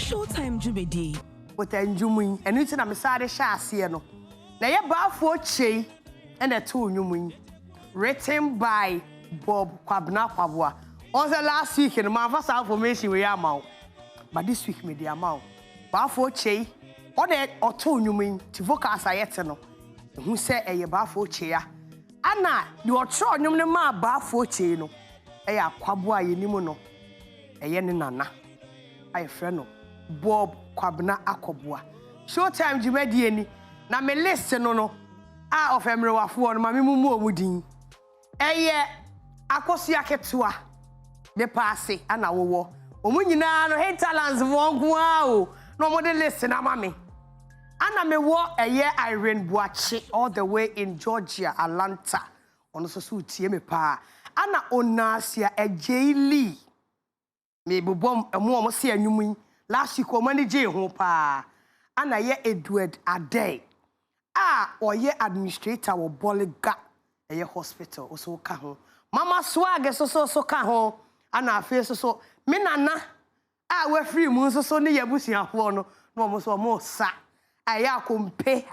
Showtym Jubedi. With enjuming, and it's a message shasiano. Now, your baffo che and a two newing. Written by Bob Kwabna. On the last week, in my first information, we are out. But this week, me dear mouth. Baffo che, or that or two newing to focus I eternal. Who said a baffo chair? Anna, you are sure you know my baffo chain. A quabua yinimono. A yenina. I friend Bob Kwabna Akobua. Showtime Jumedieni. Na me listen no. Of Emery Wafu, Mammy Mumu Woodin. Akosia ketua. Me passe, and our war. Omunina no hate talents won't go. No more than listen, mammy. Anna me war a year Irene Boache all the way in Georgia, Atlanta. On so suit me pa. Anna Onasia a J. Lee. Me bomb a more see a new last week or money J. Hopa. Anna ye Edward a day. Or ye administrator or Bolliga a ye hospital or so caho. Mama swag so caho. Anna face so minana. We're free moons so near bussy and one. No more sa. I compare.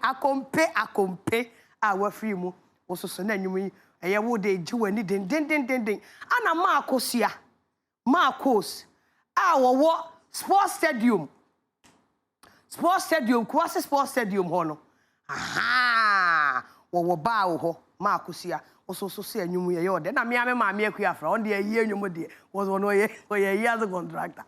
We're free moon. Also, so then you a year would they do anything. Ding. Anna Marcos here. Marcos. What? Sports stadium. Kwasi sports stadium, hono. Aha! Wo ba wo Marcos here. Also, so say you ye then na me akua fra on the year nyumo de was one ye years contractor.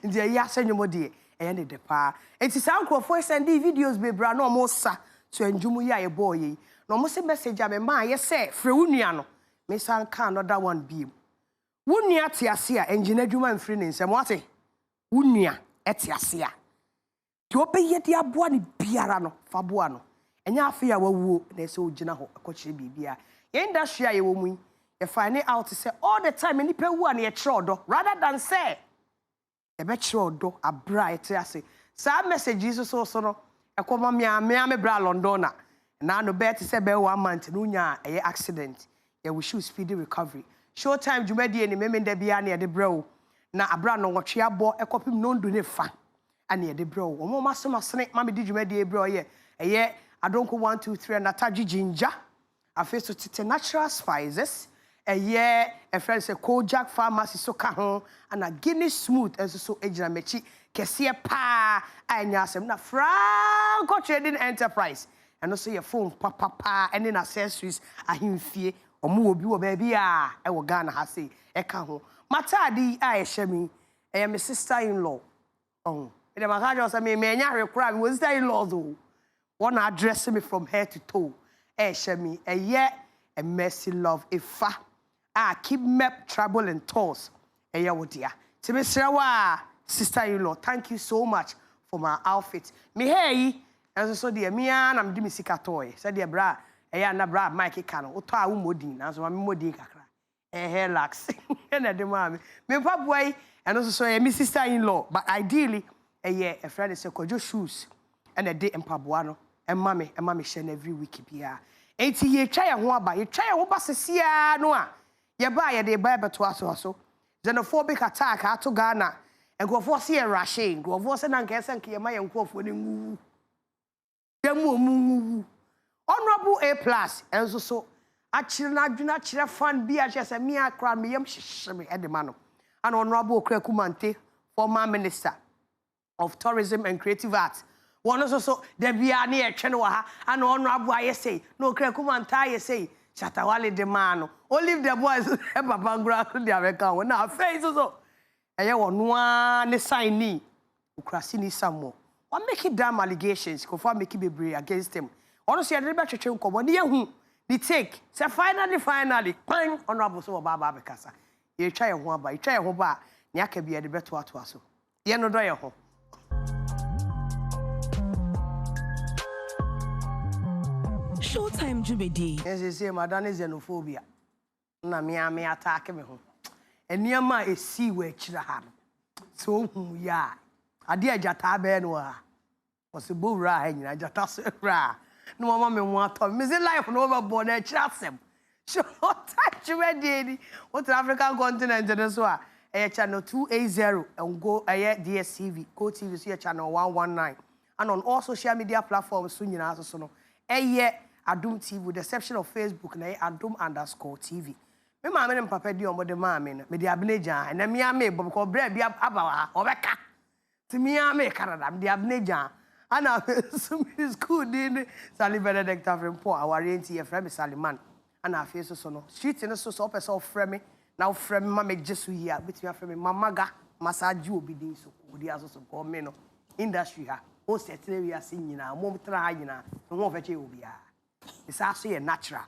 In the year say nyumo de e ne de pa. Enti san krofo send videos be bra no mo sa so enjumu ya ye boy yi. No mo se message a me ma ye say frɛ wunua no. Me san ka another one be. Wunua te ase a engineer dwuma mfiri ne nsɛm wate. Wunua ete ase a. Ti obeye de aboa ne biara no fa boa no. Enya afi a wawuo na se ogina ho akɔkyere bibia. Industry a you win, you find it out to say all the time, any pay one ye trodo, rather than say a bet trodo, a bright, I say. Some messages also no, a come me bra Londona, and now no better say be 1 month, nunya a accident. You wish you speedy recovery. Showtime, Jumedi and the Memen de Biani at the bro. Now a brand on what she bought a copy non do ne fan. And near the bro, or more master snake, mammy did you made the bro, yeah, a year, I don't go 1, 2, 3, and Nataji ginger. I face to natural spices. A year, a friend say Kojak pharmacy so kahon and a Guinness smooth as so ejina mechi kesia pa anyasem na Franco Trading Enterprise and also your phone pa and then accessories ahimfie omo obi wo baby a e wo Ghana ha say e ka ho matadi a e hye e my sister-in-law oh e dem aka just say me nya hwe kra me sister-in-law do one address me from head to toe. Shemi, a year, a mercy love, a fa. Keep map trouble and tours. A year, what dear. Timisrawa, sister-in-law, thank you so much for my outfit. Me hey, as so dear, me and I'm doing sick toy. Said dear bra, a year na bra, Mikey Cano, or Tower Modin, as one Modin Cacra. A hair lax, and a demam. Me pop way, and also a miss sister-in-law, but ideally, a year, a friend is a cojo shoes, and a day in Pabuano. And mommy share every week bia. Enti ye try ho aba, ye try ho ba sesia no a. Ye ba ye de ba beto aso. Xenophobic attack ato Ghana. Nkofo se ye rashe, nkofo se na nkese nke ye ma ye nkofo ne ngu. Ye mu. Honorable A+ enso so akire na adwuna kire fan bia che se me akra me yam hyehye me e de ma no. And Honorable Kumante, former Minister of Tourism and Creative Arts. One also the Biani a Chenoa, and Honorable I say, no Krakumanta, I say, Chatawali de Mano. Or leave the boys ever bangra to their account. Now, face also. And you want one signee, Ukrasini Samo. What make it damn allegations, conform make it be against him. Honestly, I didn't bet you come on near whom the take. So finally, bang, Honorable so Baba Becassa. You try a one by you try a home bar, Nyaka be at the better to us. You know, die home. Showtym Jubedi. Yes, you say, Madam Xenophobia. Na me attack me home. And near my sea where Chiraham. So, yeah. I dear Jata Benwa. Was a bull ride, I just ra. No mamma want to miss a life on overboard and chatsem. Showtime Jubedi. What African continent and so channel 280 and go DSTV, Go TV so channel 119. And on all social media platforms soon you know so no. Adom TV with the exception of Facebook na Adom_TV. Me ma me papa di omo de ma me na me di abneja na me ame bo ko bra bia abawa obeka. Ti me ame Canada me di abneja. Ana school din Sally Benedict Afrempo aware nti ye frame Saliman. Ana afi so no. Street no so person frame na frame ma me jesu here betimi frame mamaga massage obi din so ko di aso so ko me no industry ha o settle we ase nyina mo tra ha nyina no feche obi a. It's actually natural.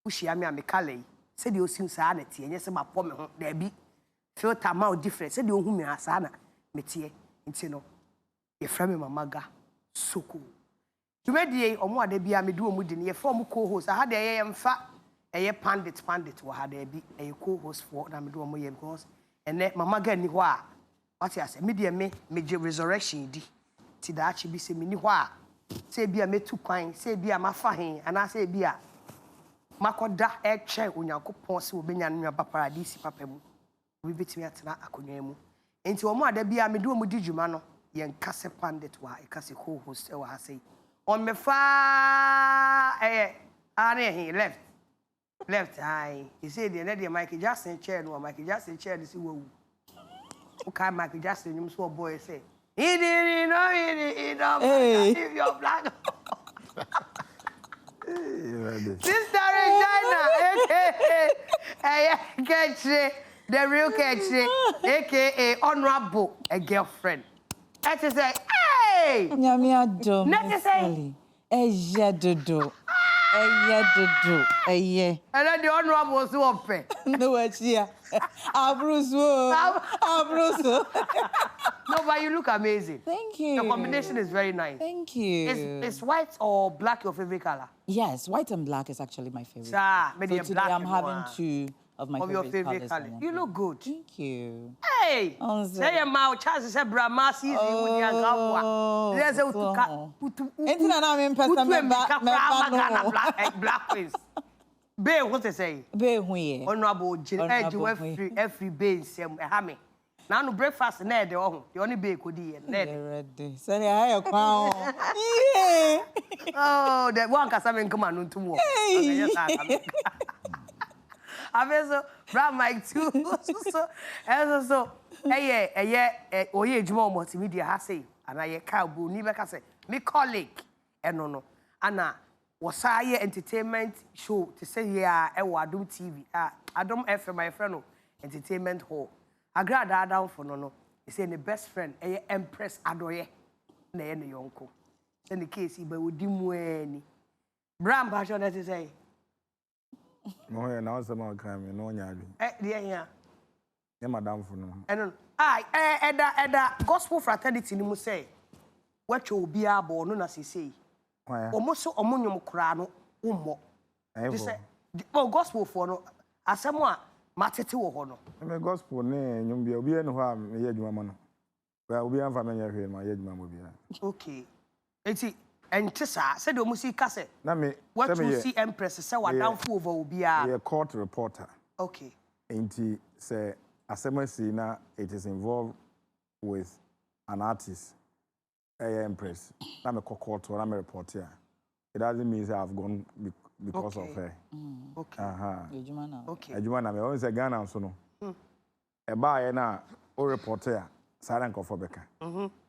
Ushia me kale. Say the osim sa na tie nye se mapo me ho da bi. Filter ma o different. Say the ohu me asa na me tie. Nti no. Ye frame mamaga soko. Tumedie omo ade bia me du omu di ne ye from co-host. Ha de ye mfa eye pandit wo ha da bi eye co-host for na me du omo ye because ene mamaga ni ho a. What you say? Me de me resurrection di. Ti da achi bi se me ni ho a. Say bia metu kwan say bia mafa hen ana say bia makoda e twen onyankopon se obenya no ba paradise papa mu we betimi atena akonwa mu enti omo ada bia me do omo di djuma no ye nkase pandit wa e kase co-host e wa ha say on me fa ane hen left ai he say the na the Michael Jackson chair no Michael Jackson chair this wo o ka Michael Jackson nyum so boy say he don't if you're black. Sister Regina, aka the real Ketchy, aka honorable a girlfriend. That is say, hey! Nyami Adom. Not to say, Dodo. And then the honorable was open. No, what's here? Abruso. No, but you look amazing. Thank you. The combination is very nice. Thank you. Is white or black your favorite color? Yes, white and black is actually my favorite. So today I'm having two of my favorite colors. You look good. Thank you. Hey! Say your mouth, chances say Brahma sees you with your gabwa. There's a black queens. Bay, what to say? Bay, we honorable every bay, Sam, a hammy. Now, no breakfast, Ned, the only bay could eat. Ready. Say, I crown. Oh, that one can come on tomorrow. I've also brought Mike too. So, oye juma multimedia has say, and I can't never can say, me colleague, and no, Anna was I entertainment show to say, yeah, Adom TV, Adom FM, my friend, entertainment hall. I grad down for no, he said the best friend, Empress Adoye, na yonko. Then the case, he would dim any. Bram passion, as you say. No, yeah, now some more crime, no nyadi. Yeah. Yeah, madam for no. And Eda gospel fraternity ni mu say. What you be abo no na say. Almost so omunyum kra no ummo. They say, oh, gospel for no asemo a matete wo ho no. Me gospel ne nyum bia obi enu ho a me ye adwuma no. Ba obi anfa me nya hwe ma ye adwuma mo bia. Okay. Enti entisa said o musi kase. Na me what you see Empress say wa downfo over obi a. A court reporter. Okay. Enti say asemasi na it is involved with an artist. Empress. Na me court or na me reporter. It doesn't mean I've gone because of her. Okay. Okay. Ejuma na me o say Ghana so no. E ba ye na o reporter Saran Kofobeka.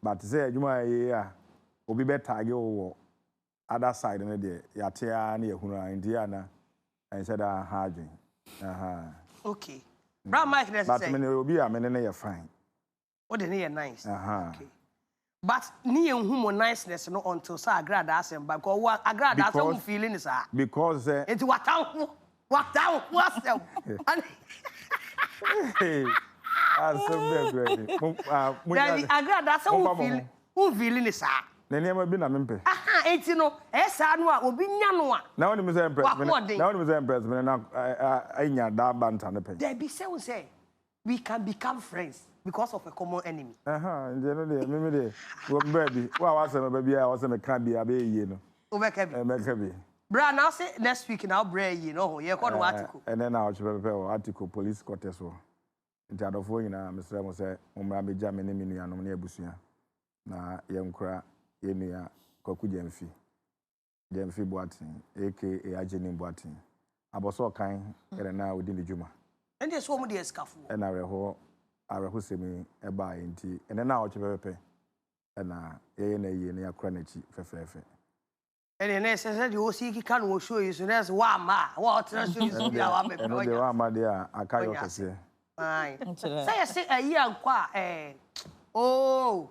But say ejuma ye a obi be tag you other side na de ya tia na ehunu Indiana and said hardwin. Okay. Brown Mike say. But me obi a me ne ye fine. What the near nice. Okay. But ni enhu niceness no until sa agrada asem ba because what agrada asem feeling is because it what down what's them. Asem be ready. Agrada asem feeling is na niam bi na mempe. Enti no esa no a obi nya no a. Na woni me say impress me. Na woni me say impress me na anya da banta ne pe. There be say we can become friends because of a common enemy. Nje no de me de wo baby. Wa wa say me baby a wa say me kan bi abeyi no. Obeka bi. Emeka bi. Bra now say next week now bra yi no ye call no article. And then now article police quarters so. nti adofo nyina mesrɛ mo sɛ mommra megya me ne me nuanom ne abusua na yɛnkora yɛnua kwaku Jamfi Boatin aka Ajeni Boatin aboso kan ere na odi ne dwuma ende so mo de escafo e na areho semi e ba enti ene na o chepepepe e na ye na yie na yakora na chi fefefe ene na se de o si kika no show yi so na se wa ma wa otra so yi so bia wa me ene de wa ma de a akayo kese ai say ayi ankwa oh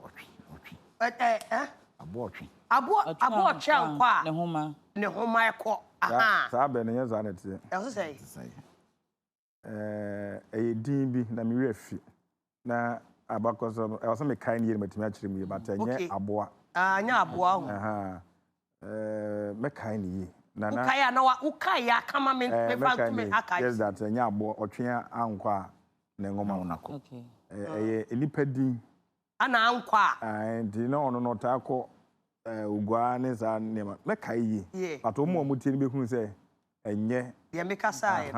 abo chankwa ne homa ekọ aha sa be ne yeza na tie e so say din bi na me afi na abakoso e so me kan ne matimi akire mu but enye aboa anya aboa ho aha me kan ne na ukaya na ukaya kama me fa me aka yes that enye aboa otwe ankwa ne ngoma wonako okay enipa din ana ankwa ndi na ono no ta akọ ugwa ne za ne me kai yi but o mo tie ne be hu se enye ye me kasa ye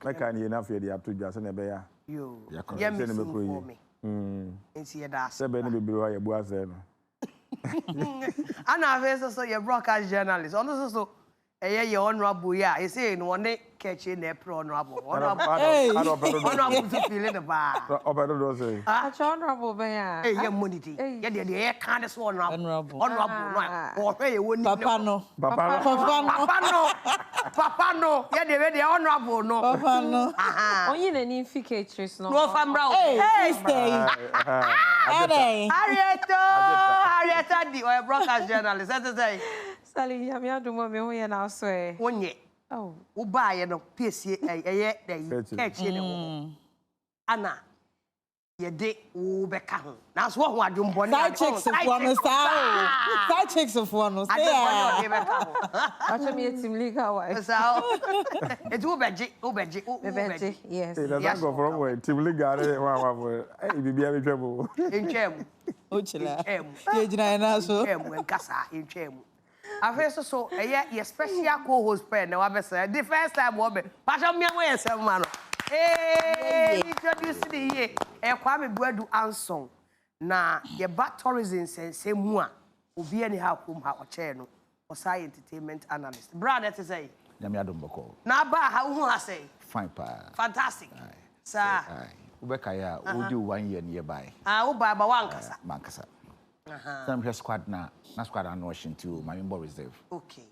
me kai ne na fe de ato dwa se ne be ya yo ye me se for me nti ye da se be ne bebere wa ye bu ase no ana fe so ye broadcast journalist ono so ye honorable ya e say no one catch na honorable honorable to feel the bar obedo do say honorable be ya ye money ye de kan so honorable no o hwe ye woni papa no ye de honorable no papa no onye na ni fikatris no no famra o stay Arietta di o broadcast journalist say Sally, ya mi adumo me ho ye na so e. Wonye. Oh. Wo ba ye no piesie eye catch ne ho. Ana ye de wo beka ho. Na so ho adwumbo ne. Side chicks of one side chicks of one. Adwumbo ne beka ho. Acha mi team league wife. So. It wo beje. Yes. That's go from where team league are wa bibia be twebo. Entwem. O chila. Ye jina na so. Entwem nkasa entwem. Afeso so your special co-host pen na wabesa the first time wo be pasha me mo yesem ma no introduce the here Kwame Buadu Anson na ye ba tourism sense mu a obi ani ha kom ha oche no osai entertainment analyst brother that say nyame Adom boko na ba ha hu ha say fine pa fantastic sir ubeka ya odi 1 year nearby wo ba wankasa mankasa some squad na squad and Washington my member reserve. Okay.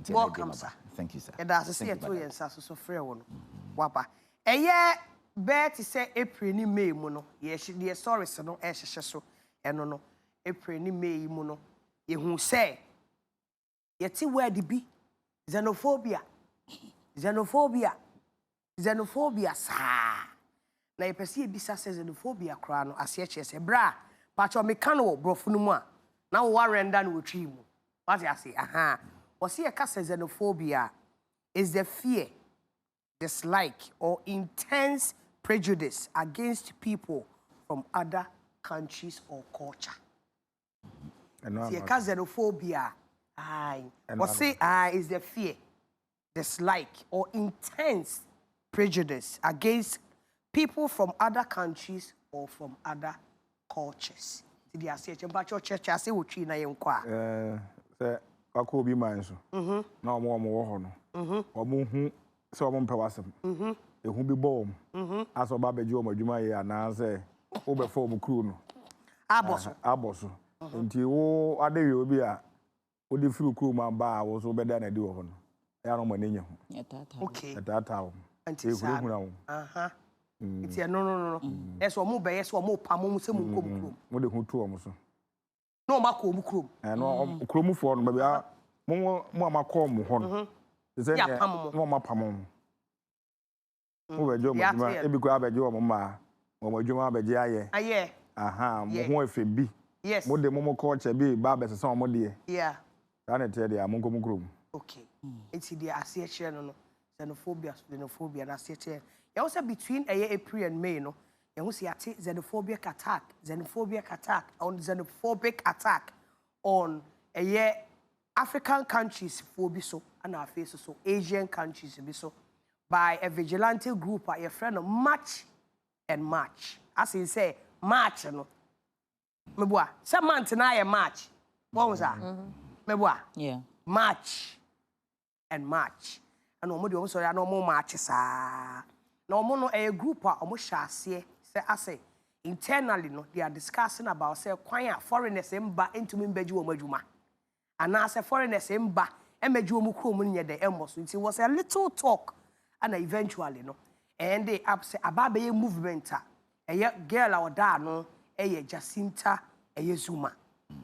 Welcome, sir. Thank you, sir. And that's see to you so free one. Wapa. Eye bet say April ni May mu no. Ye sorry so no e hye so. Eno no. April ni May mu no. Ye hu say ye ti word bi xenophobia sa. Na ye pese bi sa xenophobia kra no ase che se bra. Pacho me kan wo brofo no mu a na wo render no twi mu what you say what see a xenophobia is the fear, dislike or intense prejudice against people from other countries or culture. See a xenophobia what say is the fear, dislike or intense prejudice against people from other countries or from other cultures. Did you say church I say we na yenkwa say akọ bi man so na omo wo ho no omo hu say omo mpe wasem ehu bi bom aso ba beji omo adwuma ye ana say wo be fo omo kru no aboso nti wo adewe obi a wo di fru kru ma ba wo so be da na di wo ho no ya no mo nenya ho okay etata wo ehuru wo it's no. Yes, or move by yes, or more pamum, some krum. What the who two almost. No, Macom krum. And no krum for maybe more macom hon. Is there no more pamum? Who job, maybe grab a job, mamma, or my juma by Jaya. Aye. Aha, more if it be. Yes, what the momo culture be, Babas, some more dear. Yeah. I tell you, I'm going to okay. It's the association no xenophobia, and association. You also between April and May, no. You see xenophobic attack on African countries for so and our faces so Asian countries be so by a vigilante group a friend of much and March. As in say March no. Meboa. Say month na March. What was that? Meboa. Yeah. March and March. And omo de omo so ya no omo March sa. Na omo no a group a omo hya ase say ase internally no they are discussing about say kwan a foreigners emba entumi mbaji omo adwuma. Ana say foreigners emba emeji omo krom nye de emos. It was a little talk and eventually no and they up say ababe movement a girl a oda no Jacinta Zuma.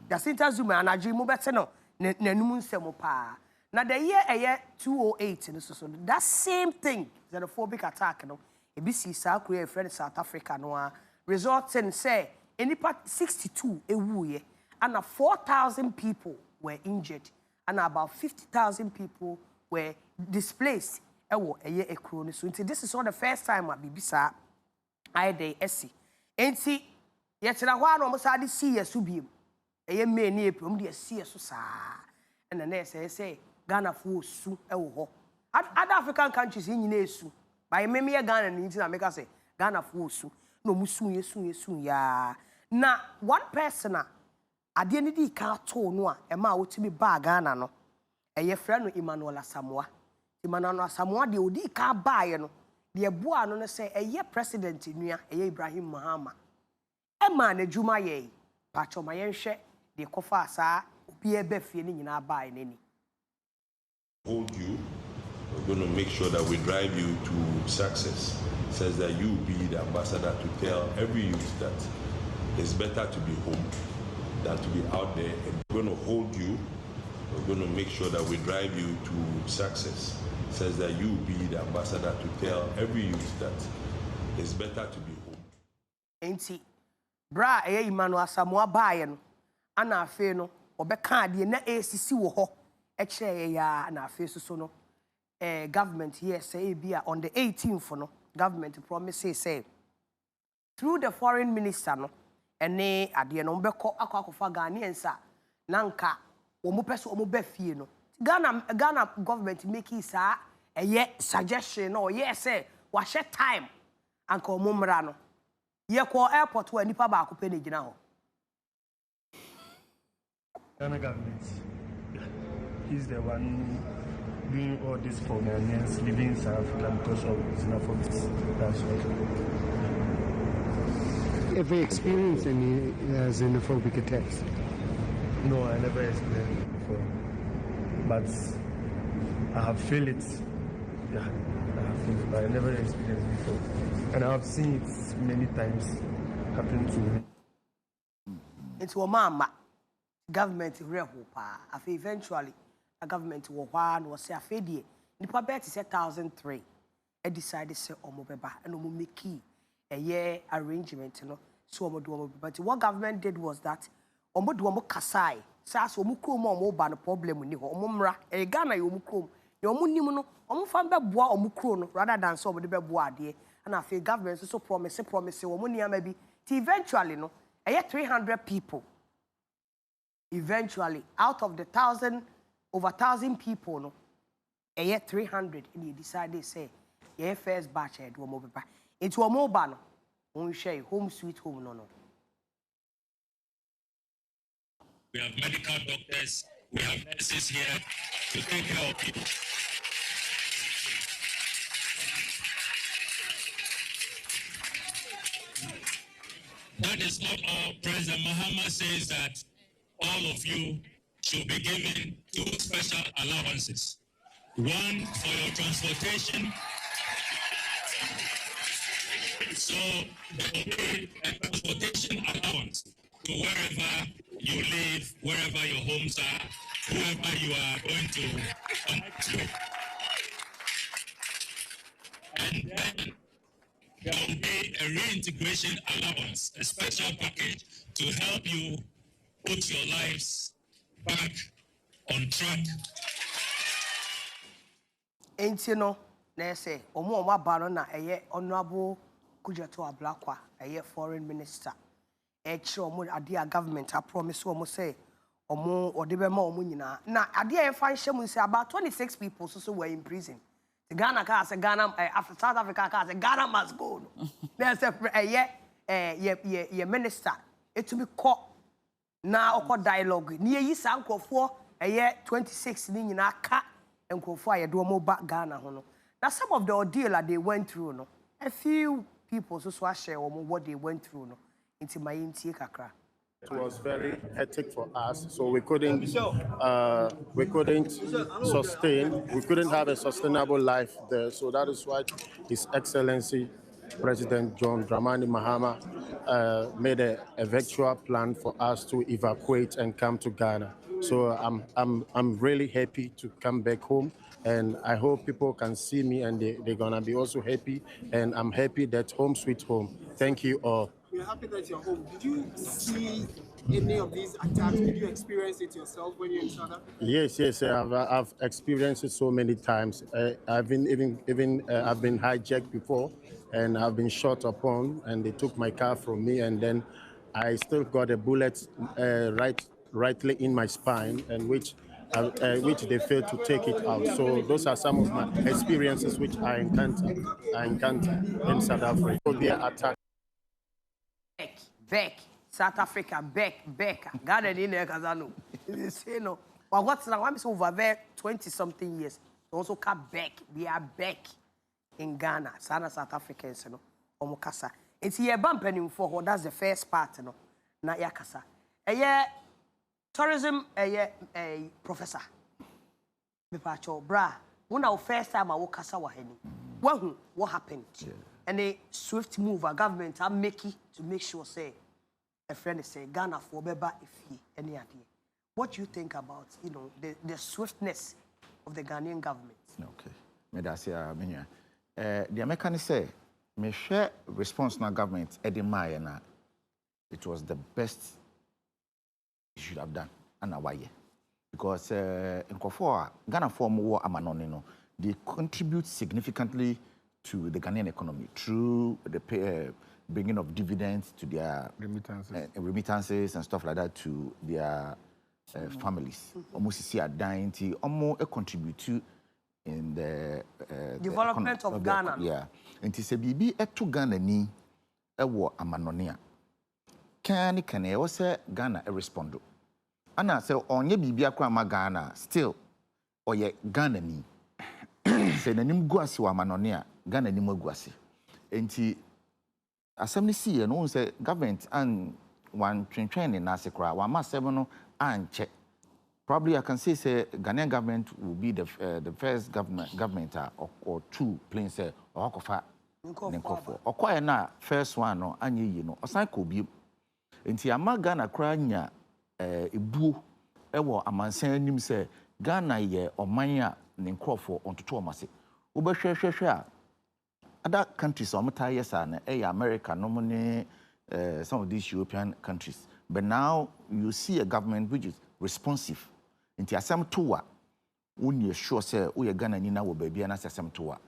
Jacinta Zuma anaji mu bete no nanum nsem pa. Na the year 2008 no so that same thing xenophobic attack no ebisi sa kure friend South Africa no resulting say enipa 62 ewuye and 4,000 people were injured and about 50,000 people were displaced ewo ekro no so this is not the first time bibisa I dey esi enti yetira hwa no mo sa de see yesu biem me ni eprom de see yesu sa and na say Ghana for su ewo ho other African countries nyina esu by me Ghana ni nti na make say Ghana for su no musu yesu ya na one person ade ni di ka to no a e ma wotimi ba Ghana no frɛ no Emmanuel Asamoah de odi ka baaye no de boa no say president nua Ibrahim Mahama e ma na dwuma ye pacho ma yenhwɛ de kofa sa obi ebe fie ni nyina baaye nani. Hold you. We're going to make sure that we drive you to success. Says that you be the ambassador to tell every youth that it's better to be home than to be out there. And we're going to hold you. We're going to make sure that we drive you to success. Says that you be the ambassador to tell every youth that it's better to be home. Enti, bra Emmanuel Asamoah baaye no, ana afe no, obeka de na ACC wo ho. Actually, ya na face so no government here say be on the 18th no government promises say through the foreign minister no ene ade no mbekọ akwakofa Ghanaians nanka omo pese omo ba fie no Ghana government make isa suggestion no yes say wa share time anka omo mra no ye ko airport wa nipa ba akopɛ na gina ho Ghana government. He's the one doing all this for Ghanaians living in South Africa because of xenophobia. That's what. Ever experienced any xenophobic attacks? No, I never experienced it before. But I have felt it. Yeah, I have felt it, but I never experienced it before. And I have seen it many times happen to me. It's your mama. Government real pa. Eventually. A government wo hwa no se afedie nipa bet say 1003 e decide say omo beba and omo make arrangement no so omo do omo beba. But what government did was that omo do omo kasai sa so omo krom omo ba no problem ni ho omo mra Ghana yo omo krom ye omo nim no omo fa be boa omo kro no rather than so omo de be boa ade and afi government so promise omo niam bi till eventually no 300 people eventually out of the over 1,000 people, no, 300, and you decided say, first batch do a mobile. It's a mobile, no, share home sweet home, no. We have medical doctors, we have nurses here to take care of people. That is not all. President Mahama says that all of you should be given 2 special allowances. One for your transportation. So there will be a transportation allowance to wherever you live, wherever your homes are, whoever you are going to connect with. And then there will be a reintegration allowance, a special package to help you put your lives back on track. Enti no, na say omo abaro na honorable Kujato Ablakwa, foreign minister. Omo ade government a promise omo say omo odebema omo nyina. Na ade e fa nhye mu say about 26 people so were in prison. Ghana ka say Ghana South Africa ka say Ghana must go no there's a minister etumi kɔ na ɔkɔ dialogue ni yi sa nkɔfo 26 ni nyina ka nkɔfo a yɛde ɔmo ba Ghana ho no. Now some of the ordeal that they went through no a few people so share what they went through no into my kakra. It was very hectic for us, so we couldn't have a sustainable life there. So that is why His Excellency President John Dramani Mahama made a virtual plan for us to evacuate and come to Ghana. So I'm really happy to come back home, and I hope people can see me and they're gonna be also happy. And I'm happy that home sweet home. Thank you all. We're happy that you're home. Did you see any of these attacks? Did you experience it yourself when you're in South Africa? Yes. I've experienced it so many times. I've been hijacked before, and I've been shot upon, and they took my car from me, and then I still got a bullet rightly in my spine, and which they failed to take it out. So those are some of my experiences which I encounter in South Africa. So they are attacked. Back, South Africa, back. Ghana in there, Kazano. You say no. But what's now? I'm over there 20-something years. Also come back. We are back in Ghana. South Africans, you know. Omukasa. It's here bumping for that's the first part, you know. Na yakasa. Tourism, professor. Mipacho, bra. When our first time I walk kasa waheni. What happened? Yeah. And a swift move, our government are making to make sure, say, a friend is say, Ghana for beba if he any idea. What do you think about, the swiftness of the Ghanaian government? Okay. Me da say the American say, me share response na government Eddie Maya na it was the best you should have done and why because in Kofoa Ghana form war amanoni no they contribute significantly to the Ghanaian economy through the bringing of dividends to their remittances and stuff like that to their families. Almost see a dying almost contribute to in the development of Ghana. Yeah, and to say bibi eto Ghana ni ewo amanonia. Can I say Ghana respondo? Ana say onye bibi akwa ma Ghana still oye Ghana ni. Say nanim guasi wa amanonia. Ghana ni magwasi. Enti assembly see no say government and one train na sekra wa ma seven and check. Probably I can say Ghanaian government will be the first government or two plain say okofa nkofo. Okoya na first one no anye yi no osan ko bi. Enti ama Ghana kra nya ebu ewo amansan nim say Ghana ye oman a ne nkofo ontoto omase. Obehwehwehwe a other countries yes America normally some of these European countries, but now you see a government which is responsive. Into asem towa when you sure say we Ghana ni na wo baby na asem towa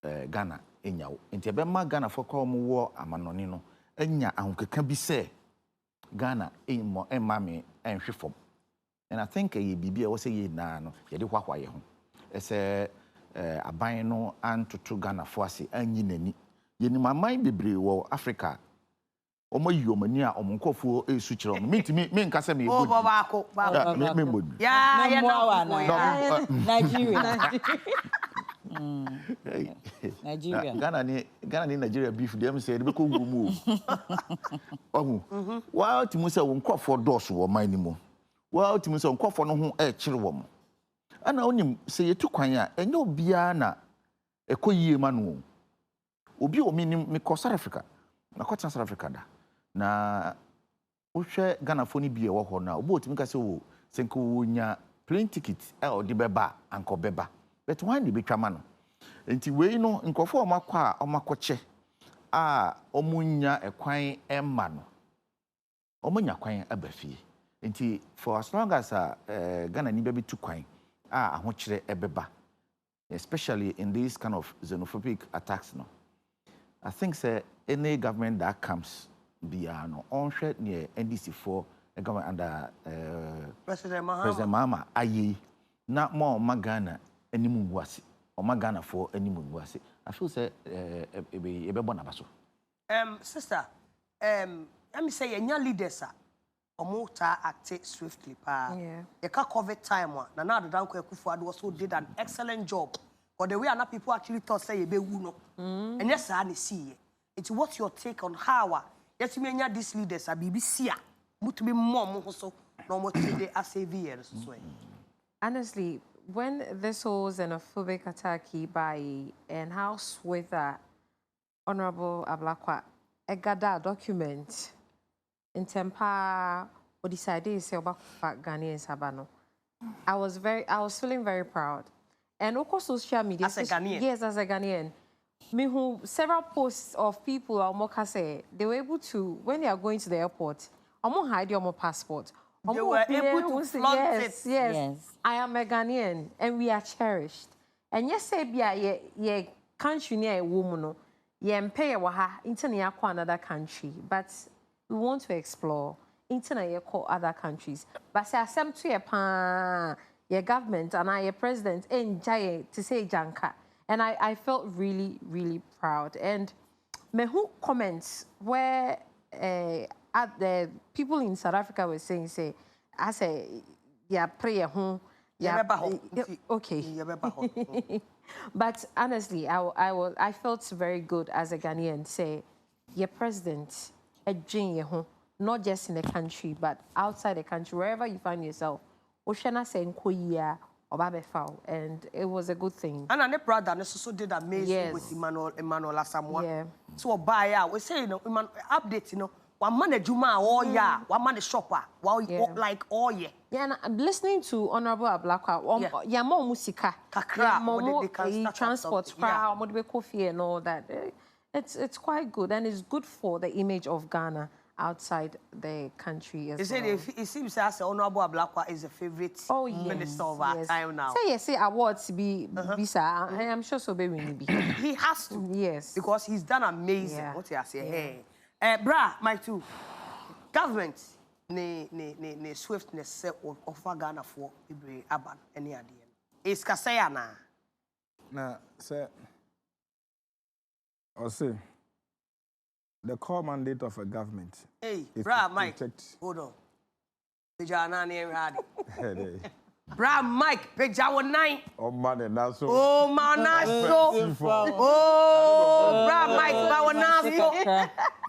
Ghana enyawo. Into be ma Ghana for call mu wo amanoni no enya ahokeka bi say Ghana emmo emame enhwe fom. And I think ye bibia wo say ye na no ye de hwahwa ye ho. Ese aban no antoto Ghana fo ase anyi nani yeni maman bebre wo Africa omo yomani a omonkofo esu kire omo mitimi me nka se me ebodi ba me mbodi ya na Nigeria Ghana ni Nigeria beef dem say de be ko gumu ohu wa otimu se wo nkofo dose wo man ni mo wa otimu se nkofo no ho kire wo mo ana onim se yetu kwan a enye obia na ekoyie ma no obi o minim me ko South Africa na ko South Africa da na ohwe Ghana fo ni bia wo ho na obo otimi ka se wo senko wonya plane ticket o de beba anko beba but why ni betwa ma no enti wei no nkofo o makwa o makoche a omunya ekwan emma no omunya kwan abafie enti for as long as Ghana ni be tu kwan ahokyere ebeba especially in these kind of xenophobic attacks no I think say any government that comes bia no onhwe near NDC for a government under President Mahama ayi na mo Ghana animu wase Oma Ghana for any muwase. I feel say ebe bonabaso. Sister, let me say your leaders Omota acted swiftly pa. Yeah. You can cover time one. Nana Danko Kufuor also did an excellent job. But the way other people actually thought say you be no. And yes, I see it. It's what's your take on how yes, me and these leaders are BBC. Must be more so no more today as AVs. Honestly, when this whole xenophobic attack by and how swift Honorable Ablakwa got document in Tempa or decided to say about Ghanaians Sabano. I was feeling very proud. And of course, social media. As a Ghanaian? Yes, as a Ghanaian. Me who several posts of people say they were able to, when they are going to the airport, I'm going to hide your passport. They were able to flaunt it. Yes. I am a Ghanaian, and we are cherished. And yes, say ye country near a woman, ye pay waha into another country, but we want to explore into other countries. But say asem to your government and your president enjoy to say janka. And I felt really, really proud. And me who comments where at the people in South Africa were saying, I say, yeah, prayer home. Yeah, okay. But honestly, I felt very good as a Ghanaian. Say, your president, not just in the country, but outside the country, wherever you find yourself. Oshana saying and it was a good thing. And my brother also did amazing with Emmanuel Asamoah. Yeah. So buy out. We say update, one man a Juma all year, one man a shopper, like all year. Yeah, and I'm listening to Honorable Ablakwa. Yeah, more musika, more transport, more coffee and all that. It's quite good, and it's good for the image of Ghana outside the country as well. It seems as Honorable Ablakwa is a favorite minister of our time now. Say awards be sir. I am sure so be winning be. He has to. Yes. Because he's done amazing. Yeah. What you say? Hey. Bra, my two. Government ne swiftness of Ghana for Ibre Aban any idea. Is Kasayana. Na say or say the core mandate of a government. Hey, Bra, Mike, hold on. Pejana name ready. Bra, Mike, Pejawa 9. Oh, man, that's so. Oh, man, that's so. Oh, Bra, Mike, Bawa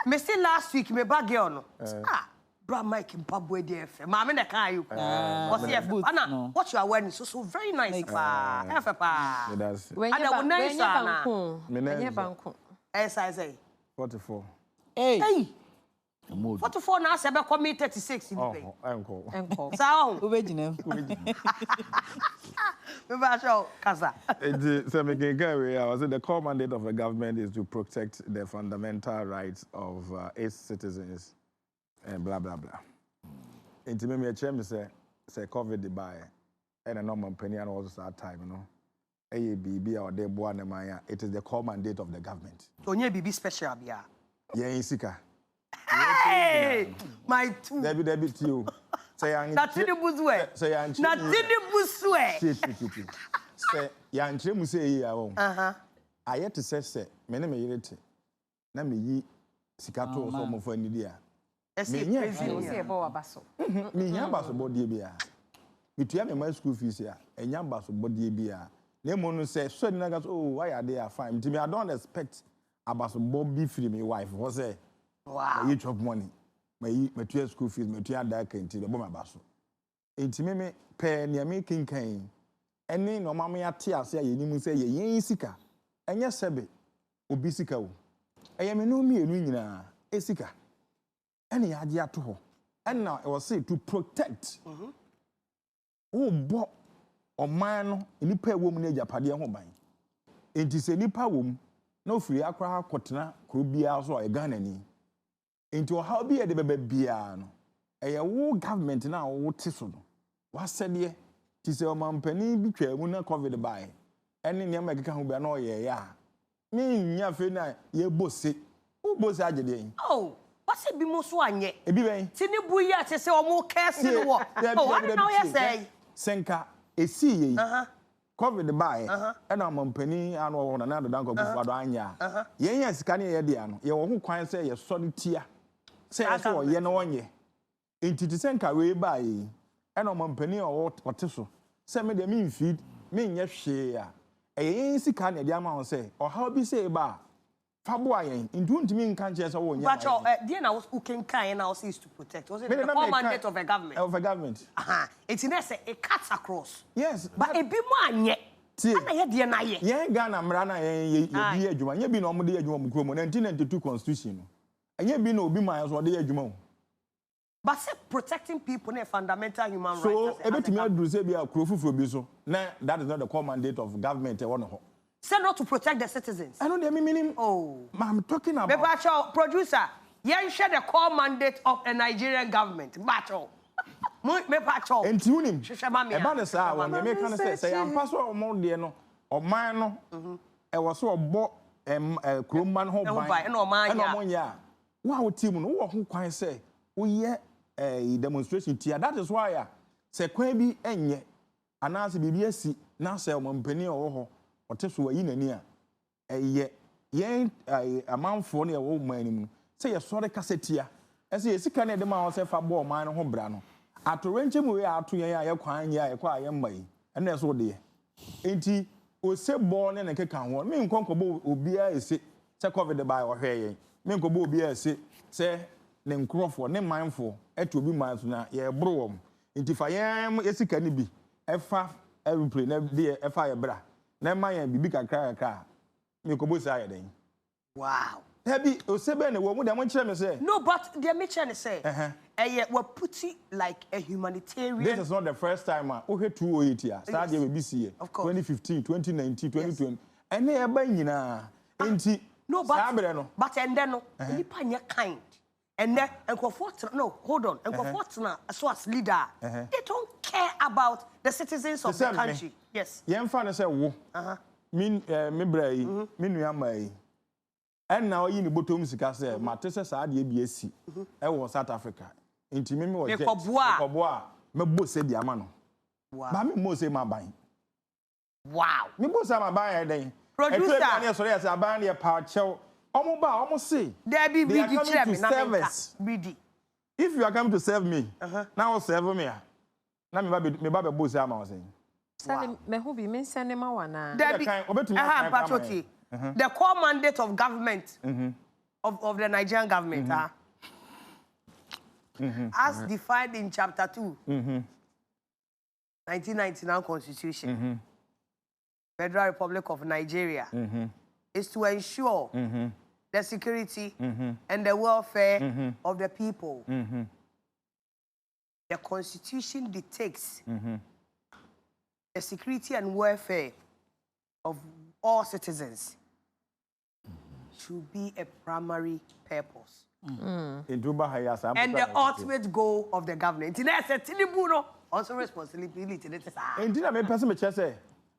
Me say last week, me bag on. Bra, Mike, in Pabwe DF. Mamma, I can't you. What's the Anna? What you are wearing so very nice. Pa. When you're banku. As I say. 44. Hey. 44 now, I call me 36 in the play. Uncle. Sound. The core mandate of the government is to protect the fundamental rights of its citizens and blah, blah, blah. And to me, say COVID the buy and a normal penny and also that time, you know. It is the core mandate of the government. So, you be special, yeah. Yeah, Sika. Hey, my two. Debbie, you. Say, Nothing the Buswe. Say, Nothing the Buswe. Say, Yan Chemusay, I had to say, many may it. Let me ye Sikato or for any dear. Me, Yambas about Debia. Between my school fees here, and Yambas about Debia. Nemon says, so niggas, oh, why are they fine? To me, I don't expect about Bobby free me wife, was it? Wow. My each of money, my 2 school fees, my 2 dark into the bomb basso. It's me pay near me king cane. And then no mamma tia say, you say, ye sika. And yes, Sabe, Obisica. I am no me a Esika. Any idea to her. And now I was said to protect. Oh, bo or man, in the pair woman, Japadia home. It is a nipa womb, no free aqua, cotona, could be also a gun into how be a babiano. A war government now, what tissue. What said ye? Tis a man penny betray will not cover the buy. And in the American who be no ya. Me, ya fina, ye bossy. Who boss agitating? Oh, what's it be most one yet? A bee, Tinibuya to say or more careful. Oh, I know, yes, say. Senka, a sea, COVID buy and I'm on penny and on another danko before anya. Yes, can you diano? You won't quite say a solid tear. Say I saw ye no one ye. Into the same way by and I'm on penny or what so. Send me the mean feed, mean yes share. A ain't can a amount say, or how be say ba. Faboy, in doing to me in conscience or but dear now who can kind now is to protect. Was it the core mandate of a government? Of a government. It's in essence it cuts across. Yes, but a bit more yet. Yeah, Ghana, Mrana, ye Juma, ye be no more dear Juma, 1992 Constitution. And ye be no be miles or dear Juma. But protecting people in fundamental human rights. So, every time I do say be a crew for Biso, now that is not the core mandate of government. Say not to protect the citizens. I don't mean. Oh, I'm talking about. Bacho, producer, you share the core mandate of a Nigerian government. Bacho. And tune him. About the sound, when you make say, I'm passing on more dear no, or mine no. I was so bought a crewman home by no man. Yeah. Wow, team, who quite say, we a demonstration here. That is why I say, Kwame, and yet, and as a BBS, now say, I'm penny or test were in a near. A man for near old man. Say a sort of cassette here. As he is a Canadian man, say, for ball mine home brano. At to rent him, we are to ya quine ya acquire may, and that's what dear. Ain't he was so born in a cacan one. Me and Concobo will be a sit, say covered the by or hair. Me will be a sit, say, name Crawford, name mindful, it will be miles now, yeah, brougham. And if I am, yes, it can be a far aeroplane, dear, a fire bra. Never mind, be big and cry a car. Me could say, wow. Heavy, or seven, a woman, I want to say. No, but the mission say, we're putting like a humanitarian. This is not the first time. We had 208 years. Started with BC, of course. 2015, 2019, 2020. And they are buying now. No, but and then, you kind. And then, and no, hold on. And so as leader, they don't care about the citizens of the country. Yes. Young fan say, "Wo, me bray, me nuyamai." And now you bottom sika say, "Matese sa de BSc." I was South Africa. Inti me was jet. Koboa, me bo say di ama no. Wow. Ba me mo say ma ban. Wow. Me bo say ma ban den. Producer, I sorry as a ban here power chow. Omo ba, omo say. There be BD service. BD. If you are coming to serve me, now serve me. Now me ba be bo say ama say. Send me who be me send him wana. There be patriotic. The core mandate of government of the Nigerian government, as defined in Chapter 2, 1999 Constitution, Federal Republic of Nigeria, is to ensure the security and the welfare of the people. The Constitution dictates the security and welfare of all citizens should be a primary purpose. And the ultimate goal of the government. Also responsibility. And did I make person say,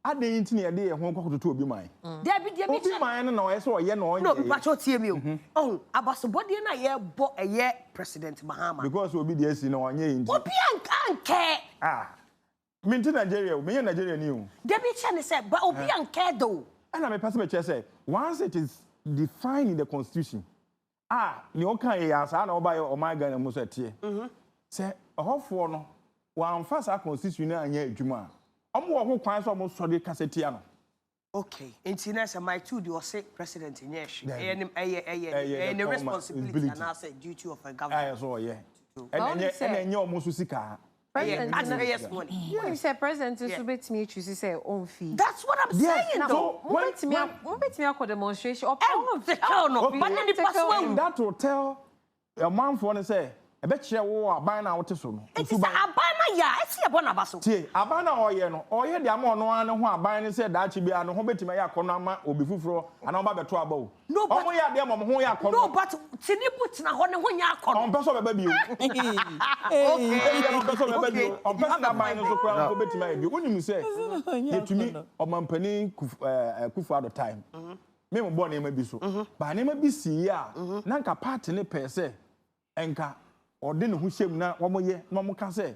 I didn't need a day at home to be mine. There be mine, and I saw a year no, but you'll see me. Oh, about somebody and I bought a year President Mahama. Because we'll be the SC no one year. What can't care? Ah, Minty Nigeria, me and Nigeria knew. Debbie Chan said, but Obi and care though. And I may pass my chest say, once it is defined in the Constitution, you can't ask, I know by my gun and Musset. Say, a whole for no, one first our Constitution and yet Juma. I'm who quite almost sorry Cassetiano. Okay, in Tinessa, my two do say president in yes, and the responsibility and I say duty of a government. I saw, yeah. And you're almost Sika. When you say president, you should be to say own fee. That's what I'm saying. So when me demonstration, that will tell a man for say, I bet you are buying out to soon. It's a banner, yeah. I see a bonabasso. A banner or no, or yeah, the amount no one who are buying said that she be an home to my Konama or before and about the trouble. No, but we are them who are no, but Tiniputs na one when you are on person baby. Okay, on person buying so crown to my baby. When you say to me, or Mampani Kufa at the time. Me born name be so. But name be see ya. Nanka part in a per se. Enka. Or didn't who shame now 1 more year, no more can say.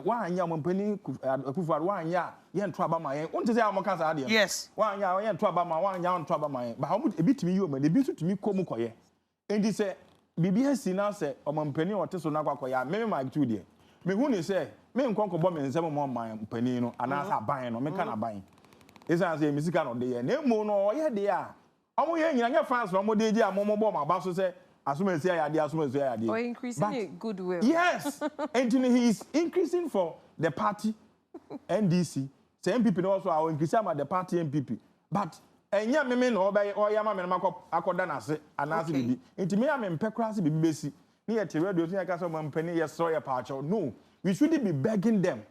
One year, Mompany, Kufar, 1 year, yen trouble my own to say I'm a cancer. Yes. 1 year, yen trouble my 1 year, trouble my. But how much a bit to me, you, man, the beauty to me, Komukoye. And he said, BBS now say, or Mompany or Tessonakoya, maybe my 2 dear. Me who say, me and Conco Bomb and 7 more my penino, and I buying or me can buying. It's as a musical on the year. No more, no, yeah, they are. I'm young fans from Modia, Momo Bomb, about to say, as soon as I as soon as I did. Or increasing goodwill. Yes, and he is increasing for the party, NDC. Same people also are increasing at the party MPP. But and ya me no obey or ya man akoda na se anase bibi. Enti me am mpekra bibi besi. Near to radio, I can say, penny, yes, sorry, a no, we shouldn't be begging them.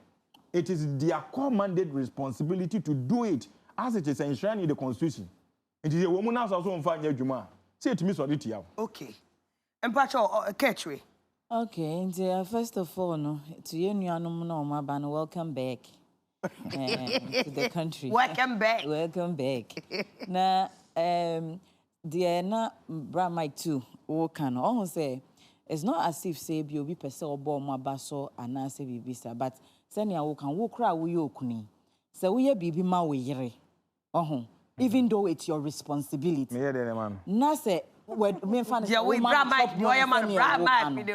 It is their commanded responsibility to do it as it is enshrined in the Constitution. It is a woman house also on fire, Juma. Say it to me, so did you? Okay. And Pacho, Ketchway. Okay, and first of all, no, to you, no, welcome back to the country. Welcome back. Welcome back. Now, the na bra my two, can almost say. It's not as if say be person or bomb baso and I say bibisa, but send ya can walk ra we okuni. So we bibi ma we yere. Even though it's your responsibility. Me there man. Na say me fan yeah, we bra mic, you man bra mic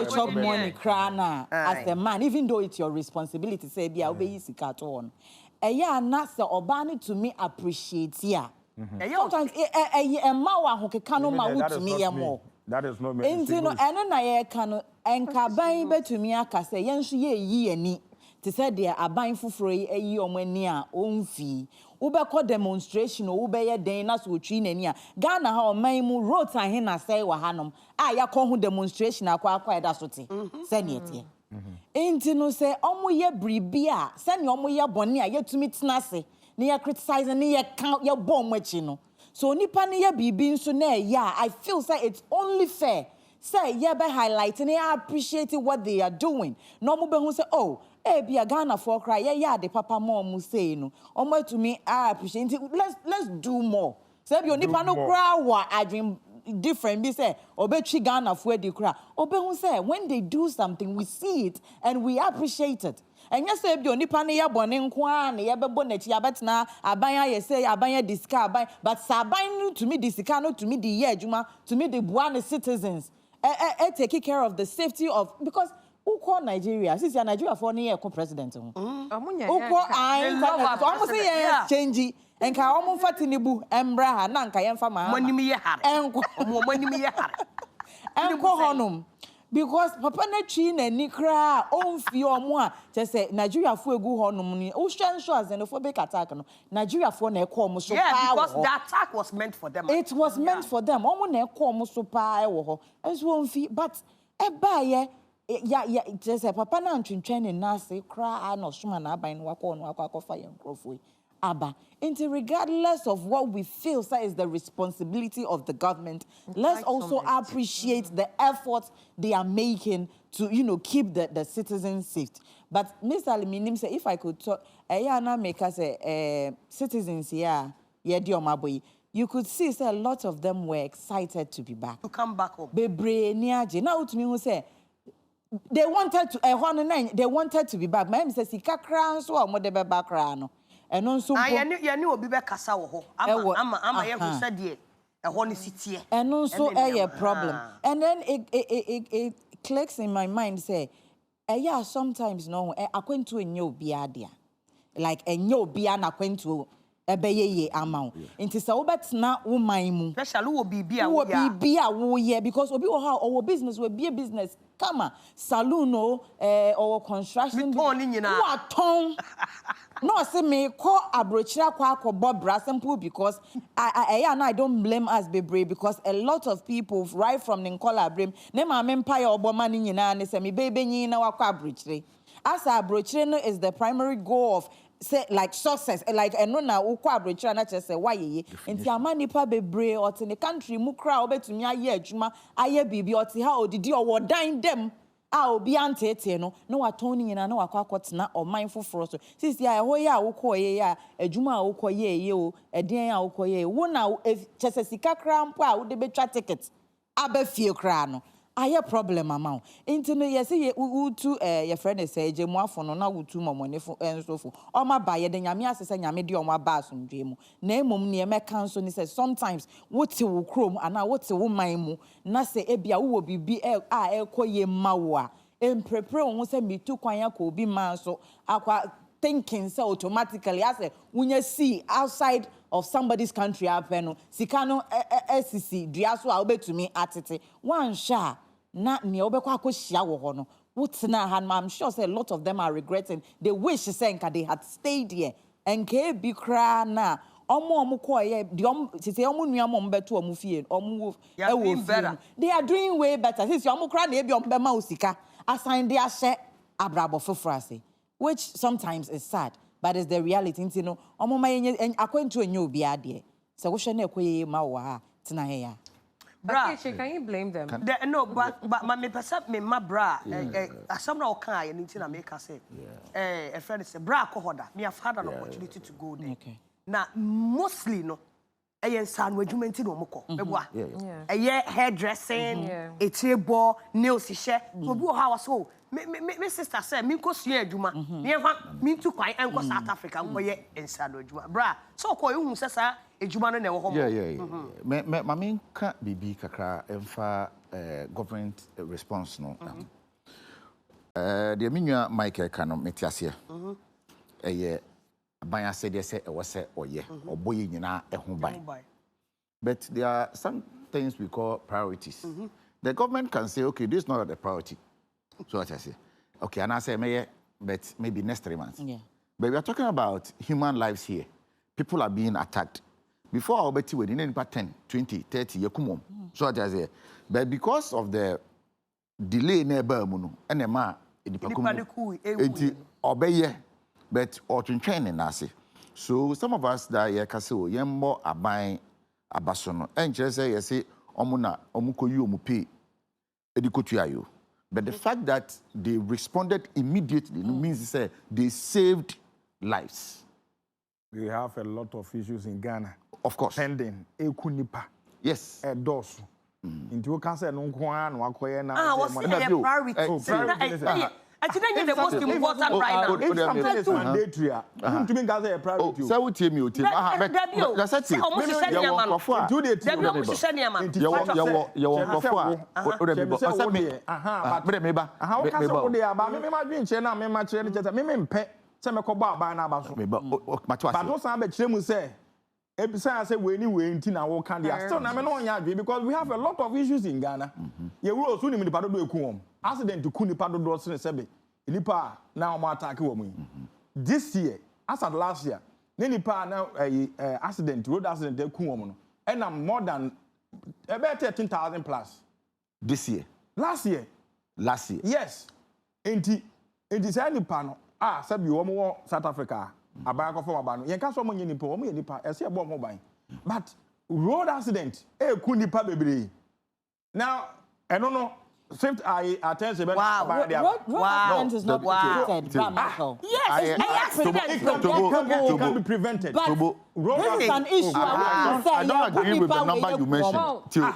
chop money crana as the man, even though it's your responsibility say be obey sika to on. Eya na say obani to me appreciate ya. Sometimes a mawa ho keka no ma wo to me ya mo. That is not me. Enti no eno na ye ka no enkaban betumi aka se yen so ye yi ani te se de aban foforo yi omani a onfi wo be ko demonstration wo be ye den na so otwi nani a Ghana ha oman mu road ahe na sai wa hanom a ya ko ho demonstration akwa eda so te se ne tie enti no se omo ye bribi a se ne omo ye bone a yetumi tenase ne ye criticize ne ye kan ye bom achi no. So nipa ne ya bibi nso na ya I feel say it's only fair say ya be highlighting I appreciate what they are doing no mo be hu say oh bia Ghana for cry ya the papa mom mu say no omo to me I appreciate it. Let's do more say bi nipa no cry wa adwin different be say obetwi Ghana for di cry obe hu say when they do something we see it and we appreciate it. And yes, if you nipa ne ya bone nko ne ya bebo na chi abetna aban ya say aban ya disika aban but saban to me disika no to me the year adwuma to me the buane citizens taking care of the safety of because who call Nigeria since ya Nigeria for ne ko president who call almost say change and ka omo fatinibu embra ha na nka yemfa ma monimi ye hare enko monimi ye hare enko honum. Because papa na twi na ni kra onfi omo a che say Nigeria fo egu honum ni o hwe nso as xenophobic attack no Nigeria fo na ekọ omo so pa. Yeah, because the attack was meant for them. It was meant for them. Omo na ekọ omo so pa e wo ho. Enso onfi but e ba ye ya che say papa na ntwentwen ni na se kra na osoma na aban no akọ ye nkrofo Abba, regardless of what we feel is the responsibility of the government, let's also appreciate the efforts they are making to, keep the citizens safe. But Mr. Aliminim said, if I could talk, make us citizens here, you could see a lot of them were excited to be back. To come back home. Now to me who say they wanted to be back. My name says Sika Kran so or Modebe Bakrano. And also, I knew be back as our I'm a said ye a honey city. And also, a problem. And then it clicks in my mind, say, yeah, sometimes no, I went to a new biadia. Like a new biana went to a baye amount. Into so that's not woman. Especially will be beer, because our business will be a business. Come on, saloon or construction. No, say me call abrochira kwa Bob Brassempool because I don't blame us bebre because a lot of people right from Ninkola Brim ne ma empire oboma ni nyina ne say me baby nyina wakwa abrochire. As abrochire is the primary goal of say like success like eno na ukwa abrochire na say why ye enti amanipa bebre oti ne country mu kra obetumi aye adwuma aye bibi oti ha odidi owodan dem obi antete no watoni nyina na wakwa or mindful for us since ya ho ya wokoye ya adwuma wokoye ye o eden ya wokoye wo na chese sika kra mpo a wo de betwa ticket abafie kra no Aye problem amount. Into no yes to your friend say jemu afo no na wutu momone fo ensofo. O ma ba ye de nyame asese nyame de o ma ba asomdwe mu. Na emom ne me kan so ni say sometimes wote wo krom ana wote wo man mu na say ebia wo bibi ekoye ma wo a emprepare wo say mitu kwan ya ko obi man so akwa thinking so automatically as a when see outside of somebody's country apeno sikano SCC duaso a obetumi atete one sha na ne obekwa akohia wo ho no wotena han I'm sure say a lot of them are regretting they wish say they had stayed here and ke bi kra na omo koye de say omo nuamo mbeto omo fie omo they are doing way better since omo kra na e bi ombe ma osika assign they ahye abrabo fofrase which sometimes is sad, but it's the reality. You know, according to a new biade, so we shall not quay mawa tonight. Bra, can you blame them? No, but my percept me, my bra, some no kind, and it's in America say, a friend said, bra, cohoda, me have had an opportunity to go there. Okay. Now, mostly, no. A son, where you maintain no moko. A year hairdressing, a table, nails, share, for how so. My sister said, "Me go see Juma. Me too quiet and go South Africa. Go ye inside Juma, bra. So call you say sir, Juma no never home." Yeah. My main can't be kakra emfa government response no. The minua Michael Kano metiasia. Eh ban said they say e was say oye oboye nyina ehun ban. But there are some things we call priorities. The government can say, okay, this is not a priority. So what I say, okay, and I say, but maybe next 3 months. Yeah. But we are talking about human lives here. People are being attacked. Before our betty wedding, in 10, 20, 30, yekumum. So what I say, but because of the delay in Bermuno, and a man, it obey, but or training nasi. So some of us that ye kaso yembo abai abasono. And just say, omuna omuko yu omupe edikotuayo. But the fact that they responded immediately means they saved lives. We have a lot of issues in Ghana. Of course. Pending. Ekunipa. Yes. Dosu. Into you can say no kwan wakoye na. What's the priority? Actually, the most important right now. If something is mandatory, you to me Gaza a priority. So what team you team? That's it. You because we have a lot of issues in Ghana. You will also need to accident to Kunipa do sebe. Nipa now more attack woman. This year, as at last year, Nipa now accident, road accident de kuomo. And I'm more than about 13,000 plus. This year. Last year. Yes. Enti say Nipa no sabi wo South Africa. Abaya for abano. Yen ka so mo nipa, wo mo nipa, e se ebo mo ban. But road accident ku nipa bebre. Now, I don't know. Swift I attend the road accident is not protected. Yes, it can be prevented. But this is an issue. I don't agree with the number you mentioned. I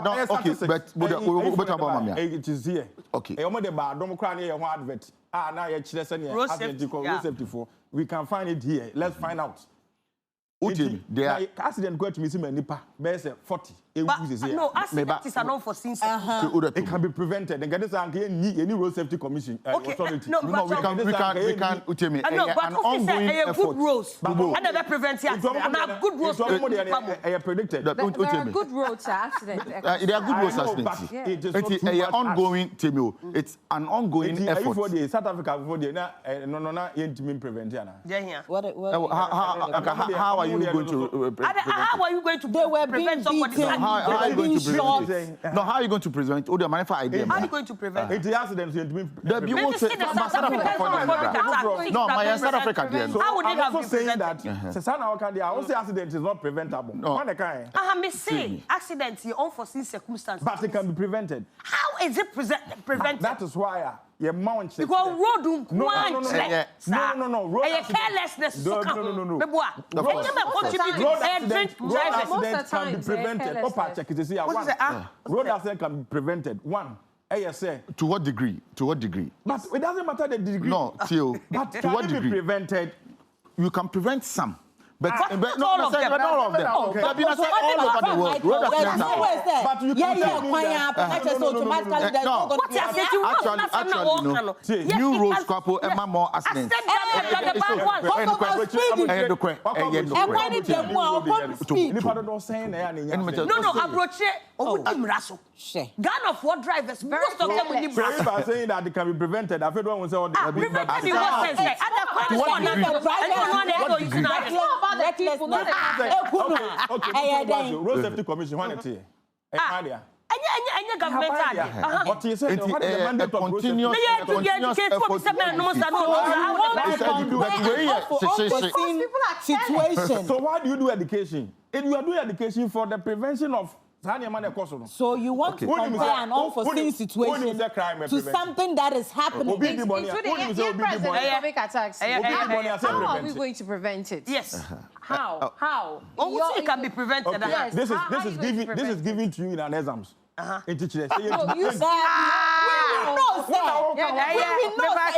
don't. Okay, but what about Mamia? It is here. Okay. Advert. Now we can find it here. Let's find out. Accident going to miss him nipa. There's 40. No, accident is an unforeseen circumstance. It can be prevented. And get this any road safety commission authority. No, we can. An ongoing effort. And never prevent accident. And good roads. Predicted. There are good roads accidents. There are good roads accidents. It's ongoing. It's an ongoing effort. For the South Africa before the no prevent. How are you going to prevent somebody? How are you going to prevent it? No, how are you going to prevent it? Oh, the manufacturer idea. How are you going to prevent it? It's accidents. No, my South Africa there. How would it have been saying that? I will say accident is not preventable. No. Me say accidents are unforeseen circumstances. But it can be prevented. How is it prevented? That is why Your mount. Because road no. Road carelessness. No. Road accident can be prevented. Road accident can be prevented. One. To what degree? But it doesn't matter the degree. No, Theo. But to what degree? Prevented. You can prevent some. But not all of them. But all of them. Okay. But all over the world. Road accidents are. But you can new roads couple Emma more accidents. No, approach it. Gun of what drivers? Most of them will need brasso. If I'm saying that it can be prevented, I feel one will say all the prevented in what sense? Road Safety Commission, when it's here. Any government but you said the mandate of continuous situation. So why do you do education? If you are doing education for the prevention of so you want to compare an unforeseen situation to something that is happening. Including economic attacks. How are we going to prevent it? Yes. How? It can be prevented. Yes. This is given to you in an exams. In teachers. We know it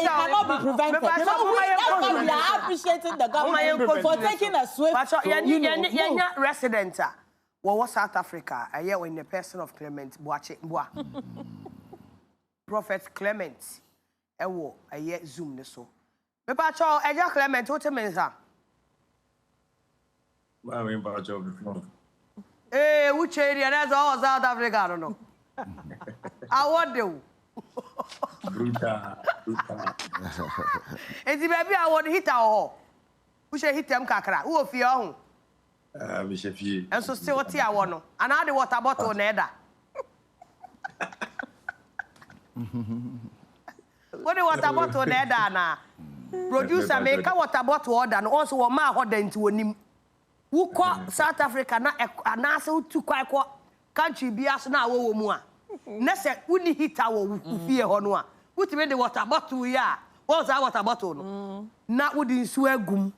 cannot be prevented. So we are appreciating the government for taking a swift resident. Well, South Africa, I hear in the person of Clement Boache. Prophet Clement, I hear Zoom the so. Papa Chow, I hear Clement, what a means, sir? Eh, which area? That's all South Africa, I don't know. I want do. It's the baby I want to hit our who shall hit them kakra? Who of your and so still what I want. And I the water bottle nether. What the water bottle nether na? Producer make a water bottle order and also a ma order into him. Who call South Africa na and also to quite country be as now wo mu a. Na se woni hit our fie ho no a. What made the water bottle ya? What's our water bottle no? Na wodi nsu agum.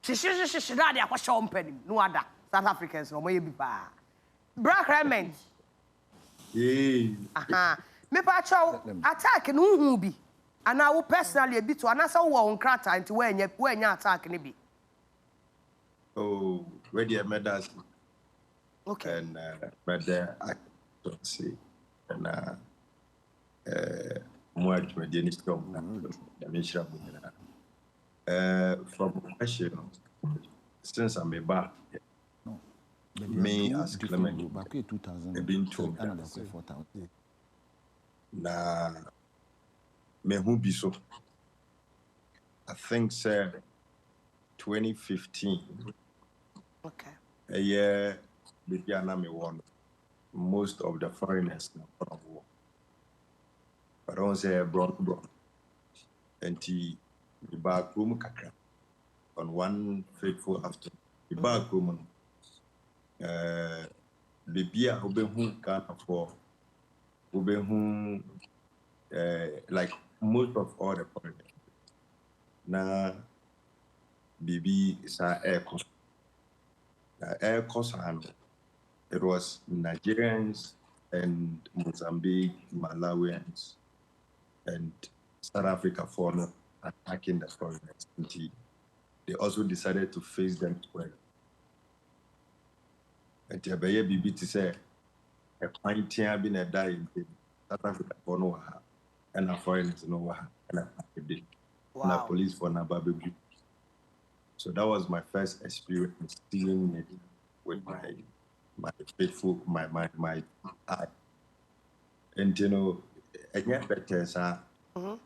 She that they are shopping. No other South Africans no more be pa. Black remnant. Me pa chow attack no hu bi. And I will personally a bit to anasa wo on krata into when you attack ni bi. Oh, ready made us. Okay. And but I don't see and more Canadian strong. From question, since I'm a bar, me as Clement, I've been told na me who be so. I think, sir, 2015. Okay. A year, the Ghana me won most of the foreigners now from war. But I don't say brown. And the back room kakra on one fateful afternoon. The back room, baby, I who Ghana for who like most of all the foreigners. Now, baby is our air cost. Air cost and it was Nigerians and Mozambique, Malawians, and South Africa for attacking the foreigners. They also decided to face them well. And the baby to say a pint being a die in South Africa for no and a foreigners no and a police for na baby. So that was my first experience dealing with my faithful my eye. And you know, again better sir. You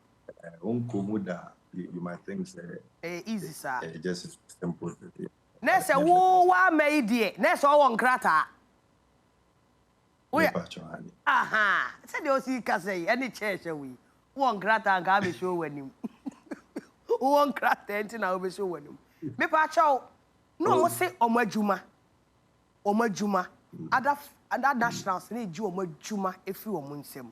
might think easy sir. Just simple. Next wo wa made it. Next all one krata. Aha. Said you see ka say any church we. One krata and ga be show when him. One krata enti na be show when him. Me pa chow. No mo say omadwuma. Other nationals need you omadwuma efi omo nsem.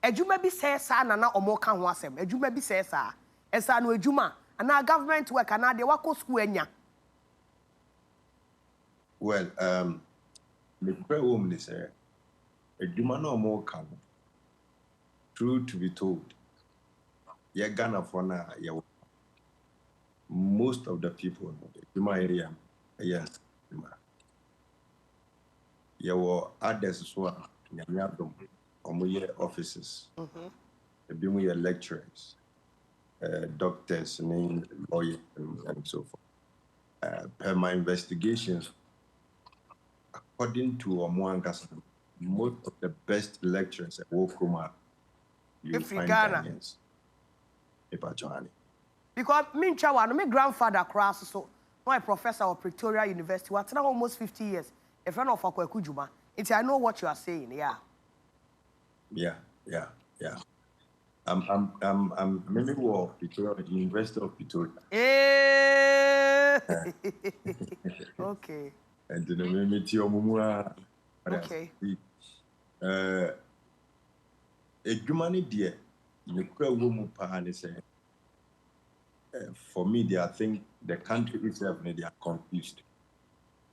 Ejuma bi say sa na omo ka ho asem. Ejuma bi say sa. Esa no ejuma ana government work ana de wako school enya. Well, the prayer woman is a human or more come. True to be told, yeah, Ghana for now, yeah, most of the people in my area, yes, yeah, were others as well, yeah, Adom, offices, be lecturers, doctors, and lawyers, and so forth. Per my investigations, according to Omoangas, most of the best lecturers at Wokuma, you find Ghanaians. Because me chawa, my grandfather cross so my professor of Pretoria University, what's now almost 50 years. A friend of Akweku Juma. It's I know what you are saying, yeah. Yeah. I'm maybe of Pretoria, the University of Pretoria. Okay. And then maybe Tiomumura. Okay. A humanity dear, you could woman pan say. For me, I think the country itself, they are confused.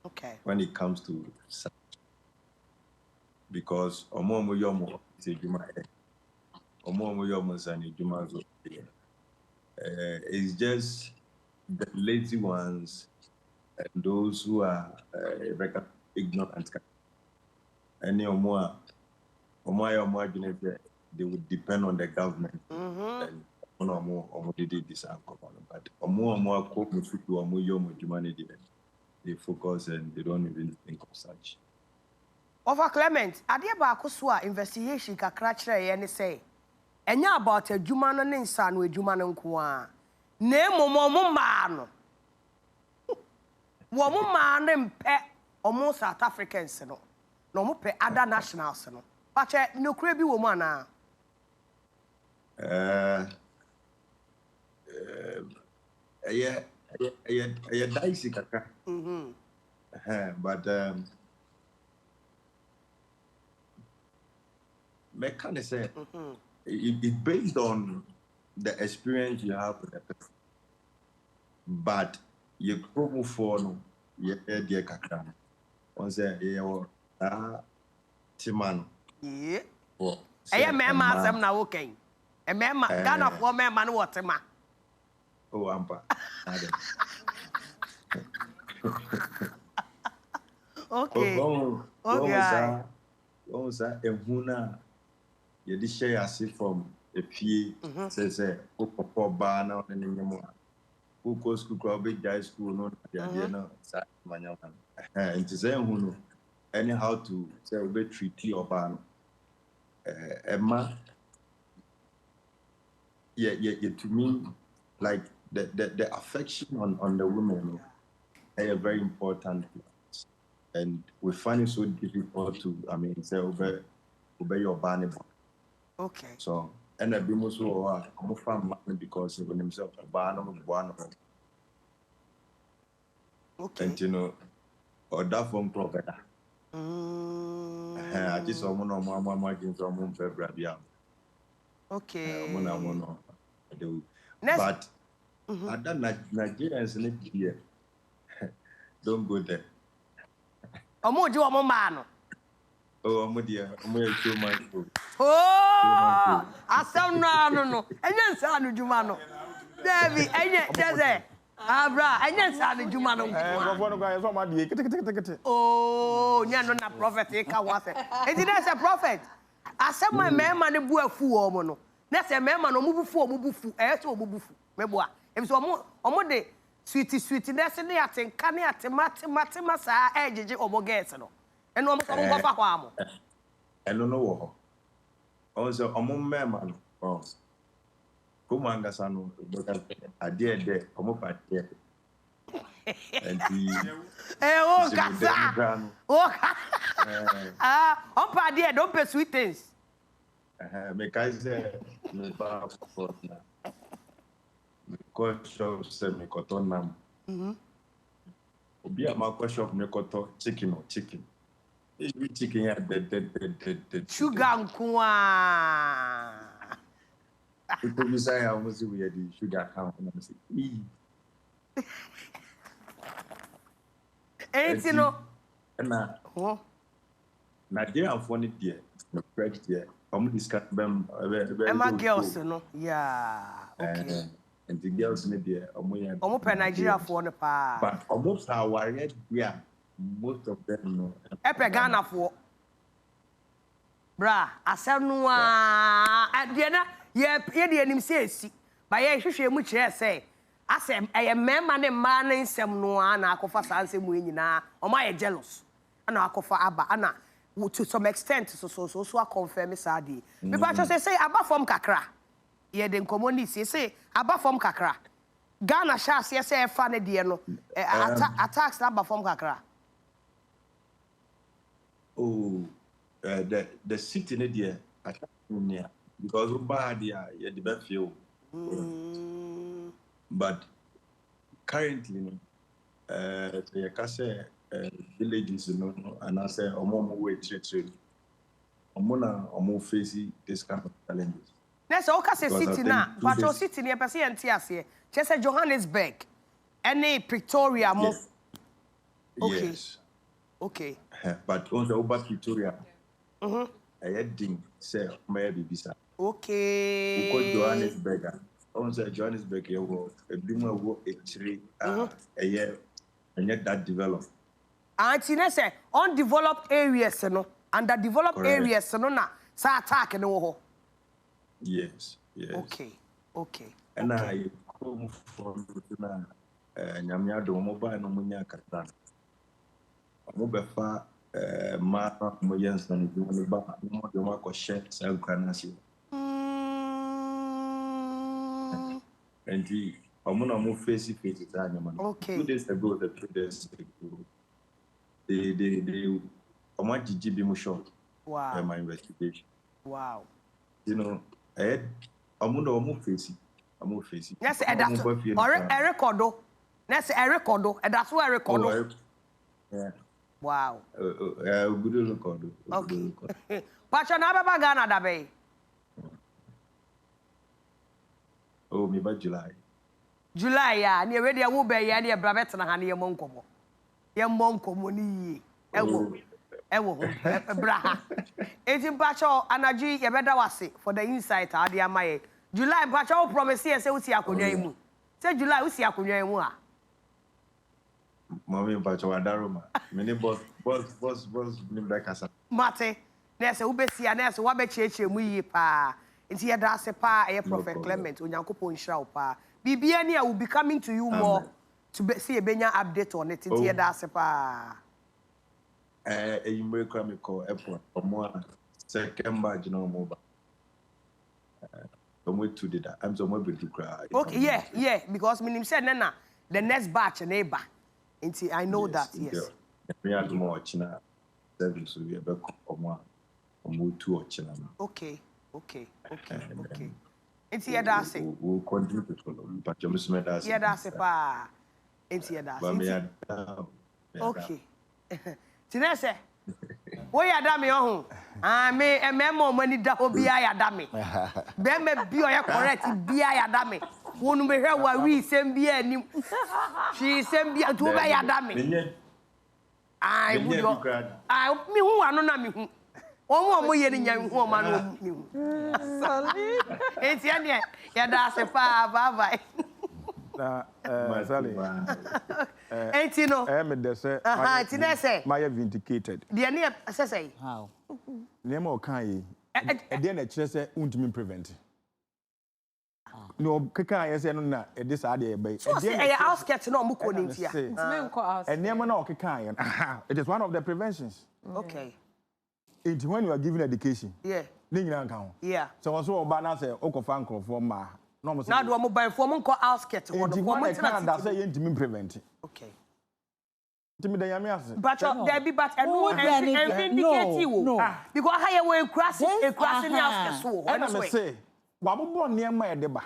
Okay. When it comes to because Omo Yomo is a Juma, Omo Yomo is a Juma. It's just the lazy ones and those who are ignorant. Any Omo they would depend on the government. And but they focus and they don't even think of such. Over Clement, Adia Bakuswa investigation kakrachre any say. Enya about a Jumano Ninsan with Jumano Kwa. Name Momano. Woman pet almost South Africans, no more pet other nationals. But no crabby woman. Yeah, dicey kaka. But me can say it's based on the experience you have with the person. But you go for no, dear kaka. On say Timano. Yeah. Hey, mamma, some now okay. A mamma, Ghana for mamma, what ma. Oh, Ampa. Okay. Okay. You share a seat from a P. Says, oh, Bana, and who goes to big guy school, no, the idea, no, and to say, who anyhow to celebrate treaty or ban. Emma, yeah, to me, like the affection on the women are very important. And we find it so difficult to, say, obey your banner. Okay. So, and I be most of family because when himself a banner, one. Okay. And or that phone provider. I just want my margins on one February. Okay. But other Nigerians in here don't go there. Omo do omo man. Oh, omo dear, omo show my food. Oh, asam no. Enye nsa no juma no. David, enye jeze. Abra, enye nsa no juma no. Go no guys, my dear. Kete. Oh, nya no na prophet e ka wase. Enti na say prophet. Asam my man ne bu afu omo no. Na say man no omubufu. E so omubufu. Meboa. E so omo de sweet ness ne atenka ne atema saa ejeje omo girls no. Eno omo so go fa ho amo. Eno no wo. Also, omo man. Oh. Como angasa no because ade omo party. And oh kasa. Oh. On party don't pay sweet things. Me kai say me ba for na. Me ko shop say me koto nam. Obi ama ko shop me koto chicken. We chicken ya the Sugar nkwa. People be say I almost we the sugar count and I say Ain't you know? Na Nigeria for it there. The correct there. I'm discuss them Emma girls no. Yeah. Okay. And the girls in there Omo pe Nigeria for no pa. But almost our warrior yeah. Most of them no. Epe Ghana for. Bra, asem no a de na ye de anim se esi. Ba ye hwehwe mu kire say asem eye mema ne ma ne nsem no a na akofa sanse mu nyina. Omo aye jealous. Ana akofa aba ana to some extent so confirm sadi. Because say aba from kakra. Ye de nkomo ni say aba from kakra. Ghana sha say e fa ne de no attacks aba from kakra. Oh, the city in there, because we bad there, you the best feel. But currently, you can say villages, you know, and I say, omo way trade. Omo facing this kind of challenges. Let's all say city now, but your city near person and TSC. Just say Johannesburg, any Pretoria, mo. Okay. Yes. Okay. But on the over Pretoria, I had ding say maybe bisa. Okay. Because Johannesburg, on the Johannesburg, you will a bimmer work a tree a year and yet that develop. Auntie, say undeveloped areas, no, underdeveloped areas, no, na sa attack no. Yes. Yes. Okay. And I come from Nyamiado mobile no munya katan. Mobefa ma mo yensa ni mo ba mo de ma ko share sa ukranasi. And we mo face that man. Okay. 2 days ago, they omo GGB mo short. Wow. My investigation. Wow. You know, I had omo face. Yes, that's a record. That's a record. That's what a record. Yeah. Wow. Good record. Okay. Pacha na baba Ghana da be. Oh, me by July. July ya, ni ready ya wo be ya ni bra bet na ha ne yemo nkomo. Yemo nkomo ni ewo bra ha. Eti pacha anaji ye beda wase for the insight ade amaye. July pacha wo promise ye say usi akonwa mu. Say July usi akonwa mu a. Mommy pacha wadaroma. Mini boss ni kasa. Mate, nese ubesia nese wa be cheche mu yi pa. Nti ye da ase pa e Prophet Clement onyankopon hira wo pa. Bibia ni will be coming to you more to see a benya update on it. Nti ye da ase pa. You make Kwame call airport omo second badge no mo ba. Omo to did that. I'm so mo be do cry. Okay, yeah, because minim said na the next batch na eba. Nti I know that, yes. We had more china service so we be omo to china. Okay. Nti ye da ase. We'll continue to follow. But you must make that. Ye da ase pa. Nti ye da ase. Okay. Tinese. Wo ya da me ohun. Me ememo mani da ho bia ya da me. Be me bi o ya correct bia ya da me. Wonu be hwe wa wi sem bia anim. Shi sem bia to be ya da me. Ai bu yo. Ai mi hu ano na mi hu. Omo ye ni nyan hu o ma no mi hu. Sali. Enti ene ya da se pa bye. Na Sally. Enti no. Me de say. Enti na say. My vindicated. De ne say. How? Name o kan yi. E de na kire say untimi prevent. No keka ye say no na e de sa de e bai. So say e outskirt no mo ko ni ntia. Ntime nko outskirt. E name na o keka ye. It is one of the preventions. Okay. When you are given education. Yeah. Ni nyina kan ho. Yeah. So won so oba na say okofa nkrofo ma. No mo say. Na do mo ban for mo nko outskirt ho no. Mo Canada say ye ntimi prevent. Okay. Ntimi da yame ase. But there be but indicate you. Because how you we crossing the outskirt so. And I say wabobo nneema e de ba.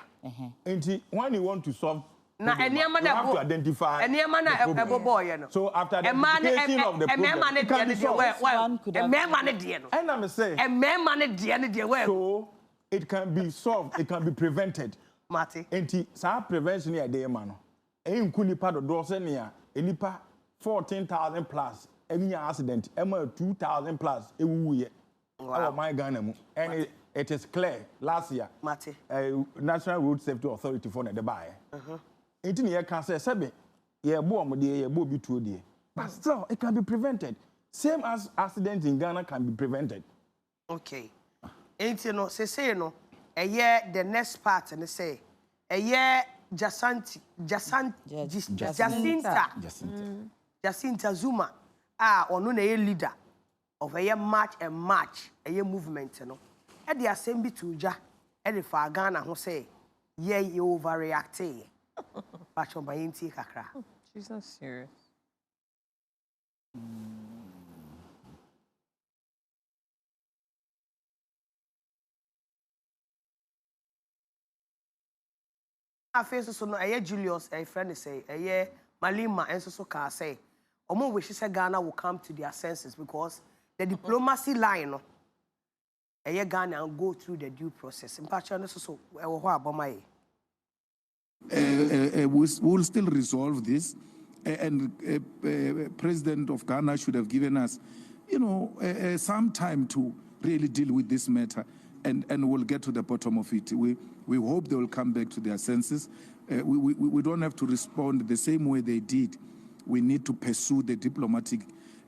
Enti when you want to solve Na enema you have to identify enema na the problem. boy no. So after identification of the problem, it can be solved. And I'm saying, so it can be solved, it can be prevented. Mate. Enti sa prevention ya dey ma no. Enku nipa do do se ne nipa 14,000 plus any accident, 2,000 plus ewu ye. Wow. My Ghana mu. And it is clear last year. Mate. National Road Safety Authority for the buy. Enti ne can say sebe ye bo omde ye bo bi tuo de. But still it can be prevented. Same as accidents in Ghana can be prevented. Okay. Enti no say no the next part and say Jacinta Zuma ono na leader of a march and march movement no e dey asem bi tuja e dey for Ghana ho say ye overreact but chomba yenti kakra. She's not serious. Face so no Julius a friend say Malima and so can say omo wish say Ghana will come to their senses because the diplomacy line no Ghana and go through the due process. In part so we'll still resolve this, and President of Ghana should have given us, some time to really deal with this matter, and we'll get to the bottom of it. We hope they will come back to their senses. We don't have to respond the same way they did. We need to pursue the diplomatic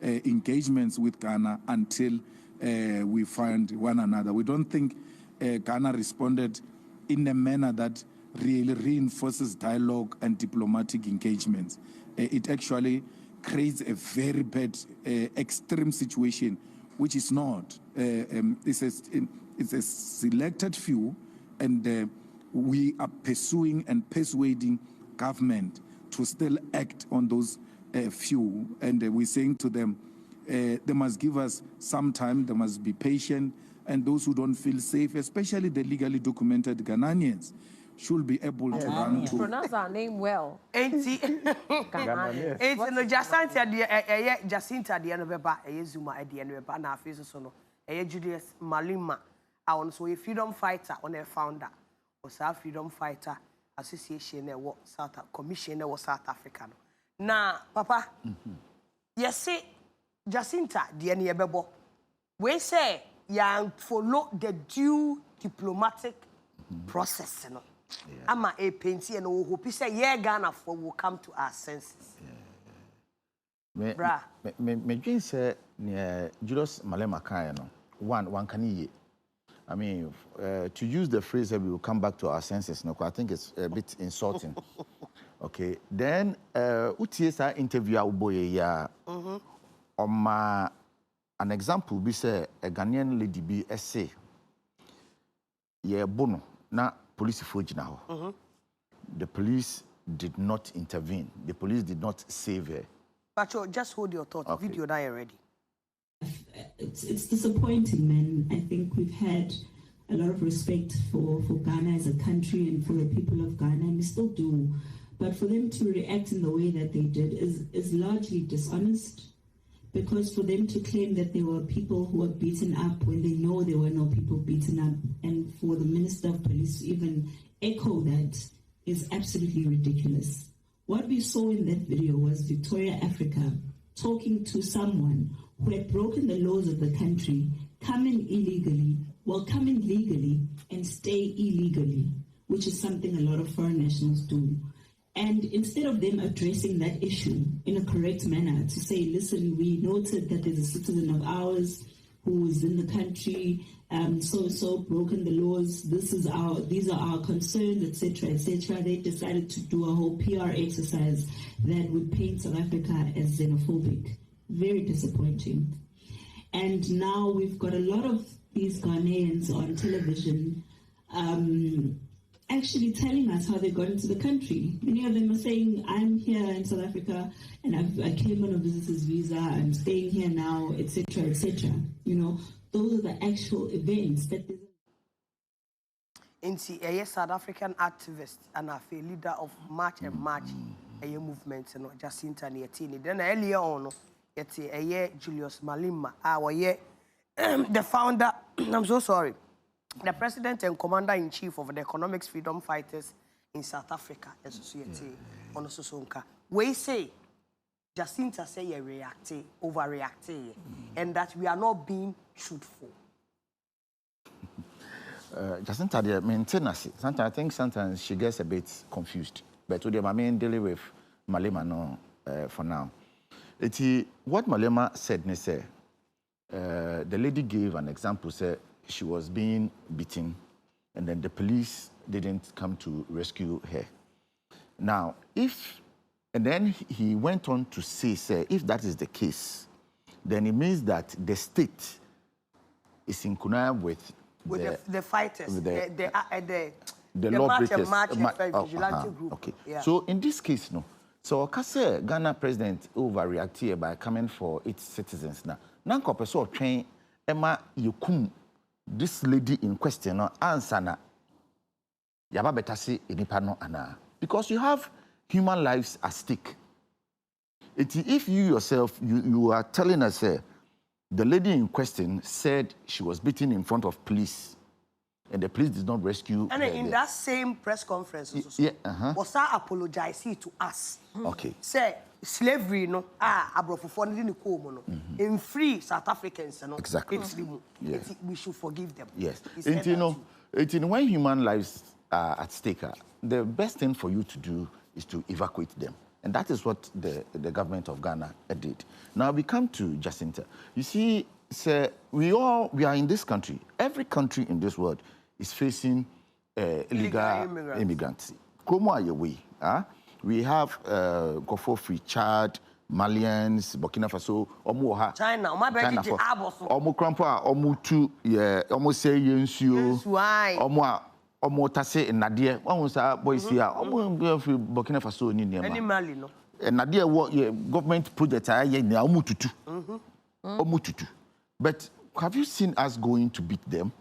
engagements with Ghana until we find one another. We don't think Ghana responded in a manner that really reinforces dialogue and diplomatic engagements. It actually creates a very bad, extreme situation, which is not. It's a selected few, and we are pursuing and persuading government to still act on those few. And we're saying to them, they must give us some time, they must be patient, and those who don't feel safe, especially the legally documented Ghanaians, should be able to run to. Pronounce our name well. Jacinta the end of Zuma at the end of na face so Julius Malema. I want so a freedom fighter on a founder or South Freedom Fighter Association or Commissioner or South African. Now, Papa, yes, say Jacinta the end of Bebo. We say you follow the due diplomatic process. I'm a painter and we hope say Ghana for will come to our senses. Me dream say Julius Malema kind one can I mean, to use the phrase that we will come back to our senses, I think it's a bit insulting. Okay, then UTSA interview Uboye an example be say a Ghanaian lady be essay. Bono na police forge now. The police did not intervene. The police did not save her. But just hold your thought. Okay. Video die already. It's disappointing, man. I think we've had a lot of respect for Ghana as a country and for the people of Ghana, and we still do. But for them to react in the way that they did is largely dishonest, because for them to claim that there were people who were beaten up when they know there were no people beaten up, and for the Minister of Police to even echo that is absolutely ridiculous. What we saw in that video was Victoria Africa talking to someone who had broken the laws of the country, come in illegally, come in legally, and stay illegally, which is something a lot of foreign nationals do. And instead of them addressing that issue in a correct manner, to say, listen, we noted that there's a citizen of ours who is in the country, so broken the laws, these are our concerns, etc., they decided to do a whole PR exercise that would paint South Africa as xenophobic. Very disappointing. And now we've got a lot of these Ghanaians on television actually telling us how they got into the country. Many of them are saying, I'm here in South Africa and I came on a visitor's visa, I'm staying here now, etc., etc. Those are the actual events that Inti a South African activist and a leader of March and March a movement and Jacinta Niatini. Then earlier on, it's a year Julius Malema, our year the founder, I'm so sorry, the president and commander-in-chief of the Economics Freedom Fighters in South Africa, Associate on Susonka. We say Jacinta say you reacting, overreacting, and that we are not being truthful. Jacinta, the maintenance. Sometimes she gets a bit confused. But today, my main dealing with Malema no for now. What Malema said, the lady gave an example. Said she was being beaten, and then the police didn't come to rescue her. Now, and then he went on to say, if that is the case, then it means that the state is in conniving with the fighters, the lawbreakers, vigilante group. Okay. Yeah. So in this case, no. So Kase Ghana president overreacted by coming for its citizens now. Nanko peso train Emma Yukum, this lady in question, no answer na. Yaba betasi inipano ana. Because you have human lives at stake. If you yourself, you are telling us, the lady in question said she was beaten in front of police, and the police did not rescue and her. In that same press conference, was apologizing to us. Okay. Say slavery, no, in free South Africans, no. Exactly. We should forgive them. Yes. When human lives are at stake, the best thing for you to do is to evacuate them. And that is what the government of Ghana did. Now we come to Jacinta. You see, sir, we are in this country. Every country in this world is facing illegal immigrants. We have Gofo Free Chad, Malians, Burkina Faso, China, Tase in Nadia, almost boys here, Burkina Faso, no. And Nadia, what government projects are now Mututu. But have you seen us going to beat them?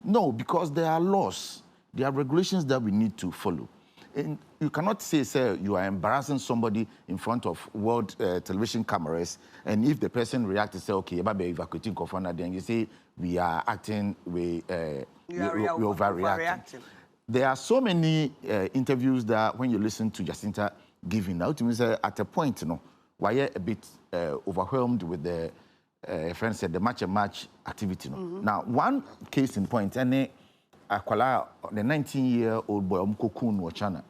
No, because there are laws, there are regulations that we need to follow. And you cannot say, sir, you are embarrassing somebody in front of world television cameras, and if the person reacts, say, okay, you're evacuating Kofana, then you say, we are acting, we overreacting. There are so many interviews that when you listen to Jacinta giving out, it means at a point, why you're a bit overwhelmed with the friend said the match activity. Now, one case in point, the 19-year-old boy Omukokun Wachana.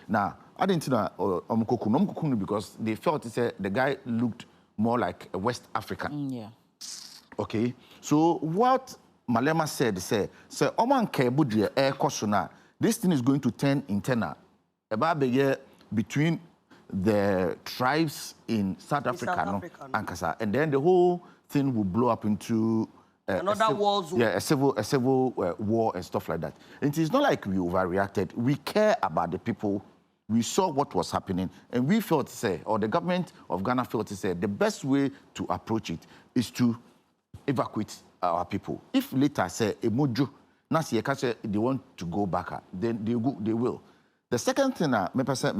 Now, I didn't know Omukokun because they felt the guy looked more like a West African. Yeah. Okay, so what Malema said, Oman Kebudria air Kosuna, this thing is going to turn internal. About the year between the tribes in South Africa, and then the whole thing will blow up into another war zone. Yeah, a civil war and stuff like that. And it is not like we overreacted. We care about the people. We saw what was happening, and we felt or the government of Ghana felt the best way to approach it is to evacuate our people. If later Emojo, they want to go back, then they will. The second thing I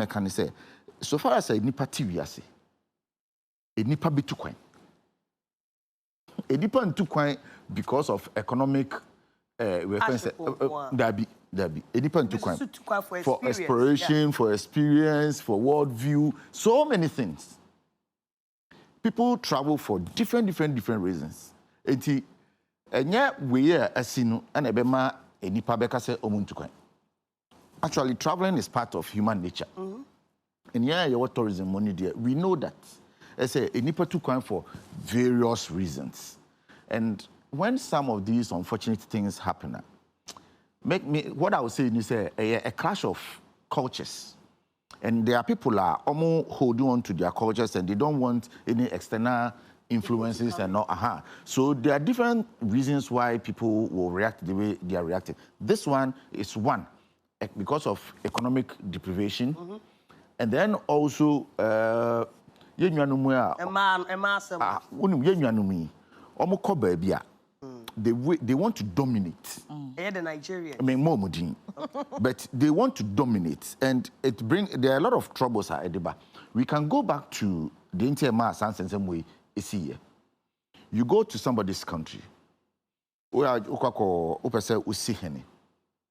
can say, so far as a nipa TV, a nipa bitu kwan. A nipa ntu kwan because of economic reference. Dabi. A nipa ntu kwan for exploration, for experience, for worldview, so many things. People travel for different reasons. Actually, traveling is part of human nature. And tourism money there. We know that. I say a nipa took time for various reasons. And when some of these unfortunate things happen, what I would say is a clash of cultures. And there are people who are almost holding on to their cultures and they don't want any external influences and all. So there are different reasons why people will react the way they are reacting. This one is one, because of economic deprivation. And then also, they want to dominate. They're the Nigerians. I mean, more modern. But they want to dominate, and there are a lot of troubles at Ediba. We can go back to the entire sense in some way. You go to somebody's country,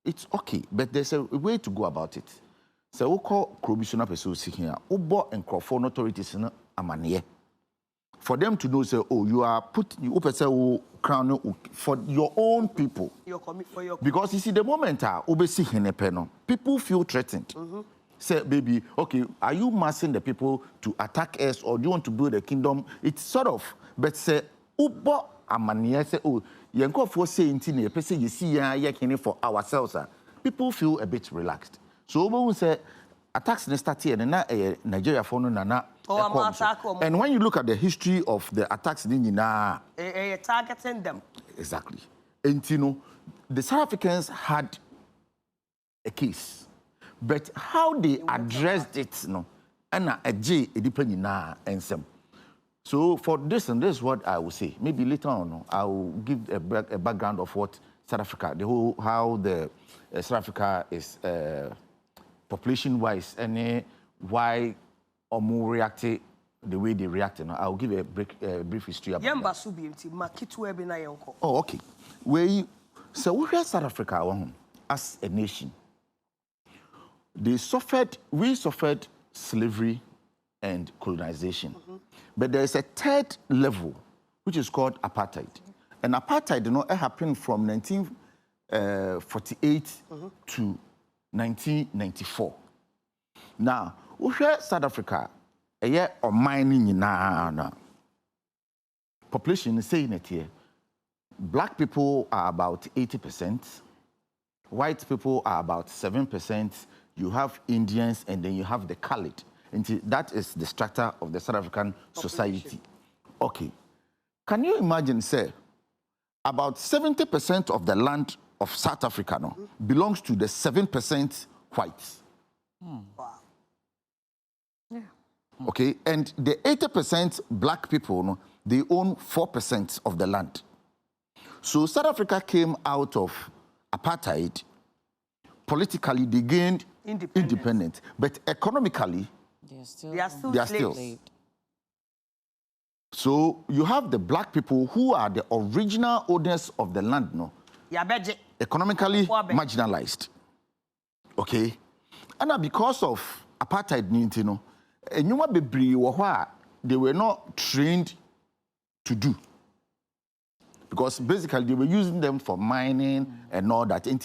it's okay, but there's a way to go about it. So we call provisional person here, Ubo and Crawford authorities in Amania. For them to know, say, oh, you are putting crown for your own people. Because you see, the moment people feel threatened. Say, baby, okay, are you massing the people to attack us, or do you want to build a kingdom? It's sort of, but say, Ubo Amania say, oh, for saying you see for ourselves. People feel a bit relaxed. So we say attacks in start here and Nigeria for no. And when you look at the history of the attacks in targeting them. Exactly. And you know, the South Africans had a case, but how they addressed it, and a J depending na and some. So for this, and this is what I will say. Maybe later on, I will give a background of what South Africa, how the South Africa is population-wise, and why Omu reacted the way they reacted. I will give a brief history about that. Oh, okay. So we have South Africa as a nation. We suffered slavery and colonization. But there is a third level, which is called apartheid. And apartheid, it happened from 1948 to 1994. Now, we have South Africa, a year of mining now. Population is saying it here. Black people are about 80%. White people are about 7%. You have Indians, and then you have the colored. And that is the structure of the South African society. Okay. Can you imagine, say, about 70% of the land of South Africa belongs to the 7% whites? Wow. Yeah. Okay, and the 80% black people, they own 4% of the land. So South Africa came out of apartheid. Politically, they gained independence. But economically, they are still slaves. So you have the black people who are the original owners of the land, economically marginalized. Okay? And because of apartheid, they were not trained to do. Because basically they were using them for mining and all that. And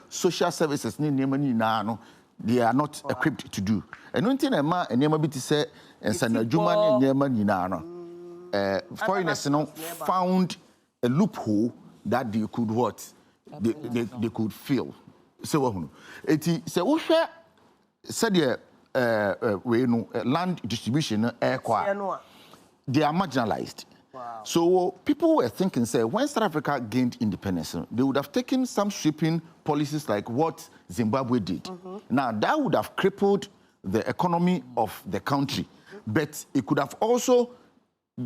social services, they are not equipped to do. And one thing foreigners found a loophole that they could what? They could fill. So land distribution they are marginalized. Wow. So people were thinking, say, when South Africa gained independence, they would have taken some sweeping policies like what Zimbabwe did. Now, that would have crippled the economy of the country, but it could have also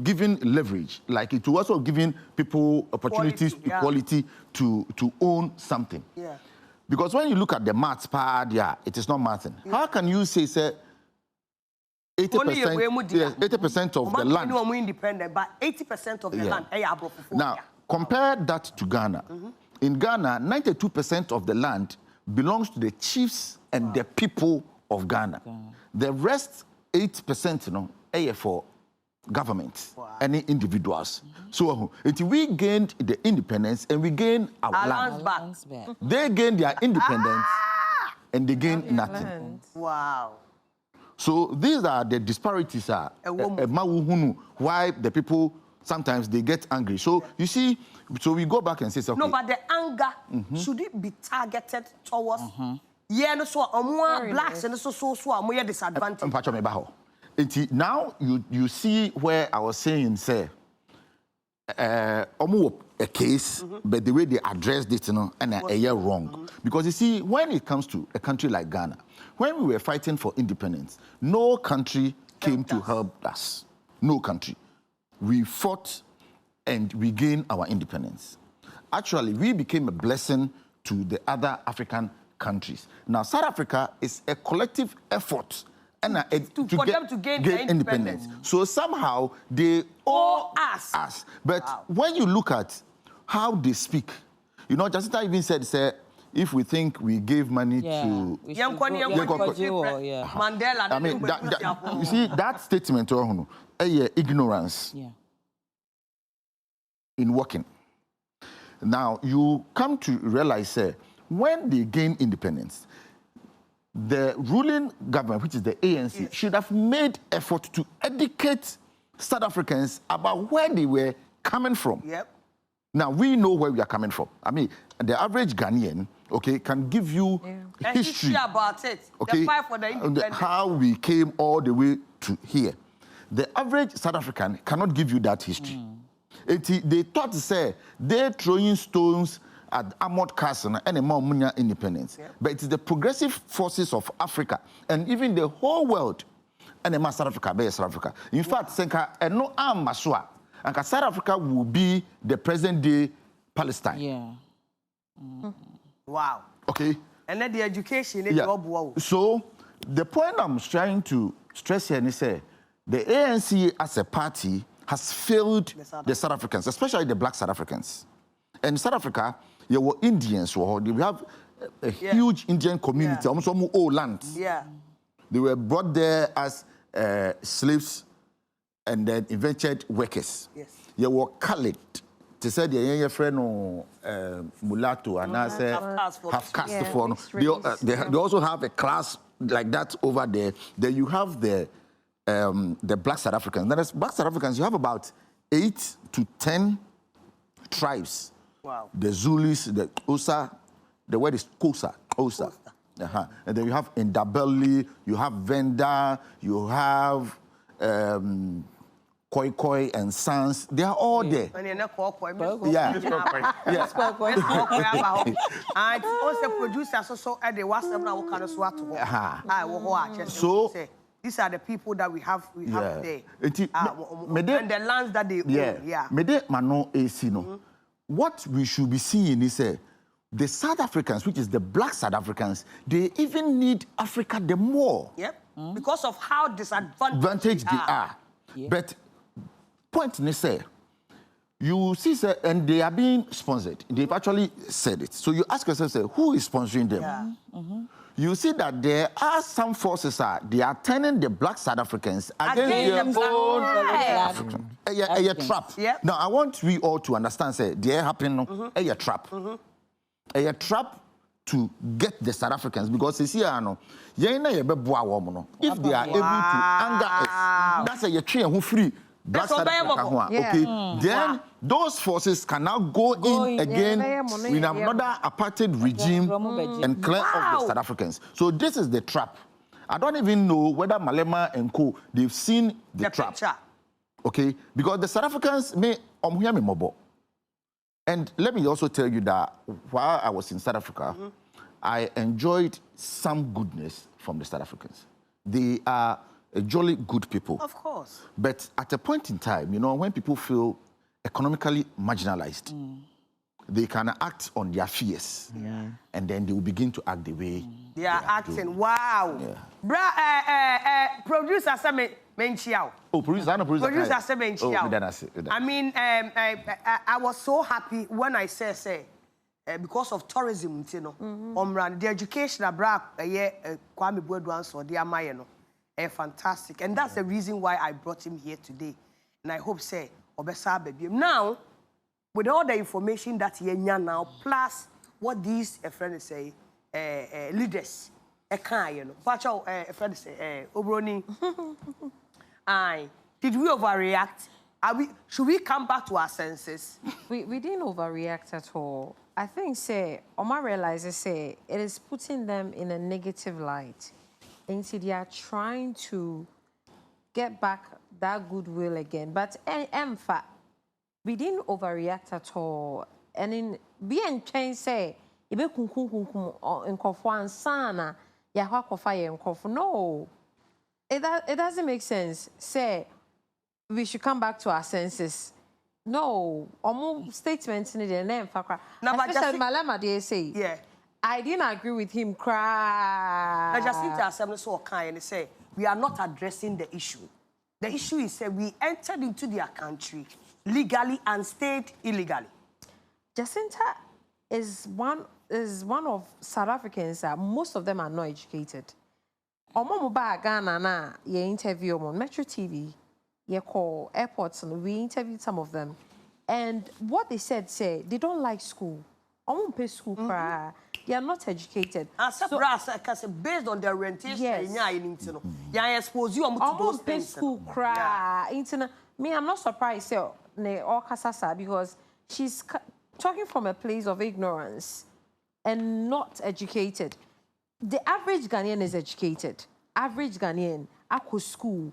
given leverage, like it was also giving people opportunities, equality to own something. Yeah. Because when you look at the maths part, it is not mathing. How can you say 80% of the land? Independent, but 80% of the land. Now, compare that to Ghana. In Ghana, 92% of the land belongs to the chiefs and the people of Ghana. The rest, 8%, for government, any individuals. So until we gained the independence and we gained our land back. They gained their independence and they gained nothing. Wow. So these are the disparities why the people sometimes they get angry. So you see, so we go back and say something. No, but the anger should it be targeted towards blacks and so disadvantaged. Now you see where I was saying, say, a case, but the way they addressed it, and a year wrong. Because you see, when it comes to a country like Ghana, when we were fighting for independence, no country came to help us. No country. We fought and we gained our independence. actually we became a blessing to the other African countries. Now, South Africa is a collective effort and for them to gain independence. So somehow they owe us. But when you look at how they speak, you know, Jacinta even said, if we think we gave money to Mandela, I mean, you see that statement, ignorance in working. Now you come to realize, when they gain independence, the ruling government, which is the ANC, should have made effort to educate South Africans about where they were coming from. Now we know where we are coming from. I mean, the average Ghanaian, okay, can give you history about it. Okay, the fight for the independence. how we came all the way to here. The average South African cannot give you that history. They thought to say they're throwing stones at Armored Castle and a more independence. But it is the progressive forces of Africa and even the whole world and a South Africa, South Africa. In fact, Senka and no Maswa, and South Africa will be the present day Palestine. Wow. Okay. And then the education So the point I'm trying to stress here is say the ANC as a party has failed the South Africans, especially the black South Africans. And in South Africa, there were Indians. We have a huge Indian community, almost all land. They were brought there as slaves and then invented workers. There were colored. They said your friend mulatto and I say half caste for. They also have a class like that over there. Then you have the black South Africans. Then as black South Africans, you have about 8 to 10 tribes. Wow. The Zulus, the Osa, the word is Kosa. And then you have Indabelli, you have Venda, you have Koi and Sons. They are all there. And also producers also at the WhatsApp now kind of swat to so these are the people that we have there. And the lands that they own. What we should be seeing is the South Africans, which is the black South Africans, they even need Africa the more. Because of how disadvantaged they are. But point is, you see, and they are being sponsored. They've actually said it. So you ask yourself, who is sponsoring them? You see that there are some forces they are turning the black South Africans against their own African. A trap. Now I want we all to understand, they happen a trap. A trap to get the South Africans because if they are able to anger us, that's a tree who free. Black South Africa, then those forces can now go in again with another apartheid regime and clear off the South Africans. So this is the trap. I don't even know whether Malema and co they've seen the trap. Okay, because the South Africans may hear me mobile. And let me also tell you that while I was in South Africa, I enjoyed some goodness from the South Africans. They are a jolly good people. Of course. But at a point in time, you know, when people feel economically marginalized, they can act on their fears. And then they will begin to act the way they are acting. Wow. Producer Menchiao. Oh, producer Menchiao. I mean, I was so happy when I said, because of tourism, you know, the education I brought Kwame Boadwan so they are my fantastic, and that's the reason why I brought him here today. And I hope say Obesa baby. Now, with all the information that he now, plus what these friends say, leaders, you know, Pacho friends say, Obroni, did we overreact? Should we come back to our senses? We didn't overreact at all. I think Omar realizes it is putting them in a negative light. And so they are trying to get back that goodwill again. But we didn't overreact at all. And in being changed, say, no, it doesn't make sense. Say, we should come back to our senses. No, almost statements in the name for Especially Malema, they say. Yeah. I didn't agree with him. Cry. Jacinta Assembly so kind and say we are not addressing the issue. The issue is that we entered into their country legally and stayed illegally. Jacinta is one of South Africans. Most of them are not educated. Omo ba Ghana na ye interview on Metro TV. Ye call airports and we interviewed some of them, and what they said they don't like school. Omo pay school cry. They are not educated. So, based on their orientation, yeah, expose you to those things. School cry. Me, I'm not surprised. Because she's talking from a place of ignorance and not educated. The average Ghanaian is educated. Average Ghanaian, ako school.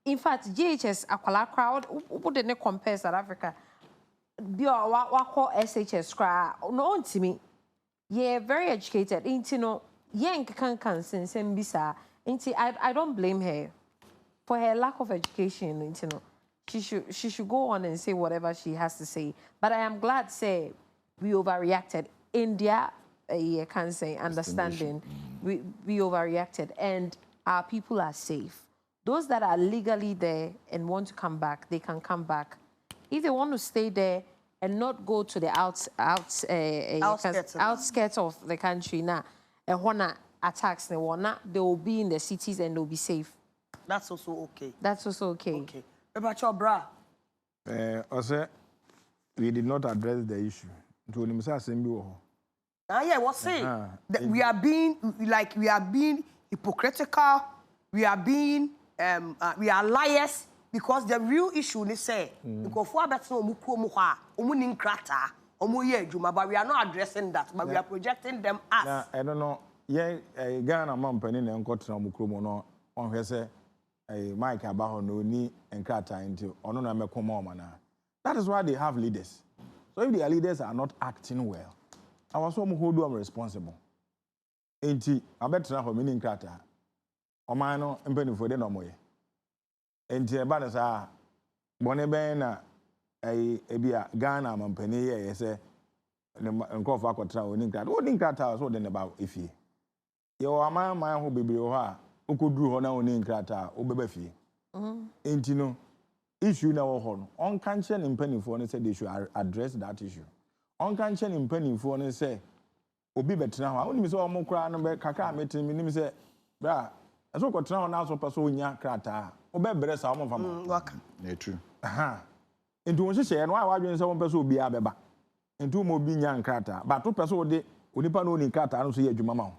In fact, GHS akwala crowd wouldn't compare South Africa. Bio wako SHS crowd. No, to me. Yeah, very educated. Intino, yank can sense bisa. I don't blame her for her lack of education. Intino, she should go on and say whatever she has to say. But I am glad say we overreacted. India, can say understanding. We overreacted, and our people are safe. Those that are legally there and want to come back, they can come back. If they want to stay there and not go to the outskirts of the country now, attacks they will be in the cities and they'll be safe. That's also okay. That's also okay. Okay. About your bra? Also, we did not address the issue. Yeah, what's saying? We are being hypocritical. We are being we are liars. Because the real issue is say, because for but we are not addressing that, but we are projecting them as. I don't know. Yeah, Ghana man penny and got no no on her say Mike Abaho no ni and Krata into on mana. That is why they have leaders. So if their leaders are not acting well, I was some who do responsible. Ain't I bet now for meaning Krata. O mano and penny for the no more. Enti eba na sa bone ben na ebia Ghana mampani ye say nkofa akotra oni nkrata so de ne ba efie ye o ama ho bebre ho a okoduru ho na oni nkrata obeba fie enti no issue na wo ho no on kan che ne mpanifo no say they should address that issue on kan che ne mpanifo no say obi betena ho a oni mi say o mo kra no be kaka metin mi nim say bra eso kotena ho na so paso onya krata obebre sa omo fama waka na true ntu won hye no a wadwen se won pese obi abeba ntu mo bi nya nkrata ba to pese ode onipa no ni nkrata no so ye adwuma ma ho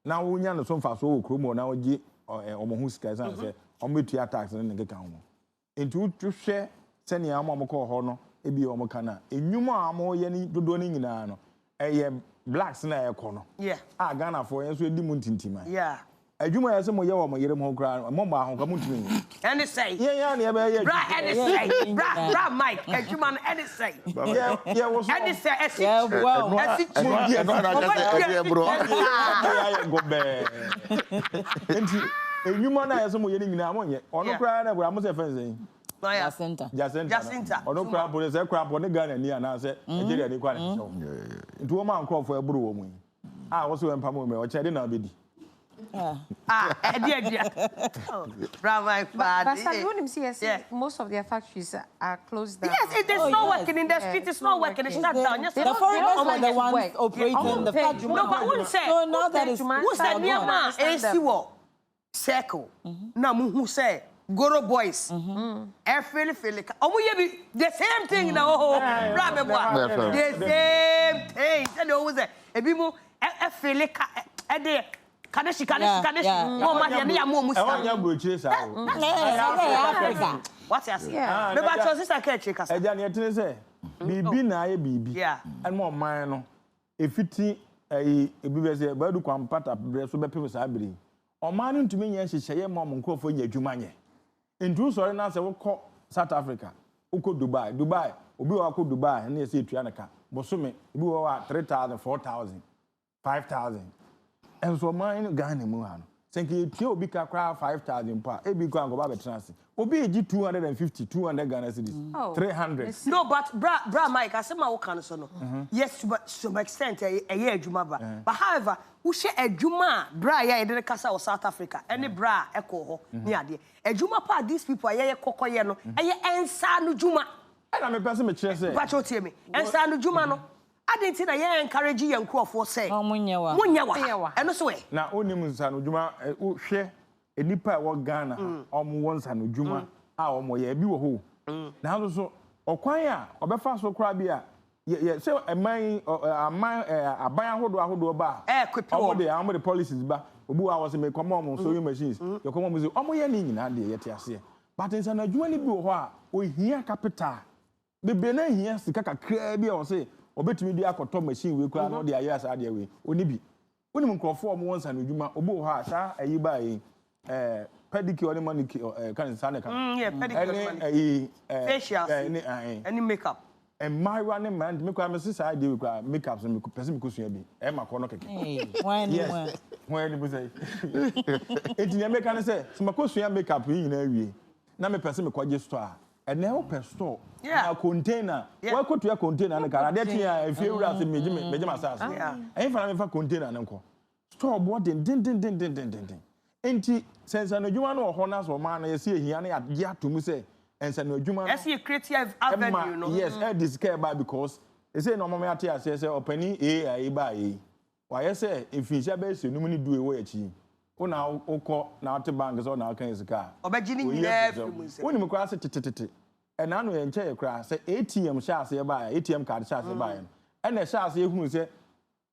na wo nya no so mfa so okromo na ogi omo hu sika san se omo tua tax ne nkeka ho ntu tuhwe se ne am ko ho no ebi omo kana enwuma am ye ni dodo ni nyina no eye blacks na ye ko no yeah Ghana for ye so edi mu ntintima yeah adwuma ya se mo ye wo mo yere mo kra mo ma ho ka mo ntimi any say yeah na be ye bra any say bra Mike adwuma any say yeah wo so any say yeah well bro go be enti enwuma na ya se mo ye ni nyina mo nye ono kra na bra mo se fense Jacinta ono kra bo se kra bo ne Ghana ni ana se Nigeria ni kwa ne so nti wo ma nkro fo eburu wo mu wo so empa mo me o chede na obedi Bravo, my father. But you wouldn't see, most of their factories are closed down. Yes, it is not working in the street. It's not working. It's shut down. The foreigners are the ones operating the factory. No, but who said? So now that is who said near man? AC war circle. Now who said? Goro boys. Feel. The same thing. The same thing. And always a bimu. Feel. Kadeshi. No man, you are more What's your say? The battle sister catch you. Ejani say, bibi na ye bibi. Yeah. And more man no. Efiti ebi say badu kwampata bre so bepe sa abiri. O man ntumi nya hyehyeye mom nkofo nya adwuma nye. Ntu sori na se wokọ South Africa, wokọ Dubai, obi wa kọ Dubai na say etua naka. Bosome, obi wa 3,000, 4,000, 5,000. And so mine Ghana mu ha no Think you kill big crowd 5,000 pounds. A big one go back transit. Obi 250, 200 Ghana cedis. 300. No, but bra Mike, I say my work can so no. Yes, to some extent a year juma ba. But however, who share a juma bra ya e kasa of South Africa. Any bra echo ho ni ade. A juma pa these people aye kokoye no. Aye ensa no juma. And I'm a person me chese. What you tell me? Ensa no juma no. I didn't say that encourage you and for say. Munyawa. And so way. Now only Musano Juma share a nipa wa Ghana once and Juma omo ye bi wo ho. Now so okwanya obefa so kra bia ye say a man aban ahodo ba. Omo the policies ba. Obu wa was me come on sewing machines. You come on say omo ye ni nyina de ye te ase. But in sana Juma ni bi wo ho a o hia capital. Bebe na hia sika kakra bia o say obetumi di akoto machine we kura no de aye asa de we oni bi onim nkrofo mo wonsa no dwuma obo ha sa ayi ba yi pedicure ni manicure kan sa ne kan pedicure facial any makeup and my running man me kura me sisa de we kura makeup so me person me kosua bi e ma ko no keke when you say enti ne make kan say so ma kosua makeup yi na awie na me person me kwaje store and now per store a container why go to a container and car that here if you ras me masas and fa me fa container nko store board den enti sense na adwuma no ho na so man na ye se ehia na ya to mu say and say na adwuma no see creative avenue no yes this care by because they say no mama ate ase say opani ai ba yi why say if you be se no mu ni do e wo achi una ukọ na ate bank so na kan sika obegini nyina from say woni mukra se tete and anu ye nche ye kra se ATM sha ase ba ATM card sha ase ba and na sha ase ehunu se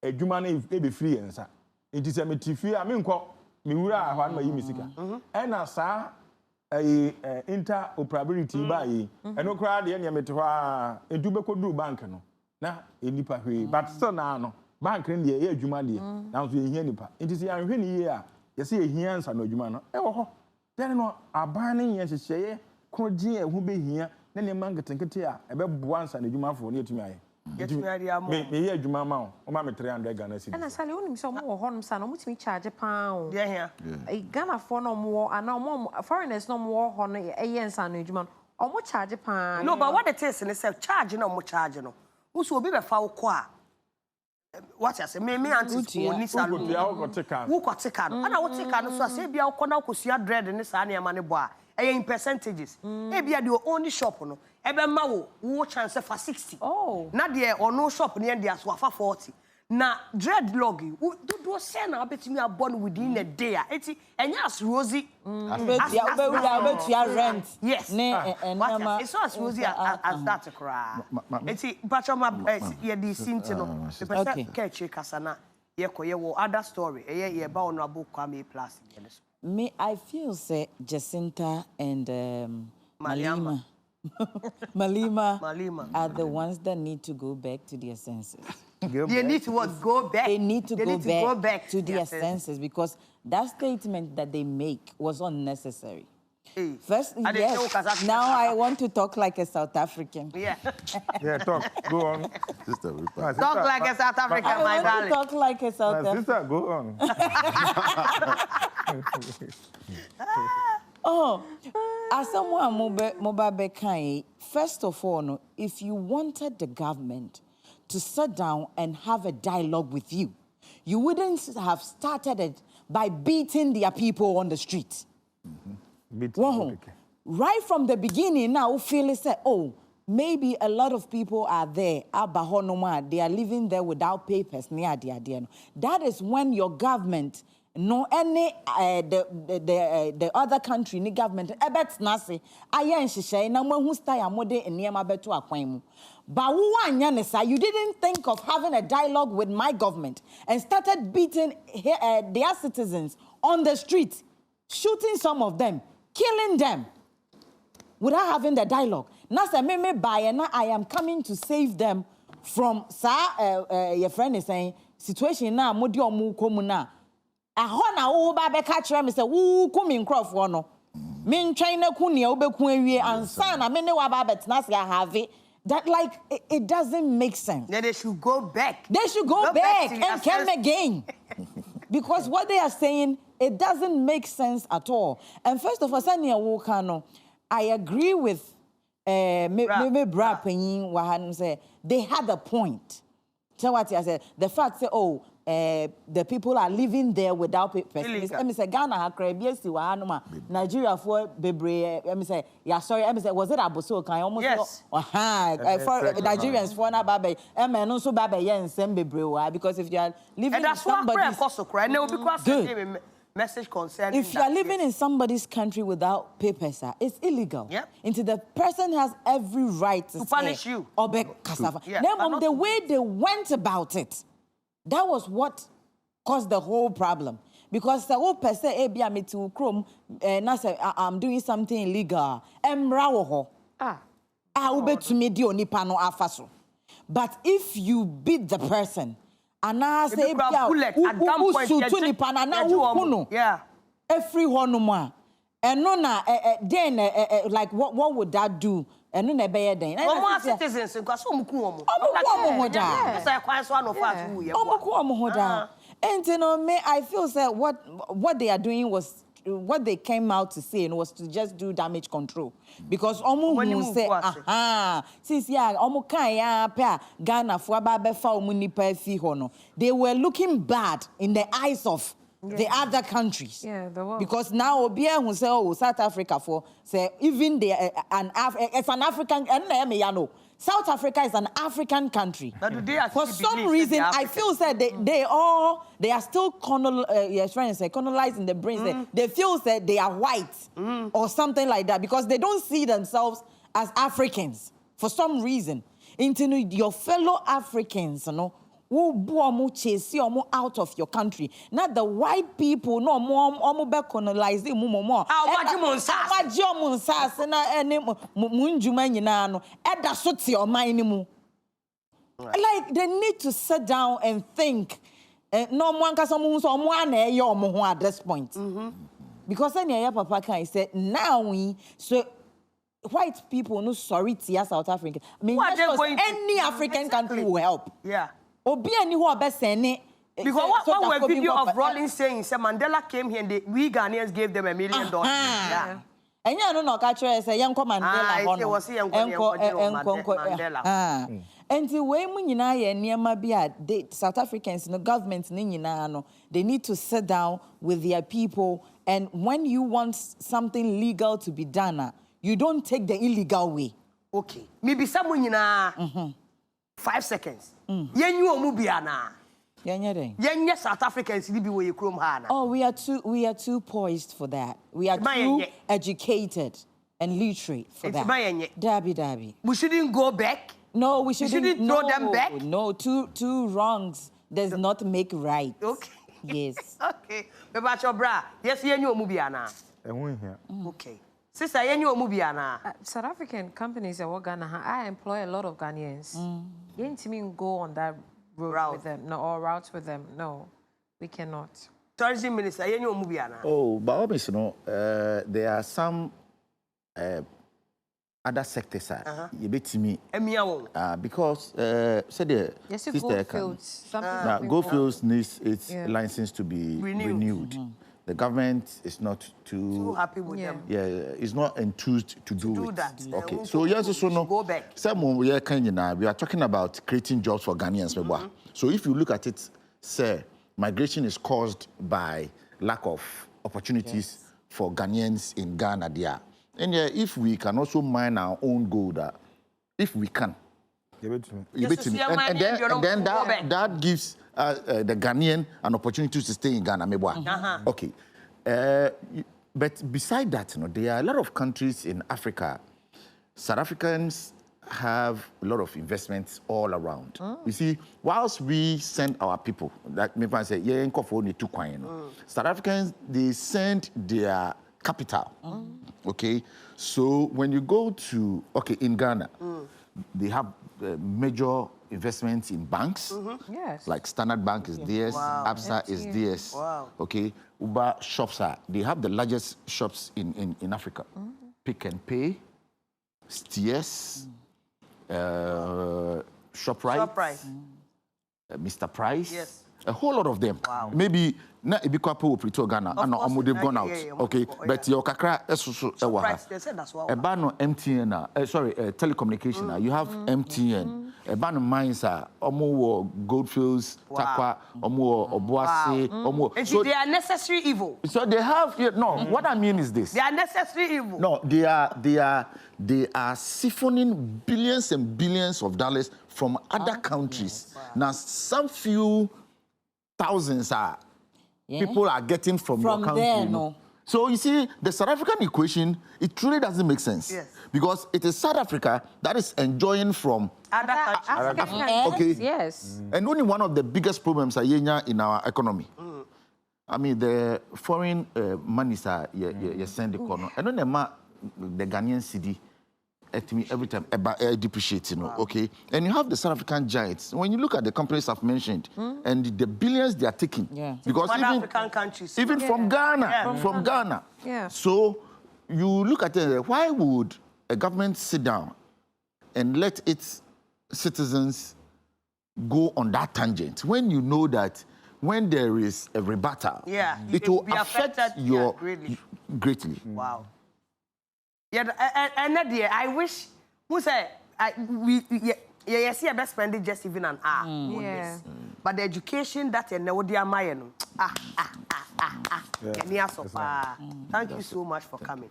adwuma na e be free ensa enti se metifi a me nkọ me wura ahwa na yi misika and na sa interoperability ba yi eno kra de ne mete ho a edu be kodu bank no na enipa hwe but still na no bank ne ye adwuma de na so ye hia nipa enti se anhwe ne ye a yes, he answer no juma no. Oh, then no abani yes, she kroji who be here, then the man getting a once and the juma for near to me. Get me here, juma mount, or mamma 300 Ghana. And I said, only some more horn son, which me charge a pound. Yeah, a Ghana for no more, and no more foreigners no more horn a yen son, juma, or more charge a pound. No, but what it is, and it's charging no more charging. Who's will be a foul qua. What I say, me auntie who ni salon. Who got take on? And I will take on so I say be our corner ko sia dread in this ania money boy. In percentages. E be the only shop no. E be ma wo chance for 60. Oh. Na there or no shop near there so for 40. Na dreadlock do say na betimi abon within a day. Eti enya Rosie. About your rent. Yes. It's so as Rosie as that cry. Eti patron ye di sinti no. The person catch kasana ye wo other story. Ye ba honorable Kwame plus. Me I feel say Jacinta and Malima are the ones that need to go back to their senses. They need to what? Go back. They need to go back to their senses because that statement that they make was unnecessary. First, yes, now I want to talk like a South African. Yeah. Yeah, talk. Go on. Sister, talk like a South African, my darling. Talk like a South African. Sister, go on. Oh, as someone Mobabe Kai, first of all, if you wanted the government to sit down and have a dialogue with you, you wouldn't have started it by beating their people on the street. Right from the beginning, now feel it say, oh, maybe a lot of people are there, they are living there without papers. That is when your government, no any the other country, ni government, nasi, but you didn't think of having a dialogue with my government and started beating their citizens on the street, shooting some of them, killing them, without having the dialogue. Nasa meme bayana, I am coming to save them from your friend is saying situation na modi omu komuna. Ahona wo ba be ka kire me say wo kumi nkrofo no. Me ntwan na ku ne obeku awie ansa na me ne wa ba betna se have that like it doesn't make sense. Then they should go back. They should go back and come again. Because what they are saying It doesn't make sense at all. And first of all, Sanya Wokano, I agree with Bra Penyin Wahan say they had a point. So what I said, the fact say, the people are living there without papers. I say Ghana ha Caribbean si wahanuma Nigeria for bebre. I say sorry. I say was it Aboso kan almost yes. For Nigerians for na babe. No so babe yen sem bebre because if you are living in somebody's message concerning if you are living in somebody's country without papers, it's illegal. Yep. Into the person has every right to punish you. Or be cassava. Now, the way they went about it, that was what caused the whole problem. Because the whole person, I'm doing something illegal. But if you beat the person, and I say, every one and no, then like what would that do? And no, be then. More citizens, because and you know, I feel that what they are doing was what they came out to say was to just do damage control because omu say since omu kan ya pa Ghana fo ba be fa omu nipa fi ho no they were looking bad in the eyes of the other countries because now obi who say South Africa for say even they it's an African and South Africa is an African country. For some reason, I feel that they are still colonizing the brains. They feel that they are white or something like that because they don't see themselves as Africans for some reason. Into your fellow Africans, who chase you out of your country. Not the white people, no more be colonizing more. Like they need to sit down and think. No one can at this point. Because then Papa can say now so white people no sorry to South Africa. I mean any African country will help. Yeah. Because what were video of Rollins saying, Mandela came here and we Ghanaians gave them $1 million. Yeah. And you know, catch say young Mandela. And the way the South Africans, the government, they need to sit down with their people. And when you want something legal to be done, you don't take the illegal way. Okay. Maybe someone 5 seconds. South Africans we are too poised for that. We are too educated and literate for that. Dabby. We shouldn't go back. No, we shouldn't throw them back. No, two wrongs does not make right. Okay. Yes. Okay. But your bra, yes, okay. Sister, South African companies that work Ghana, I employ a lot of Ghanaians. You ain't mean go on that route with them, route with them. No, we cannot. Tourism Minister, there are some other sectors you bet me because said the sister Goldfields needs its license to be renewed. The government is not too happy with them. Yeah, it's not enthused to do that. Okay, so yes, so no. Go back. We are talking about creating jobs for Ghanaians. So if you look at it, sir, migration is caused by lack of opportunities for Ghanaians in Ghana there. And if we can also mine our own gold, if we can, and then that gives the Ghanaian an opportunity to stay in Ghana. Okay. But beside that, there are a lot of countries in Africa. South Africans have a lot of investments all around. You see, whilst we send our people, like maybe I say, South Africans, they send their capital. Okay. So when you go to, in Ghana, they have major investments in banks. Yes. Like Standard Bank is theirs, Absa is theirs. Okay. Uber shops they have the largest shops in Africa. Pick and Pay, Steers, ShopRite, Mr. Price. Yes. A whole lot of them. Wow. Maybe na ebi kwa po Pretoria Ghana and they've gone out. Okay, but your kakra esusu ewa. Eba no MTN telecommunication you have MTN. Eba no mines omo Goldfields, Takwa, omo Obuasi, omo. So they are necessary evil. So they have what I mean is this. They are necessary evil. No, they are siphoning billions and billions of dollars from other countries. Wow. Now some few thousands people are getting from your country. There, no. So you see, the South African equation, it truly doesn't make sense. Yes. Because it is South Africa that is enjoying from other countries. Okay. Yes. And only one of the biggest problems are in our economy. I mean, the foreign monies are you send the corner. And then the Ghanaian cedi every time depreciates, okay? And you have the South African giants. When you look at the companies I've mentioned and the billions they are taking, because African countries, even from Ghana, So you look at it, why would a government sit down and let its citizens go on that tangent when you know that when there is a rebuttal, it will affect your greatly. Wow. Yeah, and I wish who say you see, I best spend it just even an hour on this. But the education that you know, dear Mayan. Thank you so much for coming.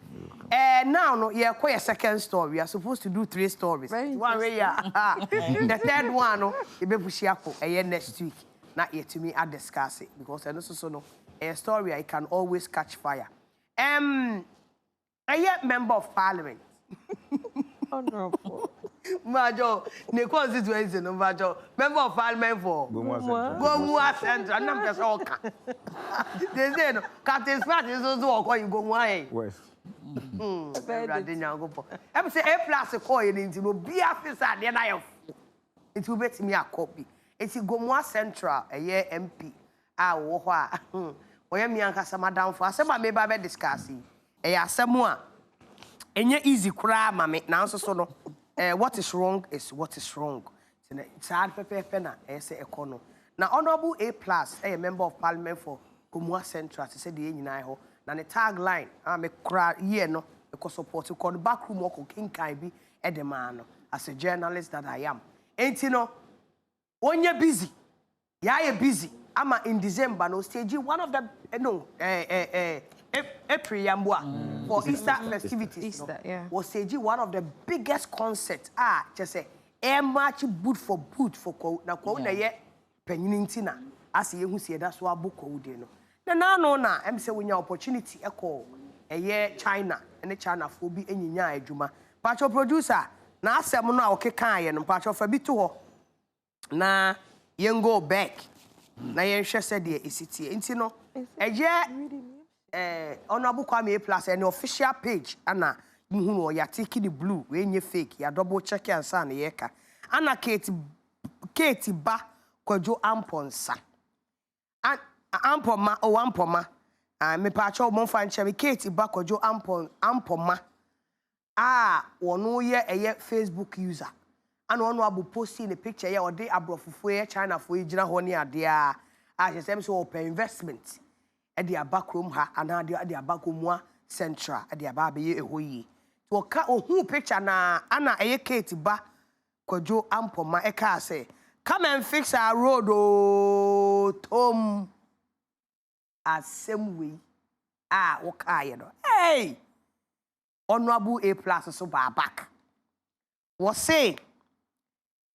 Now, you're quite a second story. We are supposed to do 3 stories. One way, the third one, you be pushing up next week. Not yet to me, I discuss it because I know a story I can always catch fire. I am member of parliament. Honorable. Majo, ne constituency no Majo. Member of parliament for Gomua Central. I'm just all. They say no. Captain Smart is also call you Gomua. West. I'm say A+ call you into no be officer then I have. It will bet me a copy. It's Gomua Central a year MP. Wo ho a. Oya mi anka sama down for. Asema me ba be discuss. Asamoa enye easy kura mame na so no what is wrong is what is wrong. It's hard pepe na say ekono na honorable A+ a member of parliament for Gomua Central say the nyina ho na the tagline me kura ye no e ko support ko the back room ko kinkai bi e de man no as a journalist that I am enti no onye busy ya busy ama in December no stage one of the April Yambua for Easter festivities. Was staging one of the biggest concerts. Just say air march boot for na ko na ye penyintina as ye hu see that's why book ko de no. Na am say we nya opportunity e call China and China for bi enyinya adwuma. Pacho producer na asem no a okeka ye no pacho fa bi to ho. Na yen go back. Na yen hwe se de isiti. Enti no Honorable Kwame A+ and the official page Anna muhu ya take the blue we nye fake ya double check and san yeka Anna Kate ba kwajo amponsa ampoma o ampoma me pa cho mo fa nche me Kate ba kwajo ampoma wono ye Facebook user and one abu posting the picture ya ode abrofufo ye China fo gina ho ne ade a say so open investment at the backroom ha and at the Gomua Central at the Ababe Ehoyi. To who picture na Anna Kate ba Kojo Ampoma Eka say, come and fix our road, oh Tom. As same way. Okay, hey! Honorable A+ so back. Was say,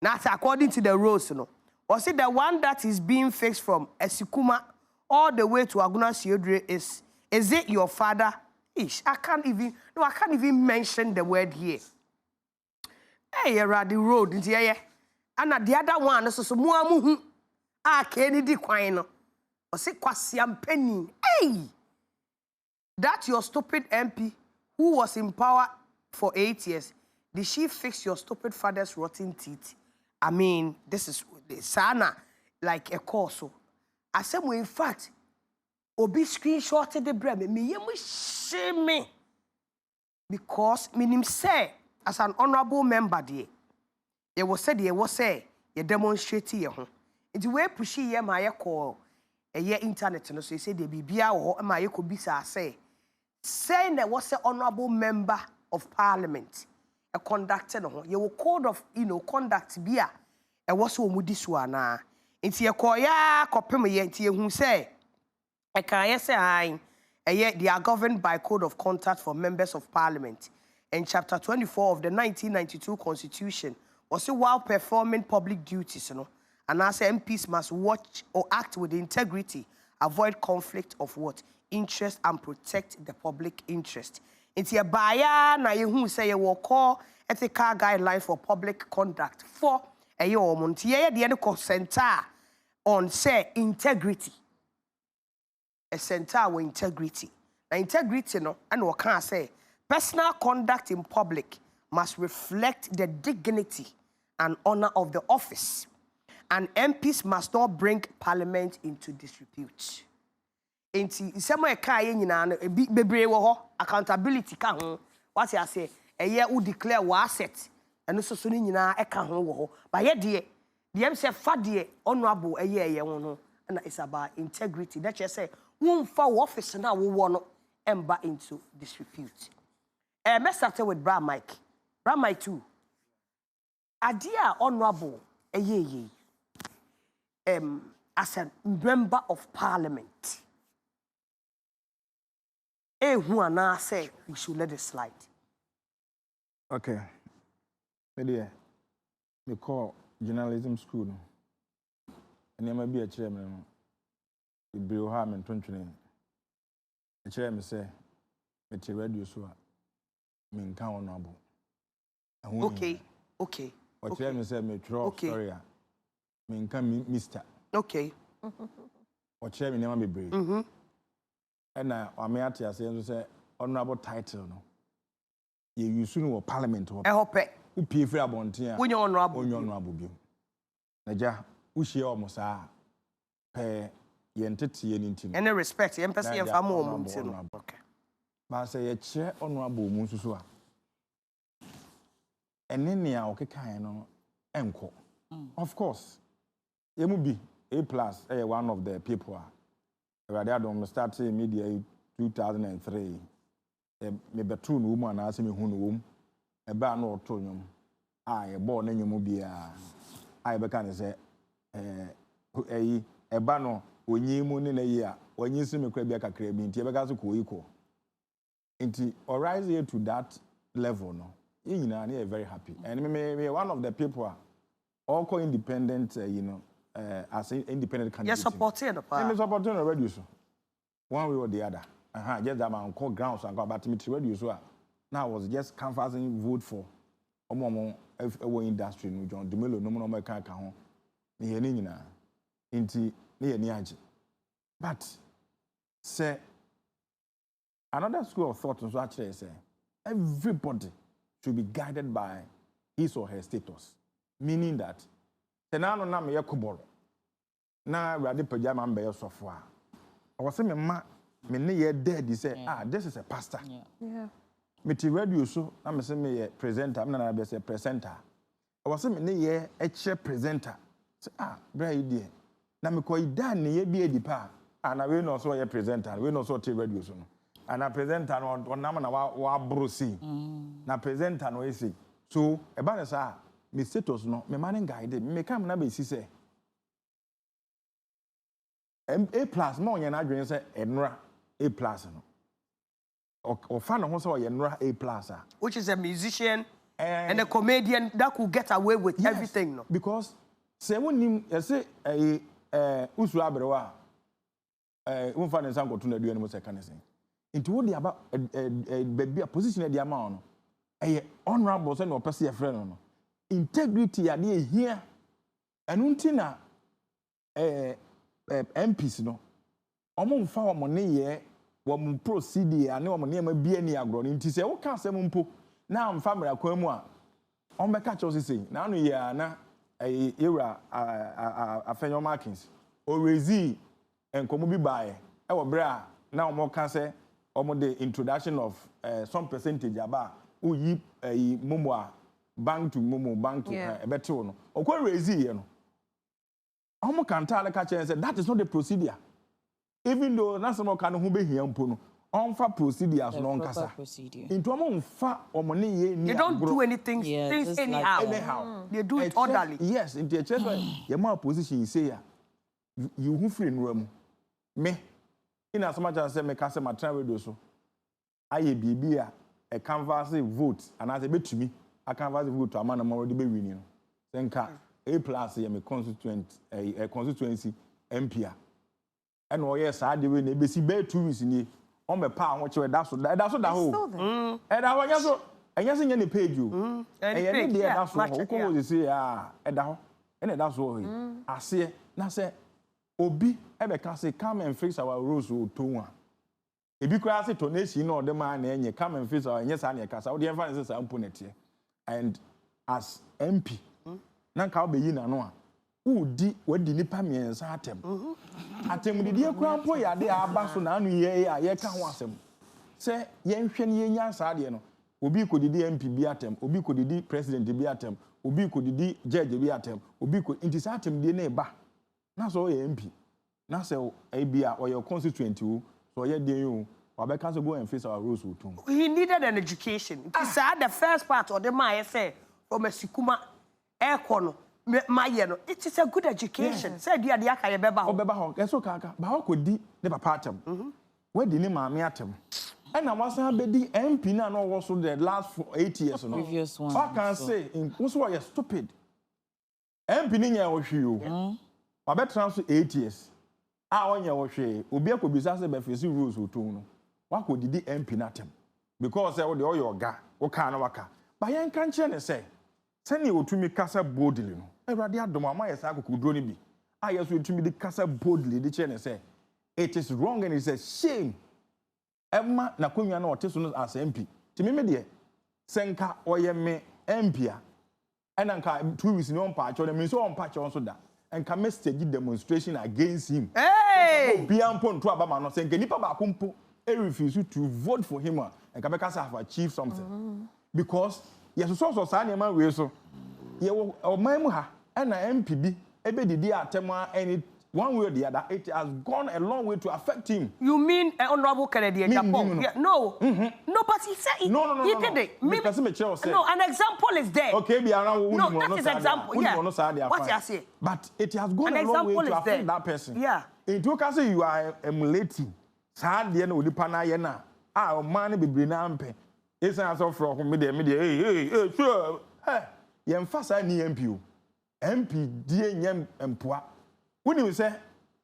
not according to the rules, no. Was it the one that is being fixed from Esikuma all the way to Aguna Siodre is it your father? Ish, I can't even mention the word here. Hey, you're at the road, and the other one, so muamu, Kennedy Quino, or say Kwasiam Penny. Hey, that your stupid MP who was in power for 8 years, did she fix your stupid father's rotten teeth? I mean, this is Sana like a course. I said, well, in fact, Obi screenshotted the bread. Me shame me. Because me say, as an honorable member, you demonstrate here. Nti we pushi ye ma ye call eye internet no so say de bibia wo ma ye ko bisa say na was a honorable member of parliament a conductor no ye will code of conduct bia e was so mudi so ana nti ye call ya kopem ye nti ye hu say e kan ye say ai they are governed by code of conduct for members of parliament and chapter 24 of the 1992 constitution was while performing public duties and as MPs must watch or act with integrity, avoid conflict of what interest and protect the public interest. It's a buyer na who say you will call ethical guidelines for public conduct for a year or month. Yeah, the end center on say integrity. A center with integrity. Now integrity no and what can I say personal conduct in public must reflect the dignity and honor of the office. And MPs must not bring parliament into disrepute. Enti isemo e ka ye nyina no bebre wo ho accountability ka ho what you say eye wo declare wo asset eno so ni nyina e ka ho wo ho ba ye de em say fa de honorable eye wo no na it's about integrity that you say won fa wo office na wo wo no emba into disrepute. Let's start with Bra Mike. Bra Mike too. Adia honorable eye as a member of parliament. Who now say we should let it slide. Okay. Me call journalism school. And I may be a chairman. It be harm and 20. The chairman say, "It's a radio so me count honorable." Okay. What chairman say me draw story. Me can Mister. Okay. What chairman never be brave. And I may ask you say honorable title no. You use no parliament or hope who pay for abontia. When you're honorable bio. Naja, who share almost pay entity anything. Any respect, empathy and family. Okay. But I say a chair honorable Mususua. And then ya okay kind enko. Of course. You must be A+, one of the people. Adom started media in 2003. Me betun woman as me hunu wom. E ba no otonyom. A born na nyom bia. I be kan say e ba no onyi mu ne na yi a onyi si me kwa bia kakra bi nti e be ka so ko iko. Nti rise here to that level no. You know, I'm very happy. And me one of the people all independent, as an independent candidate. Yes, supporting the party. I'm supporting the radio. One way or the other. Just that I'm on grounds and about me to radio. So now I was just canvassing vote for Omomo industry. No John Dumelo, no more can count. But say another school of thought is actually say everybody should be guided by his or her status. Meaning that, tenano na me yakuboro. Na radi pajama mbe yosofwa. I was saying, me ne ye dead. He said, this is a pastor. Yeah. Me ti radio so. Na me say me ye presenter. Me na be say presenter. I was saying me ne ye eche presenter. Say bra idea. Na me ko ida ne ye bi edipa. Na we no so ye presenter. We no so ti radio so no. And a presenter no na wa brosi. Na presenter no esi. So e ba say me status no me man guide me come na be si say A+ mo nya na adwen say enra A+ no or fan ho say enra A+. Which is a musician and a comedian that could get away with everything no. Because say wonim say usu abrewa unfa ne sanko to na duane mo say kan say into what dey about baby position dey ama no honorable say no person your friend no integrity ya dey here and untina MPs no omo mfa wo ne ye wo mo proceed ya ne wo ne ma bia ni agro nti se wo ka asem mpo na mfa mra kwa mu a on be ka cho sei na no ya na era afenyo markings o rezi enkomo bi bae e wo bra na omo ka se omo the introduction of some percentage aba o yi momo a bank to momo bank to ebetio no okwa rezi ye no Omo kan ta le ka che say that is not the procedure. Even though na some kan ho be hia mpo no, onfa procedures no nkasa. Into omo nfa omo ne ye ni. They don't do anything things anyhow. They do it orderly. Yes, in the church your my position say ya. You who free nram. Me in as much as say me ka say my try do so. Aye bibia a canvass vote and as a betumi a canvass vote to amana mo de be win no. Senka A+ ye me constituent a constituency MP a. And oh yes, I do we be see be 2 weeks ni on me pa won che da so da ho. E da ho nya so enya se nya ni page o. E ni de da so ho ko wo se e da ho. E na da so ho. Ase na se obi e be ka say come and fix our roads o to a. Ebi kwa say donation no de man na enye come and fix our enya sa na e ka sa wo de enfa ne say impunity. And as MP na ka be yi na no a wadi nipa miensa atem atem didi ekura mpo ya de aba so na anu ye ya ye ka ho asem se ye nhwe ne ye nya sa de no obi ko didi MP bi atem obi ko didi president bi atem obi ko didi judge bi atem obi ko inti sa atem de na eba na so ye MP na se e bia or your constituent wo so ye de you or can go and face our rules with him. He needed an education. He said the first part of the my say from a Sikuma Aircon. It is a good education. Said you are the Aka Beba. Oh, Beba, yes, so Kaka. But how could the papatum? Where did name my atom? And I was a baby MP now also the last 8 years. Previous one. I can say, in who's why you're stupid. MP Ninya was you. I bet transfer 8 years. I want your share. Ubia could be sassy by facing rules with two. What could the MP natem? Because I would the oil guy, or kind of waka. But I can't say. Send you to me casa boldly. Everybody had the mamma as I could do be. I asked you to me the casa boldly, the chain say. It is wrong and it's a shame. Emma Nakunya no Tesson as MP. To me, dear, Senka or me MP. And I'm 2 weeks in on patch or the means on patch also that. And come stage demonstration against him. Hey! Beyond point to Abama, not saying, Nipa Bakumpo, I refuse to vote for him and Kabeka have achieved something. Because yes, so Sanya man we so. Ye o mamuha and MPB ebe didi atema any one way or the other it has gone a long way to affect him. You mean Honorable Kennedy Japan? Yeah, no. No, but he said no, he did it. No, an example is there. Okay, be around no, that is example. Yeah. What you say? But it has gone a long way to affect that person. Yeah. In two cases you are emulating. Sad the no dipana yena. Ah, man be brinampe. It's an answer from media. Hey, sure. Hey, you emphasize ni MP. MP die nyem empoa. When you say,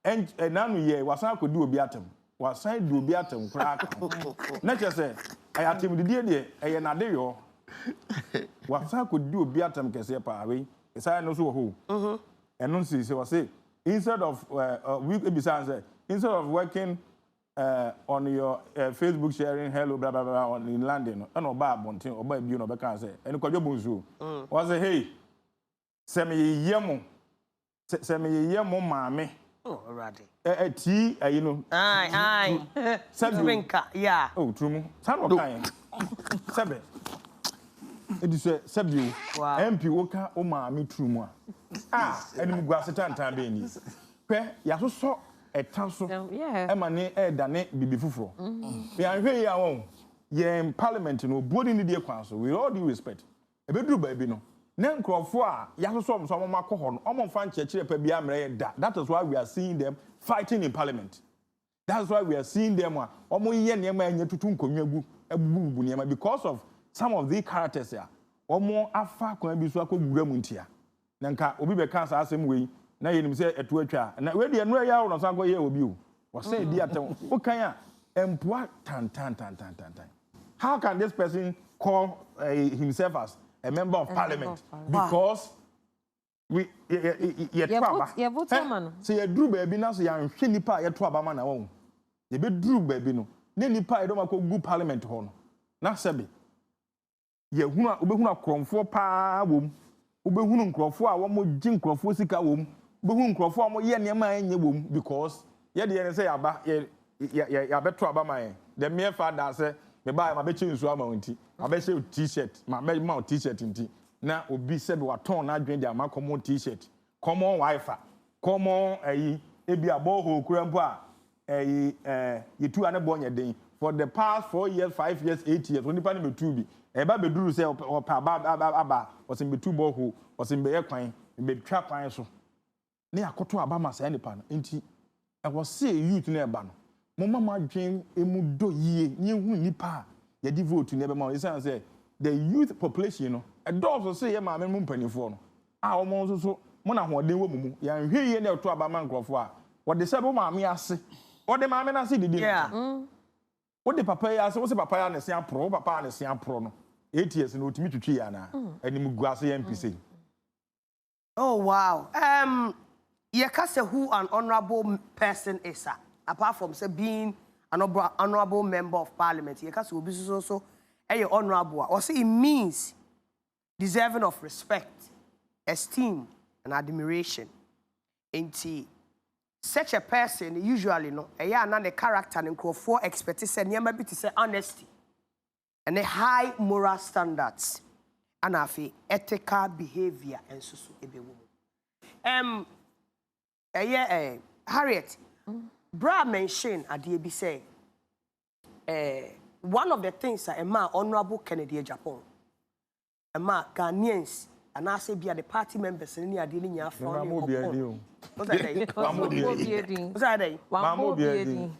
and nanu ye, wasan could do a biatum. Wasan do biatum crack. Not just say, I had him the dear, I am yo. Wasan could do a biatum can say, Parry. It's I know so who. And non see, so I say, instead of, instead of working on your Facebook sharing hello blah blah blah on in London no ba bontin o ba bi no be kan say eni kwadwo bonzu was say hey semi yemo maame oh already ti you know ai sabinka yeah oh true san o kan sebe edi say sebi o MP wo ka o maame true mu eni mu gwa setantan be ni pe ya so etanso emane edane bibi fufuro we anhwe ya won ye parliament no body ni de kwan so with all due respect ebeduru ba bi no na nkrofo a yasoso so mo makoho no omo fa nchekire pa bi amre da. That is why we are seeing them fighting in parliament. That's why we are seeing them omo ye niam anya tutu nkonwagu ebubu niam because of some of the characters here omo afa kwan bi so akogura mu ntia na nka obi be kan sa asem wei na yenim se etu atwa na we de no ya wo so ago ye obi o wo say di atem wo kan a employ tan. How can this person call himself as a member of parliament? Because we ye vote man so ye dru ba bi na so ya nhwe nipa ye to abama na wo ye be dru ba bi no ne nipa ye do makogu parliament ho no na sebe ye hunu obehunu akromfo pa wom obehunu nkrofo a wo mo gi nkrofo sika wom obehunu nkrofo a mo ye niam anye wom because ye de ye say aba ya beto abama ye the mere fact that say me buy ma be chi nsu ama wonti ma be say t-shirt ma be ma t-shirt nti na obi sebe wa ton na adwen dia ma common t-shirt common wifi common ebi aboho kurampo a yitu ane bonye den for the past 4 years 5 years 8 years oni pa ne metu bi eba beduru se opa aba osin betu boho osin be kwan be twa kwan so ne akoto aba ma sa nipa no enti I was say youth na eba no mo mama dwen emu do yie nye hu nipa ye di vote na eba ma you say the youth population no a dog say ye ma me mu mpanifo no a omo so mo na hoden wo mumu ya hwe yie na to aba ma nkrofo a wo de se bo ma me ase wo de ma me na se didi wo de papa ya ase wo se papa ya na se apro papa na se apro no 8 years no otimi twitwi ya na anim guase ya MPC. Oh wow. You can say who an honorable person is, apart from say being an honorable member of parliament. You can say obi so honorable. Or say it means deserving of respect, esteem, and admiration. Inti such a person usually no the character and for expect say never be to say honesty and a high moral standards and ethical behavior and so ebe woman. Harriet, Bra mentioned at the AB say one of the things that honorable Kennedy Japan, Ghanaians, and I say be the party members in the dealing your phone. What's that?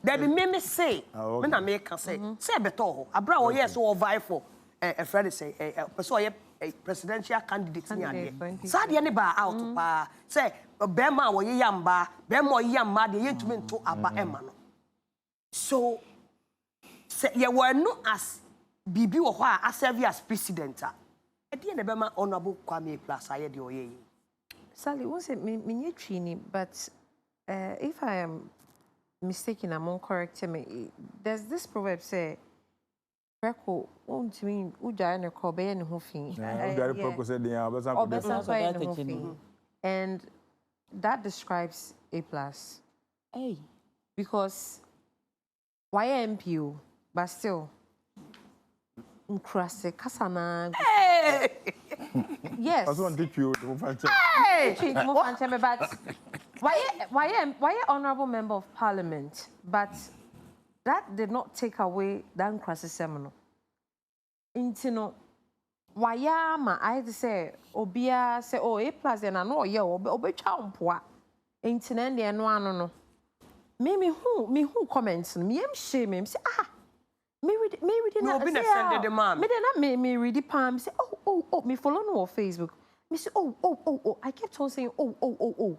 There be me say, when I make say beto, a bra yes or vie for a friend say a presidential candidate near Sadi any bar out pa say Bema or Yamba, Bemo Yamba, the instrument to Abba Emano. So say you were not as Bibi or as serve as president. At the end of Bema honorable Kwame plus I had your ye. Sally was it me trini, but if I am mistaken, I'm on correct me. There's this proverb say Preko won't mean Uja and a Kobe and Hoofing. And that describes A+. Hey. Because why MPU, but still Nkrase Kasana. Hey! Yes. I want to teach you. Hey! But why honorable member of parliament? But that did not take away that Nkrase seminal. Intino. Why I say Obia say A+ and I know obe champoa. Intino and no. Me who comments me shame him say me did not send the man. Me did not me read the palm say oh me follow no on Facebook. Me say oh I kept on saying oh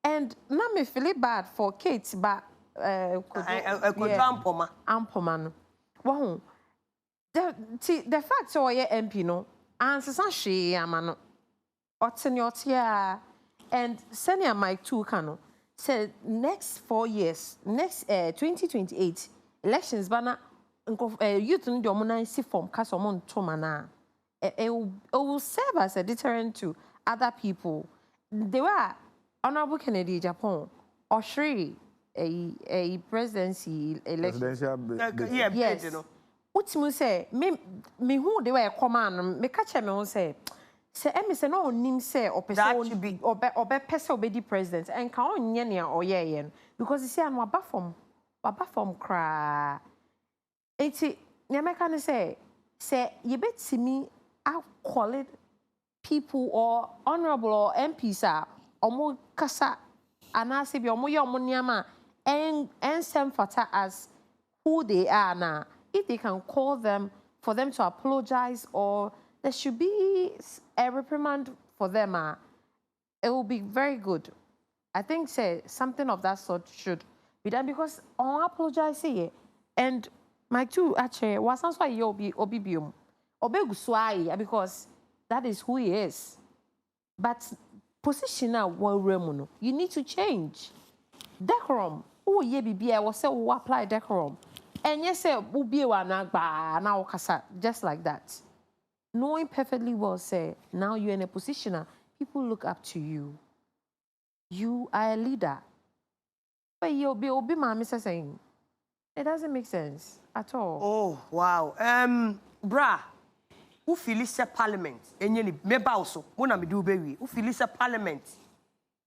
and now me feel bad for Kate but Ampoma. Wow. The fact so ye MP no answer she amano otenya and senior Mike too kano said next 4 years next 2028 elections bana youth in the omunansi form kasomon tomana it will serve as a deterrent to other people. They were honorable Kennedy Japan or Shri a presidency election. Yes. What you say? Me who they were command. Me catch me on say say no nim say or person be or person be the president and can on nyanya or yen because you say I'm above from cry. Eti nyameka say you bet see me I call it people or honorable or MPs are omo kasa anase bi omo ye omo nyama and same fata as who they are now. If they can call them for them to apologize or there should be a reprimand for them, it will be very good. I think say something of that sort should be done because on apologize here and my two actually was why you be obibium obeguswai because that is who he is. But position now you need to change decorum. Oh yeah, BBI was say we apply decorum. And yes, now just like that. Knowing perfectly well, say, now you're in a position, people look up to you. You are a leader. But you'll be Mr. saying, it doesn't make sense at all. Oh, wow. Bra, who feels a parliament? And you meba also, when I do baby, who feels a parliament?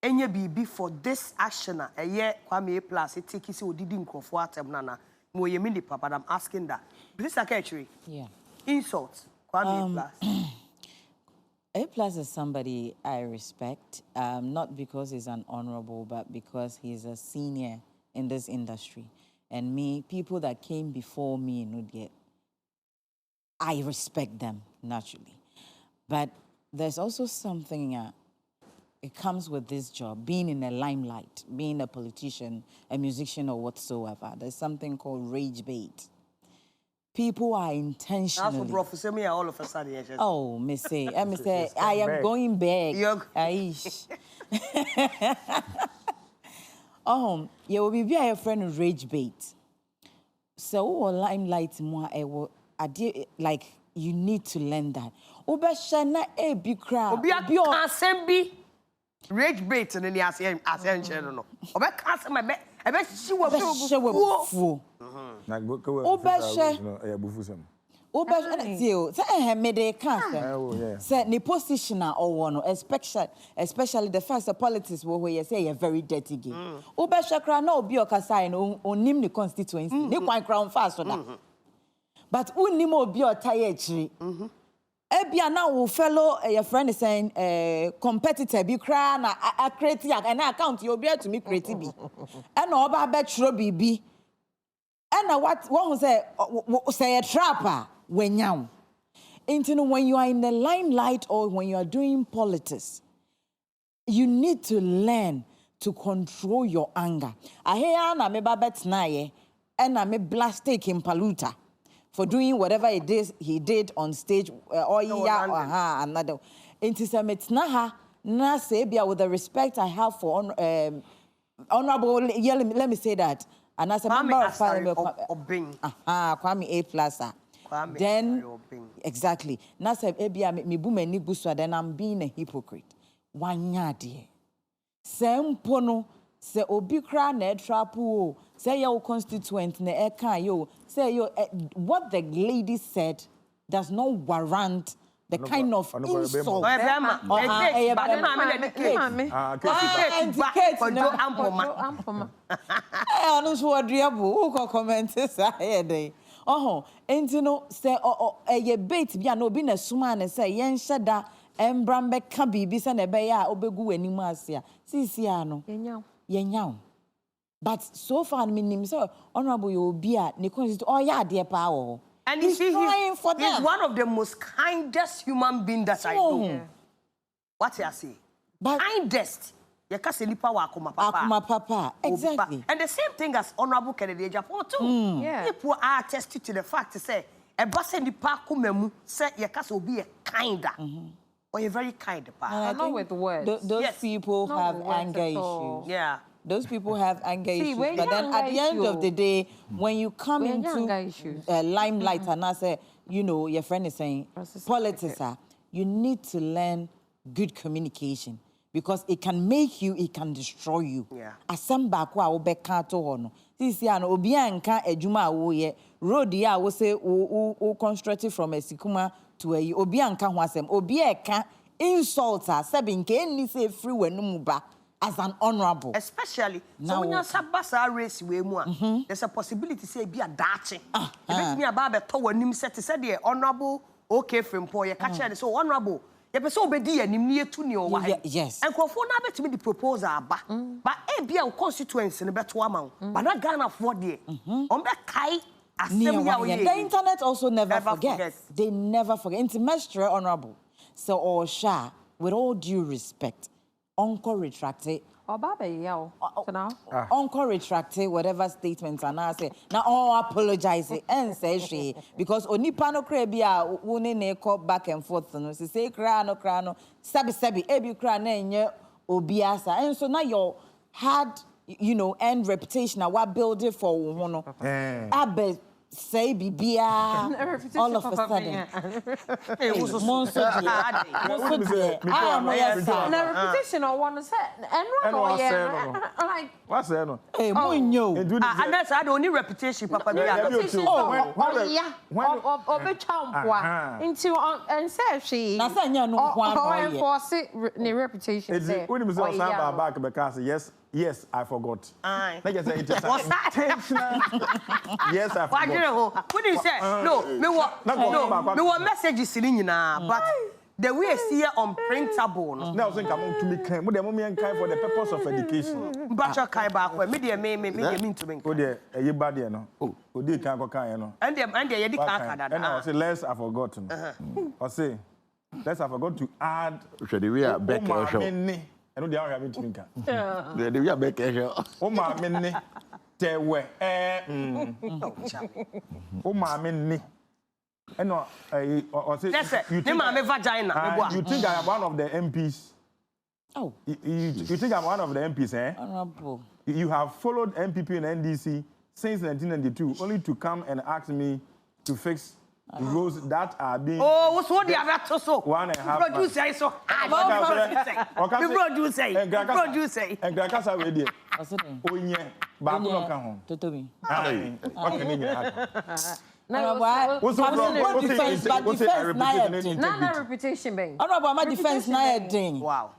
Enye bibi for this action a year Kwame plus it take isi odidi nkrofo atem nana mo ye mini papa but I'm asking that this actually insult Kwame plus A plus is somebody I respect, not because he's an honorable, but because he's a senior in this industry. And me, people that came before me, I respect them naturally. But there's also something. It comes with this job, being in the limelight, being a politician, a musician, or whatsoever. There's something called rage bait. People are intentionally... Now for Professor me all of a sudden. Oh, me say, I am going back. Aish. You will be a friend of rage bait. So, limelight, like, you need to learn that. Obeshana e bi kra. Obi asem bi. Rage bait in the ascension no. Obe asem ebe shiwo. Na go say the position especially the fact that politics where you say a very dirty game. Obeshakra na obi okasa no onim the constituency. Ni kwan crown fast so that. But unim obi otaye chiri. Ebia na wo fellow your friend is saying competitor bi kra na create an account you be to me create bi. And oba be tro bibi. And what who say a trapper when you when you are in the limelight or when you are doing politics, you need to learn to control your anger. I hear na me babet na and I me blast take him paluta for doing whatever he did on stage another. Into some it's na sebia with the respect I have for honorable let me say that. And as a member of Parliament, Kwame A plus. Then exactly. Now say ebia me bume ni buswa then I'm being a hypocrite. Wanya die. Se mpono se obi kra na trapu say your constituent na eka yo say yo what the lady said does not warrant the kind of insult. And you know, say, a bait be an obina suman and say, yen shada, and brambe cabi, bisa nebeya, obegu and nimasia. Sisiano, yenyao. But so far, meaning so honorable you be at Nikon's oh, yeah, dear power. And he's trying for them. He's one of the most kindest human beings that I know. What you say? Kindest. Akuma papa. Exactly. And the same thing as Honorable Kennedy Japan too. People are attested to the fact to say, a boss in the park say your castle will be a kinder. Or a very kind part. I know with words. Those people have anger issues. Yeah. Those people have anger issues. But then at the end of the day, when you come into limelight and I say, you know, your friend is saying, politics, you need to learn good communication. Because it can make you, it can destroy you. Asamba kwa obeka to hono. Sisi ano obi anka ejuma wo ye road ya wo say o constructed from Esikuma to a obi anka ho asem obi eka insulter sebi nke eni say free wenum ba as an honorable. Especially so when you sabasa race we mu a there's a possibility say be a dache. Ebet me aba be to wanim set said the honorable okay from po ye catch so honorable. Yes. And Crawford now bet me the proposal but ABL constituency in better amount. But not Ghana for the on that kai the internet also never forgets. They never forget. It's Mestre honorable. So or Sha, with all due respect, Uncle retracted. Uncle retracted whatever statements and I say now all apologize and say she because oni pano krebia woni ne call back and forth no say krano sabi ebi kra na enye obiasa and so now your hard end reputation what build it for one abe say bibia all of a sudden. Hey, who's Monster repetition or one say and one like what's that no? Hey, Munyo. And that's I don't need reputation, Papa. Repetition into and say she na say nya no kwa no enforce the reputation say when you say something back because yes I forgot. Like I say it is intentional. Yes I forgot. What do you say? No, me what messages in nyina, but the way see unprintable no. Now think come to me kind. Mo dem me kind for the purpose of education. Bacha kai back me dey me mean to me. O dey e bad there no. O dey kan ko kan no. And dey dey kan that. And I say less I forgot no. I say less I forgot to add the way I back show. I know they are having to think. The way I back show. O ma me ni te we o ma me ni. No, I say you think I'm a vagina. You think I am one of the MPs? Oh, you think I'm one of the MPs, eh? Honorable. You have followed MPP and NDC since 1992, only to come and ask me to fix roads that are being. Oh, what's what the other so? 1.5. Producer so. Producer. And Grakasa ready. Oh yeah, back no can home. Totomi. What can you have? What's defense na reputation bang. Honorable, my defense na thing. Wow.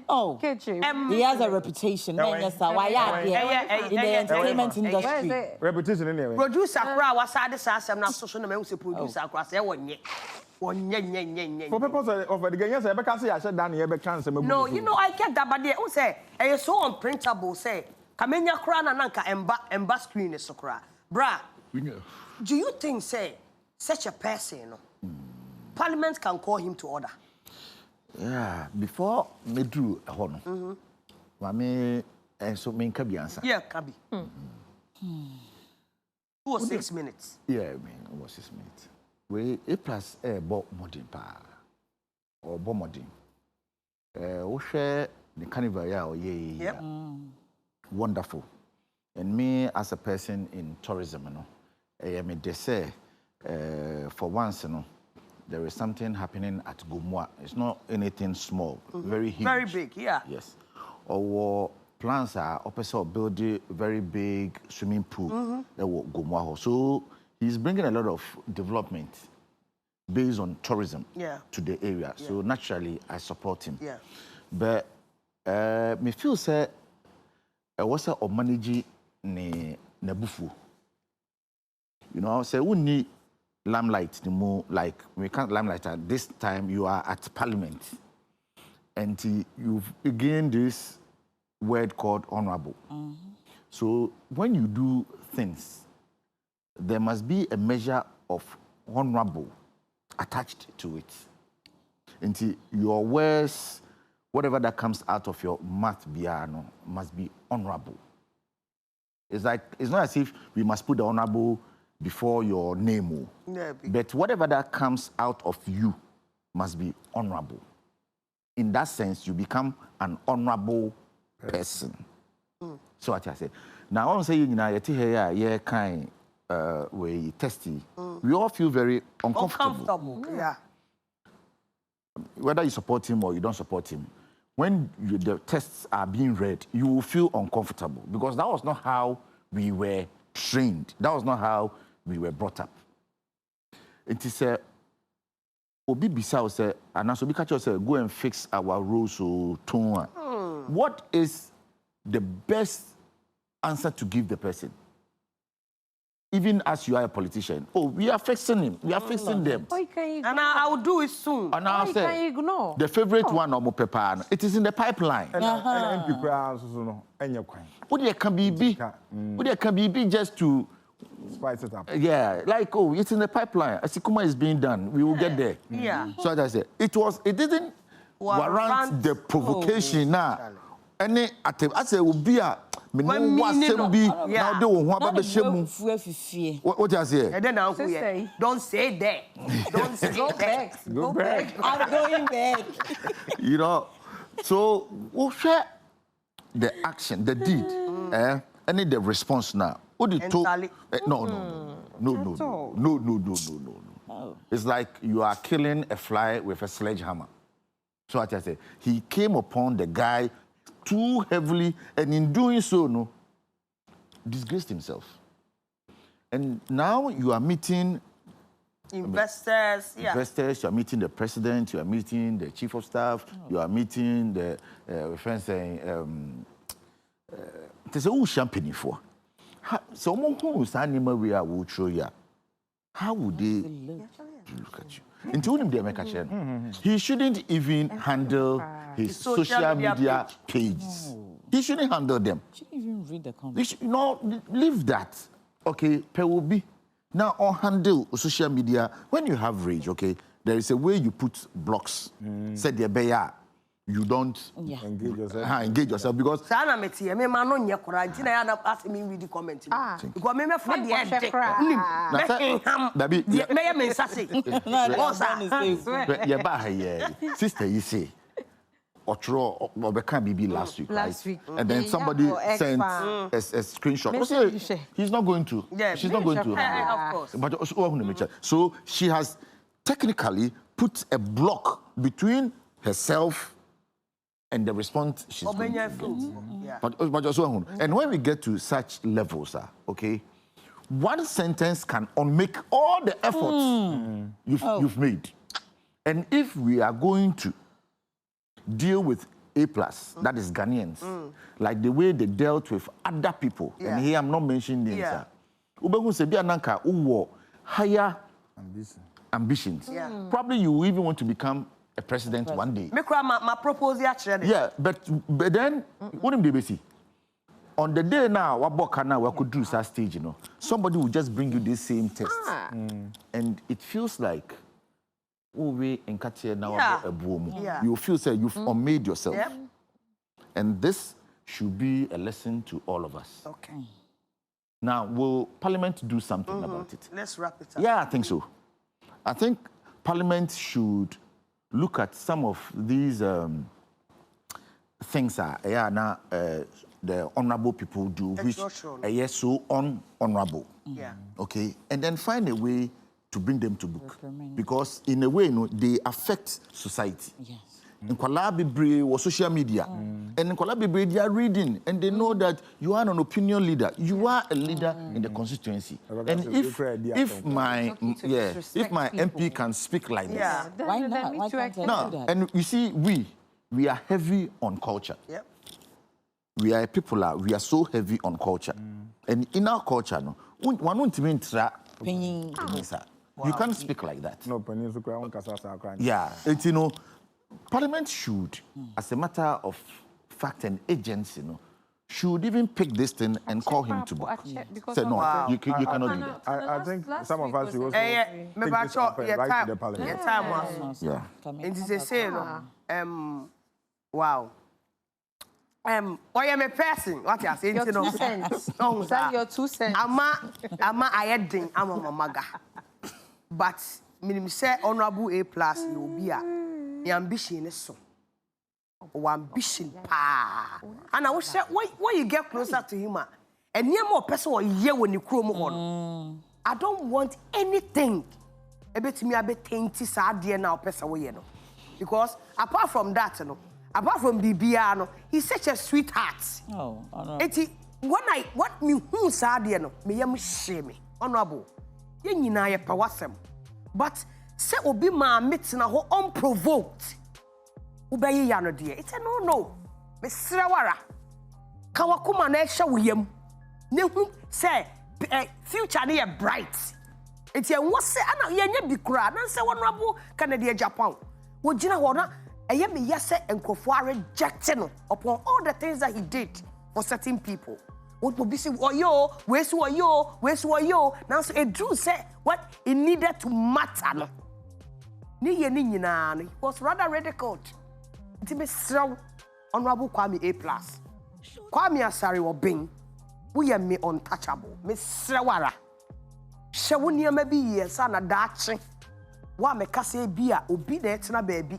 Oh, he has a reputation. Yes, why in the entertainment industry. Reputation anyway. Producer kra wasade sa asem na so na me say producer kra say wonye. For purpose of the game, yes, I can't say I said that you can't. No, you know I get that, but they say it's so unprintable. Say, Kamenya kra na nanka emba screen is so kra. Bra. Do you think, say, such a person, Parliament can call him to order? Yeah, before me do a honor. Kwame, and so me can be answer. Yeah, Kabi. 2 or 6 minutes. Yeah, I mean, it was 6 minutes. We a plus a bo modern pa or bo modern. We share the carnival, yeah, wonderful. And me as a person in tourism, you know. I mean, they say, for once, you know, there is something happening at Gumwa. It's not anything small, very huge. Very big, yeah. Yes. Our plans are opposite building very big swimming pool at Gumwa. So he's bringing a lot of development based on tourism to the area. Yeah. So naturally, I support him. Yeah. But me feel say, what's a manage ne bufu. You know, say we need limelight the more like we can't limelight at this time you are at Parliament and you've gained this word called honorable. So when you do things, there must be a measure of honorable attached to it. And your words, whatever that comes out of your mouth, must be honorable. It's like it's not as if we must put the honorable before your name. But whatever that comes out of you must be honorable. In that sense, you become an honorable person. So what I say. Now, I want to say, you know, you're kind we testy. We all feel very uncomfortable. Yeah. Whether you support him or you don't support him, when the tests are being read, you will feel uncomfortable because that was not how we were trained. That was not how we were brought up. It is a Obi Bisao said, and as Obi Kacho said, go and fix our roads or tone. What is the best answer to give the person? Even as you are a politician, we are fixing him. We are fixing them. And I will do it soon. And I say, ignore? The favorite one, Omo Pepa, it is in the pipeline. What can be just to spice it up. Yeah, like it's in the pipeline. Asikuma is being done. We will get there. Yeah. So as I said, it didn't warrant the provocation now. Any I say will be a what you say? Don't say that. Don't say that. Go back. I'm going back. You know, so we'll share the action, the deed, and the response now. What do you talk? No. No. It's like you are killing a fly with a sledgehammer. So what I say, he came upon the guy too heavily, and in doing so, disgraced himself. And now you are meeting investors, investors, you are meeting the president, you are meeting the chief of staff, you are meeting the friends saying, there's a champagne for. So, who's animal we are show you. How would they look at you? Until he shouldn't even handle his social media pages. He shouldn't handle them. Shouldn't even read the comments. Leave that. Okay, will be. Now, on handle social media, when you have rage, okay, there is a way you put blocks. Said the bear, you don't engage yourself because. Sana meti, me mano nye kura. Tina ya na ask me read the comment. Because me for the end. Me me sase. Yeah, bah sister, you say. Otro Obeka BB last week, right? And then somebody sent a screenshot. He's not going to. She's not going to. Of course. But so she has technically put a block between herself and the response she's going to. And when we get to such levels, okay, one sentence can unmake all the efforts you've made. And if we are going to deal with A+, that is Ghanaians, like the way they dealt with other people, and here I'm not mentioning names, higher ambitions. Probably you even want to become a president one day. My proposal actually. Yeah, but then what do they see? On the day now, we could do such stage, somebody will just bring you this same test, and it feels like you feel say you've unmade yourself, and this should be a lesson to all of us. Okay. Now, will Parliament do something about it? Let's wrap it up. Yeah, I think so. I think Parliament should look at some of these things the honorable people do, which are so unhonorable. Okay, and then find a way to bring them to book, because in a way, they affect society. In Kwalabibre or social media, and in Kwalabibre they are reading, and they know that you are an opinion leader. You are a leader in the constituency. And if my MP can speak like this, why not? Why can't I do that? And you see, we are heavy on culture. We are people we are so heavy on culture, and in our culture, you can't speak like that. Yeah, it's, Parliament should, as a matter of fact and agency, should even pick this thing and call him to book. Say no, you cannot do that. I think some of us should also take this up and write to the Parliament. And they say, wow. I am a person. What you are saying? Your 2 cents. Send your 2 cents. Ama ayedin ama mamaga. But minimum say honorable A+ you will be the ambition is so. Or ambition pa. And I will say why you get closer to him and near more person or year when you chrome on. I don't want anything. A bit me a bit tainty sad dear now person way because apart from that, apart from BBR, he's such a sweetheart. Oh, no. What me who sad dear me am shame honorable. You know your powasem. But say obi ma meeting na ho unprovoked. Ubeyi ya no dear. It's a no. Me srawara. Kawakuma na ehya woyam. Ne hu say future na bright. It's a wo say ana ye nya bi kura na say honorable Canada Japan. Wo gina ho na eye me yese enkofo are rejecting no upon all the things that he did for certain people. What will be say, yo, where's yo? Now, so a Jew said what it needed to matter. It was rather ridiculed. It be so honorable Kwame A+. Kwame Asari or Bing, we are me untouchable. Miss Srawara. Shawunia maybe yes, and a dachi. Wa me kase bia, obi de tina baby,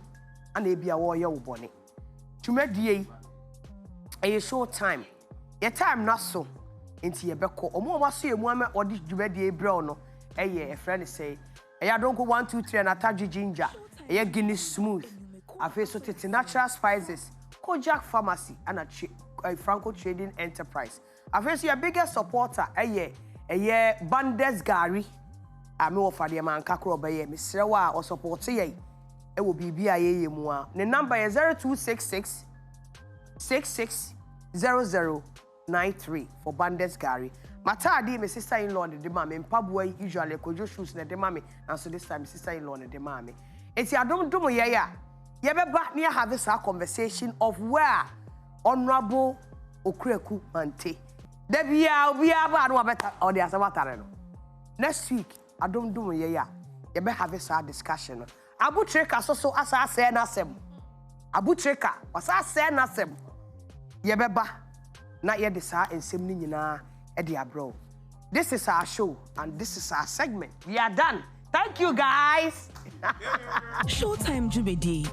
and a bia warrior bonnet. To me, a Showtym. Your time not so. Inti yebeko. Omo waso emu ama odi dwumadi ebrɛ no. Eye a friend say. Eya don't go 1 2 3 and attach ginger. Eya Guinness smooth. Afi so tete natural spices. Kojak Pharmacy and a Franco Trading Enterprise. Afi so your biggest supporter. Eye Bandes Gary. Ame offer the man kakro beye. Mr. Wa or support ye. It will be BIA mua. The number is 0266 660093 for Bandes Gary. Matadi, my sister-in-law, the mammy, Pabway usually could shoes the mammy, and so this time, sister-in-law, the mammy. It's your don't do me, yeah. You ever back near have this conversation of where Honorable Okreku Mante. There we are better or the Asawatareno. Next week, I don't do me, yeah. You better have this discussion. Abu Treka so as I say, Nasem. Abu Treka was I say, Nasem. Yebeba, not yet the sa and Simni na Edia bro. This is our show and this is our segment. We are done. Thank you guys. Showtime Jubedi.